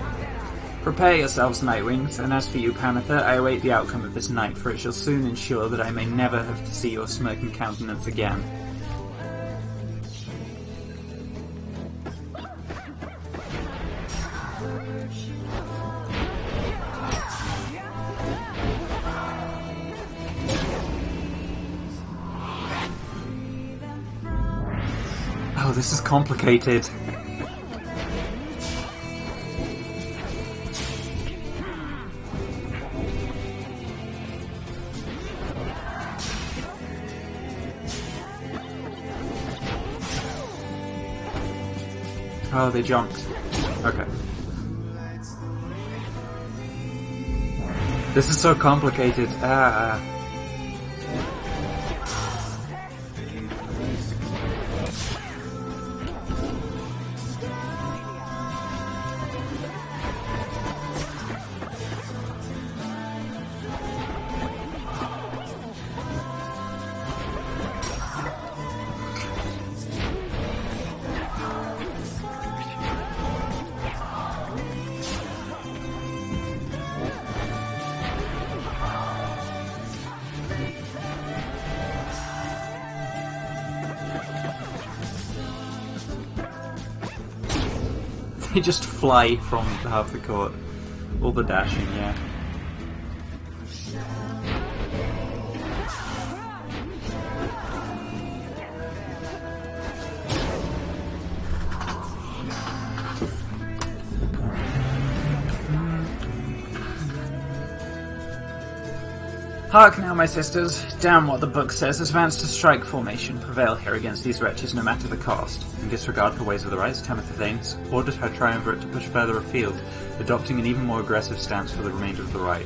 prepare yourselves, Nightwings, and as for you, Pamitha, I await the outcome of this night, for it shall soon ensure that I may never have to see your smirking countenance again. Oh, this is complicated. Oh, they jumped. Okay. This is so complicated. They just fly from half the court. All the dashing, yeah. Hark now, my sisters. Damn what the book says. Advance to strike formation. Prevail here against these wretches, no matter the cost. In disregard for ways of the right, Tamitha ordered her triumvirate to push further afield, adopting an even more aggressive stance for the remainder of the right.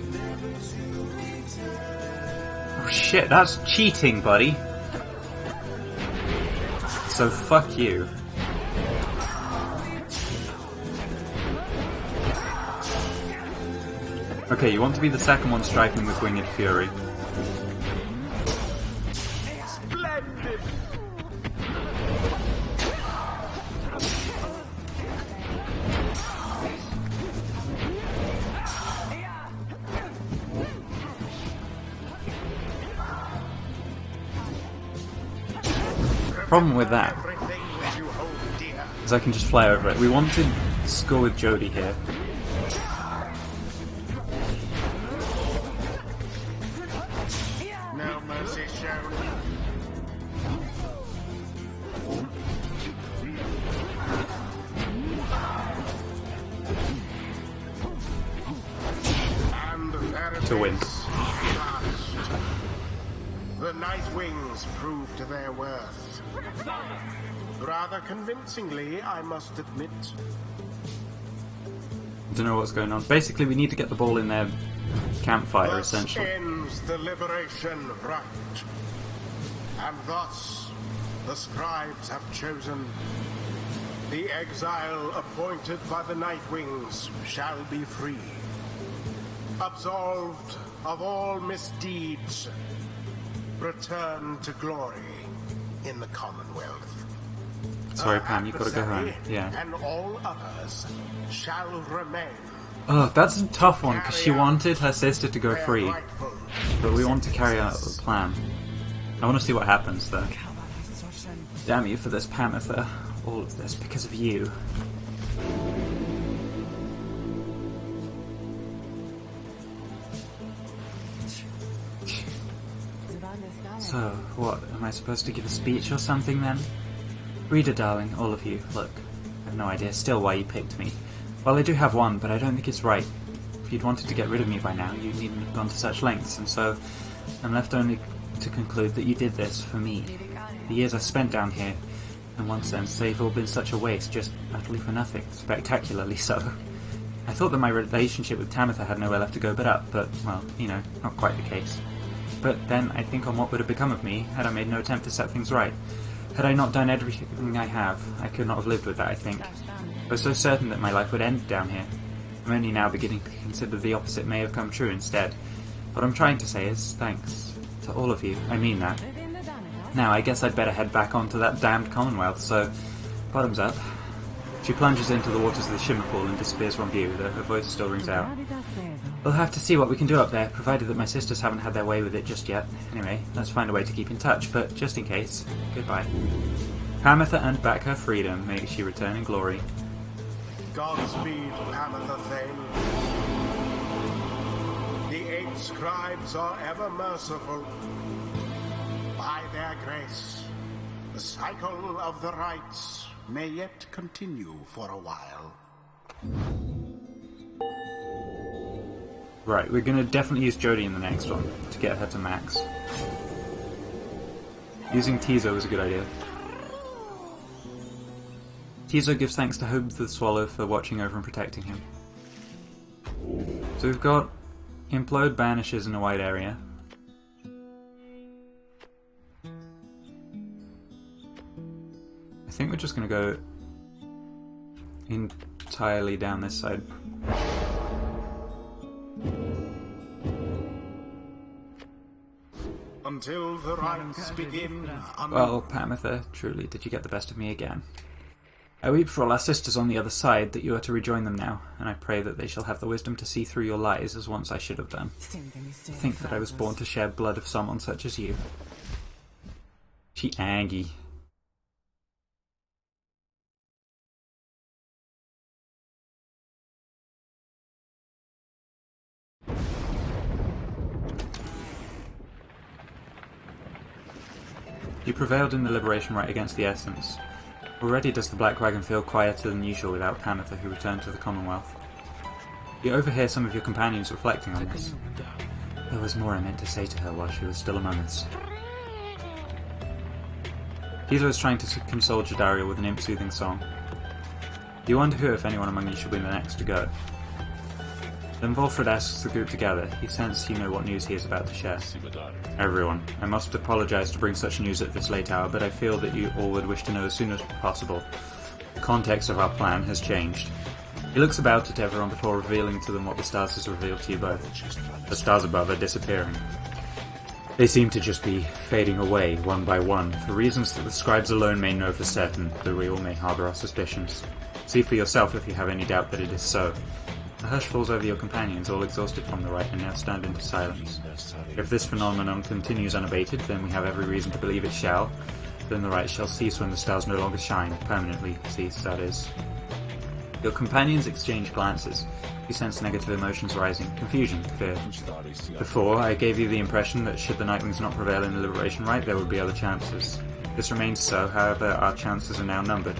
Oh shit, that's cheating, buddy. So fuck you. Okay, you want to be the second one striking with Winged Fury. Splendid! Problem with that Everything that you hold dear. is I can just fly over it. We wanted to score with Jodie here. No mercy shown. And there To win. it is, at last. The Night Wings proved their worth. Rather convincingly, I must admit. Don't know what's going on. Basically, we need to get the ball in their campfire, Thus essentially. ends the liberation rite. And thus, the scribes have chosen. The exile appointed by the Night Wings shall be free. Absolved of all misdeeds. Return to glory in the Commonwealth. Sorry, Pam, you've got to go home. Adversary Yeah. And all others shall remain. Oh, that's a tough one, because she wanted her sister to go their free. rightful But we want to carry out the plan. I want to see what happens, though. Damn you for this, Pamitha. All of this because of you. So, what? Am I supposed to give a speech or something, then? Reader, darling, all of you, look. I have no idea still why you picked me. Well, I do have one, but I don't think it's right. If you'd wanted to get rid of me by now, you needn't have gone to such lengths, and so I'm left only to conclude that you did this for me. The years I spent down here, in one sense, they've all been such a waste, just utterly for nothing, spectacularly so. I thought that my relationship with Tamitha had nowhere left to go but up, but, well, you know, not quite the case. But then I think on what would have become of me had I made no attempt to set things right. Had I not done everything I have, I could not have lived with that, I think. I was so certain that my life would end down here. I'm only now beginning to consider the opposite may have come true instead. What I'm trying to say is thanks to all of you. I mean that. Now, I guess I'd better head back onto that damned Commonwealth, so bottoms up. She plunges into the waters of the Shimmer Pool and disappears from view, though her voice still rings out. We'll have to see what we can do up there, provided that my sisters haven't had their way with it just yet. Anyway, let's find a way to keep in touch, but just in case, goodbye. Pamitha earned back her freedom, may she return in glory. Godspeed, Pamitha Thane. The 8 scribes are ever merciful. By their grace, the cycle of the rites may yet continue for a while. Right, we're gonna definitely use Jodie in the next one, to get her to max. Using Tizo was a good idea. Tizo gives thanks to Hope the Swallow for watching over and protecting him. So we've got Implode banishes in a wide area. I think we're just going to go entirely down this side. Until the rites begin. Well, Pamitha, truly did you get the best of me again. I weep for all our sisters on the other side that you are to rejoin them now, and I pray that they shall have the wisdom to see through your lies as once I should have done. Think that I was born to share blood of someone such as you. She angry. You prevailed in the liberation right against the Essence. Already does the Black Wagon feel quieter than usual without Pamitha, who returned to the Commonwealth. You overhear some of your companions reflecting on this. There was more I meant to say to her while she was still among us. Giza was trying to console Jadaria with an imp-soothing song. You wonder who, if anyone among you, should be the next to go. Then Volfred asks the group to gather. He senses you know what news he is about to share. Everyone, I must apologize to bring such news at this late hour, but I feel that you all would wish to know as soon as possible. The context of our plan has changed. He looks about at everyone before revealing to them what the stars has revealed to you both. The stars above are disappearing. They seem to just be fading away, one by one, for reasons that the scribes alone may know for certain, though we all may harbour our suspicions. See for yourself if you have any doubt that it is so. A hush falls over your companions, all exhausted from the rite, and now stand into silence. If this phenomenon continues unabated, then we have every reason to believe it shall. Then the rite shall cease when the stars no longer shine, permanently cease, that is. Your companions exchange glances. You sense negative emotions rising, confusion, fear. Before, I gave you the impression that should the Nightwings not prevail in the Liberation Rite, there would be other chances. This remains so, however, our chances are now numbered.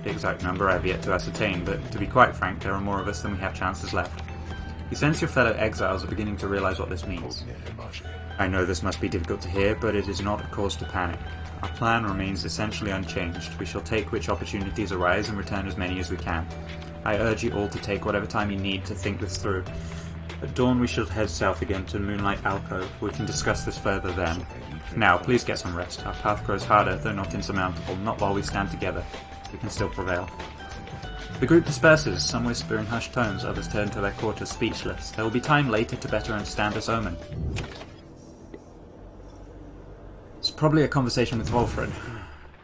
The exact number I have yet to ascertain, but to be quite frank, there are more of us than we have chances left. You sense your fellow exiles are beginning to realize what this means. I know this must be difficult to hear, but it is not a cause to panic. Our plan remains essentially unchanged. We shall take which opportunities arise and return as many as we can. I urge you all to take whatever time you need to think this through. At dawn we shall head south again to Moonlight Alcove. We can discuss this further then. Now, please get some rest. Our path grows harder, though not insurmountable. Not while we stand together. We can still prevail. The group disperses, some whisper in hushed tones, others turn to their quarters speechless. There will be time later to better understand this omen. It's probably a conversation with Volfred.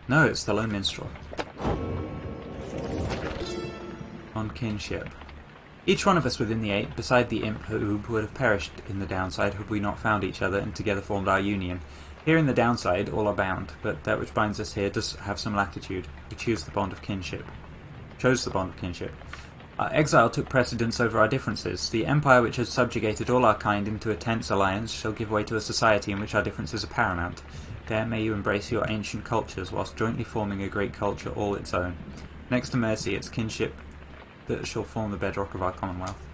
No, it's the lone minstrel. On kinship. Each one of us within the eight, beside the imp Hoob, would have perished in the downside had we not found each other and together formed our union. Here in the downside, all are bound, but that which binds us here does have some latitude. We chose the bond of kinship. Our exile took precedence over our differences. The empire which has subjugated all our kind into a tense alliance shall give way to a society in which our differences are paramount. There may you embrace your ancient cultures, whilst jointly forming a great culture all its own. Next to mercy, it's kinship that shall form the bedrock of our commonwealth.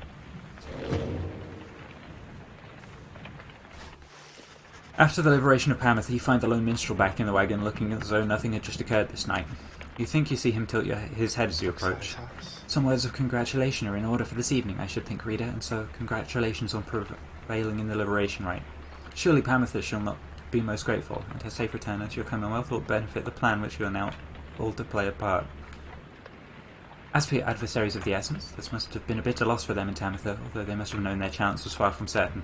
After the liberation of Pameth, you find the lone minstrel back in the wagon, looking as though nothing had just occurred this night. You think you see him tilt his head as you approach. Some words of congratulation are in order for this evening, I should think, reader, and so congratulations on prevailing in the liberation rite. Surely Pameth shall not be most grateful, and her safe return to your commonwealth will benefit the plan which you are now all to play a part. As for your adversaries of the Essence, this must have been a bitter loss for them in Tamitha, although they must have known their chance was far from certain.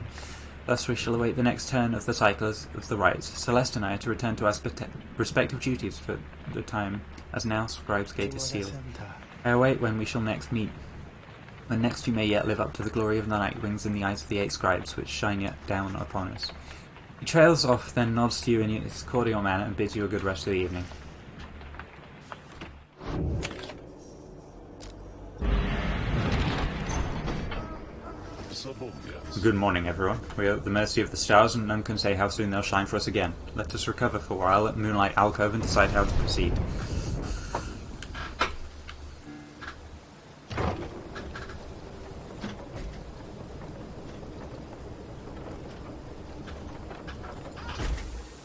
Thus we shall await the next turn of the cycles of the rites. Celeste and I are to return to our respective duties for the time, as now Scribe's Gate is sealed. I await when we shall next meet, when next you may yet live up to the glory of the Nightwings in the eyes of the 8 scribes, which shine yet down upon us. He trails off, then nods to you in his cordial manner and bids you a good rest of the evening. Good morning, everyone. We are at the mercy of the stars, and none can say how soon they'll shine for us again. Let us recover for a while at Moonlight Alcove and decide how to proceed.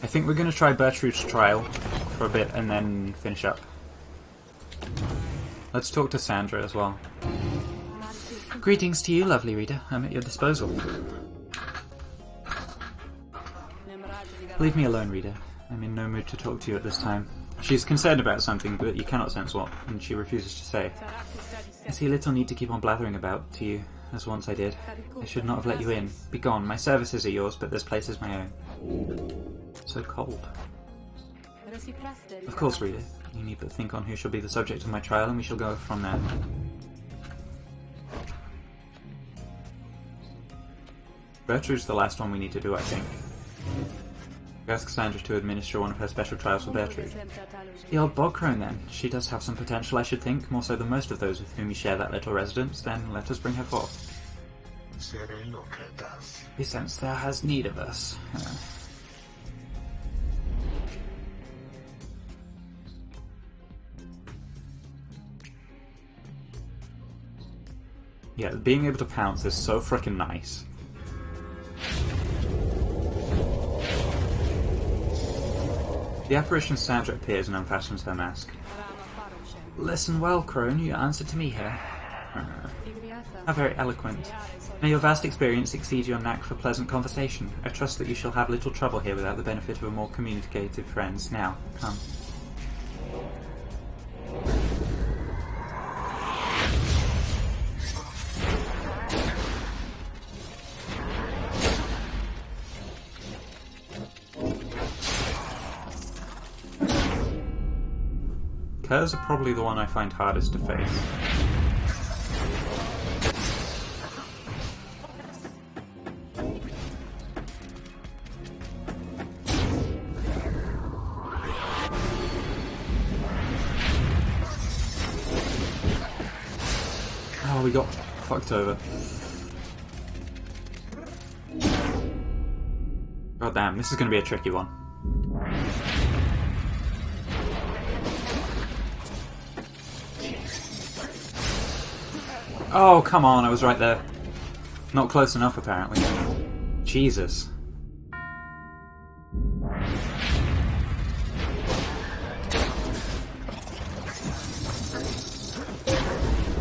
I think we're going to try Bertrude's trial for a bit and then finish up. Let's talk to Sandra as well. Greetings to you, lovely reader. I'm at your disposal. Leave me alone, reader. I'm in no mood to talk to you at this time. She's concerned about something, but you cannot sense what, and she refuses to say. I see little need to keep on blathering about to you, as once I did. I should not have let you in. Begone, my services are yours, but this place is my own. So cold. Of course, reader. You need but think on who shall be the subject of my trial, and we shall go from there. Bertrude's the last one we need to do, I think. Ask Sandra to administer one of her special trials for Bertrude. The old bog crone, then. She does have some potential, I should think, more so than most of those with whom you share that little residence. Then let us bring her forth. We sense thou has need of us. Yeah, being able to pounce is so frickin' nice. The apparition Sandra appears and unfastens her mask. Listen well, crone, you answer to me here. How very eloquent. May your vast experience exceed your knack for pleasant conversation. I trust that you shall have little trouble here without the benefit of a more communicative friend. Now, come. Curs are probably the one I find hardest to face. Oh, we got fucked over. God damn, this is going to be a tricky one. Oh, come on, I was right there. Not close enough, apparently. Jesus.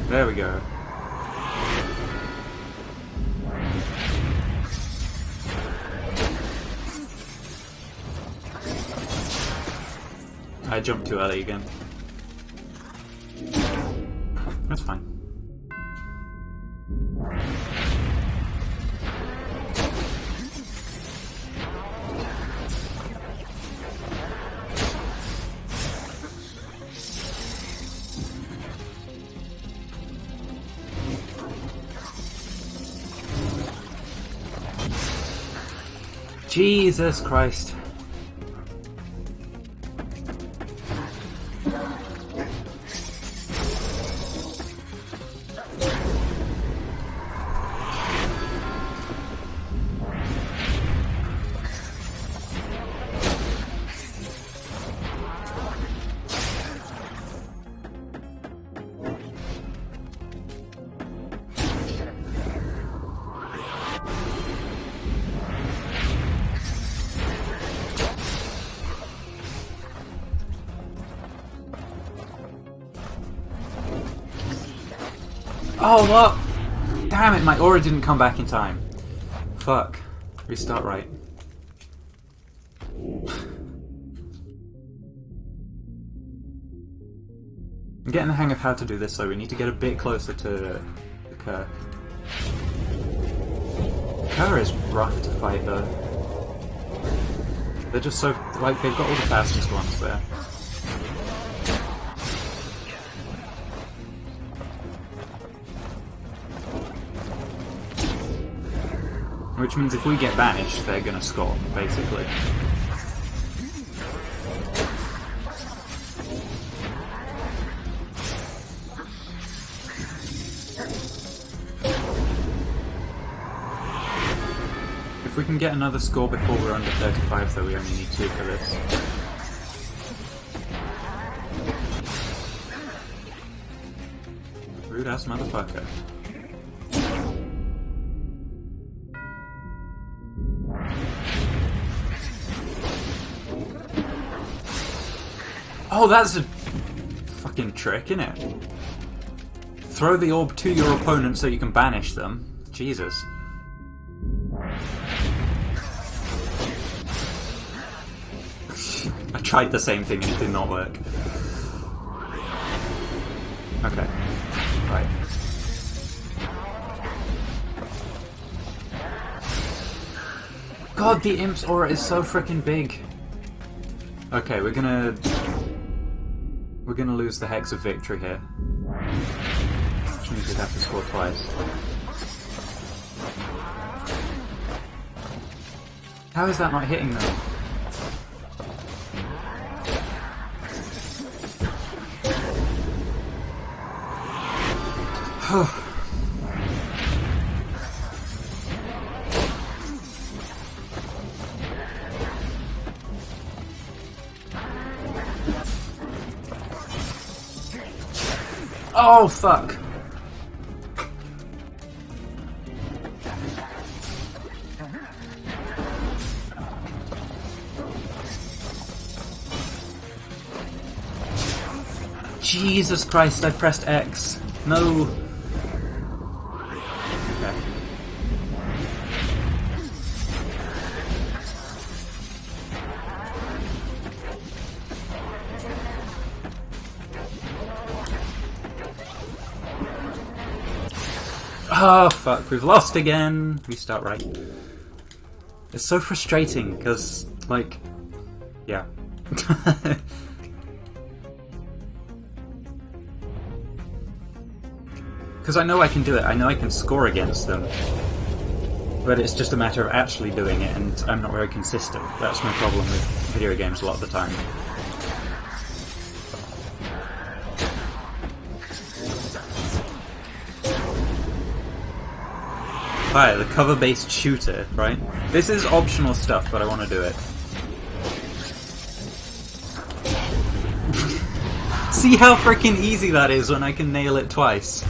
There we go. I jumped too early again. That's fine. Jesus Christ. Oh, what? Damn it, my aura didn't come back in time. Fuck. Restart right. I'm getting the hang of how to do this, so we need to get a bit closer to the Cur. Cur is rough to fight, though. They're just so... like, they've got all the fastest ones there. Which means if we get banished, they're gonna score, basically. If we can get another score before we're under 35, though, we only need 2 for this. Rude ass motherfucker. Oh, that's a fucking trick, innit? Throw the orb to your opponent so you can banish them. Jesus. I tried the same thing and it did not work. Okay. Right. God, the Imp's aura is so freaking big. Okay, we're gonna lose the Hex of Victory here. Which means we'd have to score twice. How is that not hitting them? Oh, fuck. Jesus Christ, I pressed X. No. Okay. Oh fuck, we've lost again. Restart right. It's so frustrating because, like, yeah. Because I know I can do it, I know I can score against them. But it's just a matter of actually doing it, and I'm not very consistent. That's my problem with video games a lot of the time. Pyre, the cover-based shooter, right? This is optional stuff, but I want to do it. See how freaking easy that is when I can nail it twice.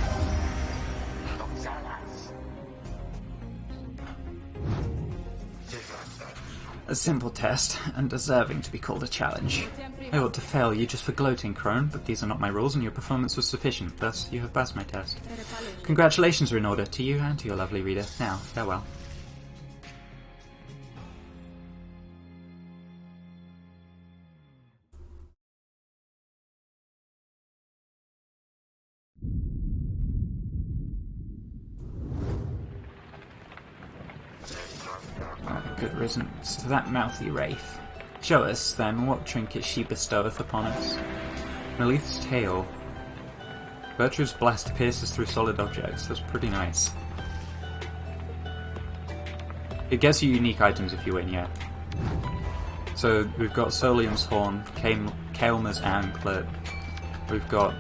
A simple test, and deserving to be called a challenge. I ought to fail you just for gloating, Crone, but these are not my rules and your performance was sufficient, thus you have passed my test. Congratulations are in order, to you and to your lovely reader. Now, farewell. Good riddance to that mouthy wraith. Show us, then, what trinket she bestoweth upon us. Melith's tail. Virtue's blast pierces through solid objects. That's pretty nice. It gets you unique items if you win, yeah. So we've got Solium's horn, Kael'mer's anklet. We've got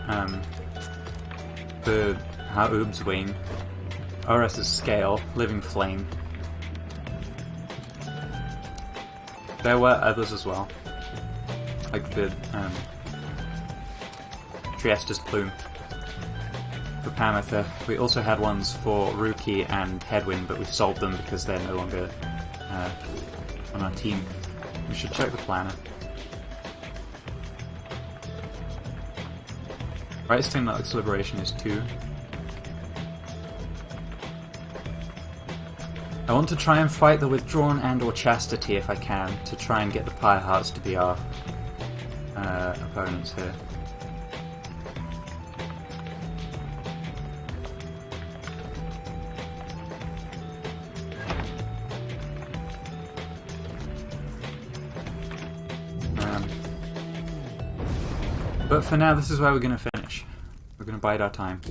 the Ha'ub's wing, Ores's scale, living flame. There were others as well, like the Triesta's plume for Pamitha. We also had ones for Ruki and Headwind, but we've sold them because they're no longer on our team. We should check the planner. Right, Team Lux Liberation is 2. I want to try and fight the Withdrawn and or Chastity if I can, to try and get the Pyre Hearts to be our opponents here. But for now, this is where we're going to finish. We're going to bide our time.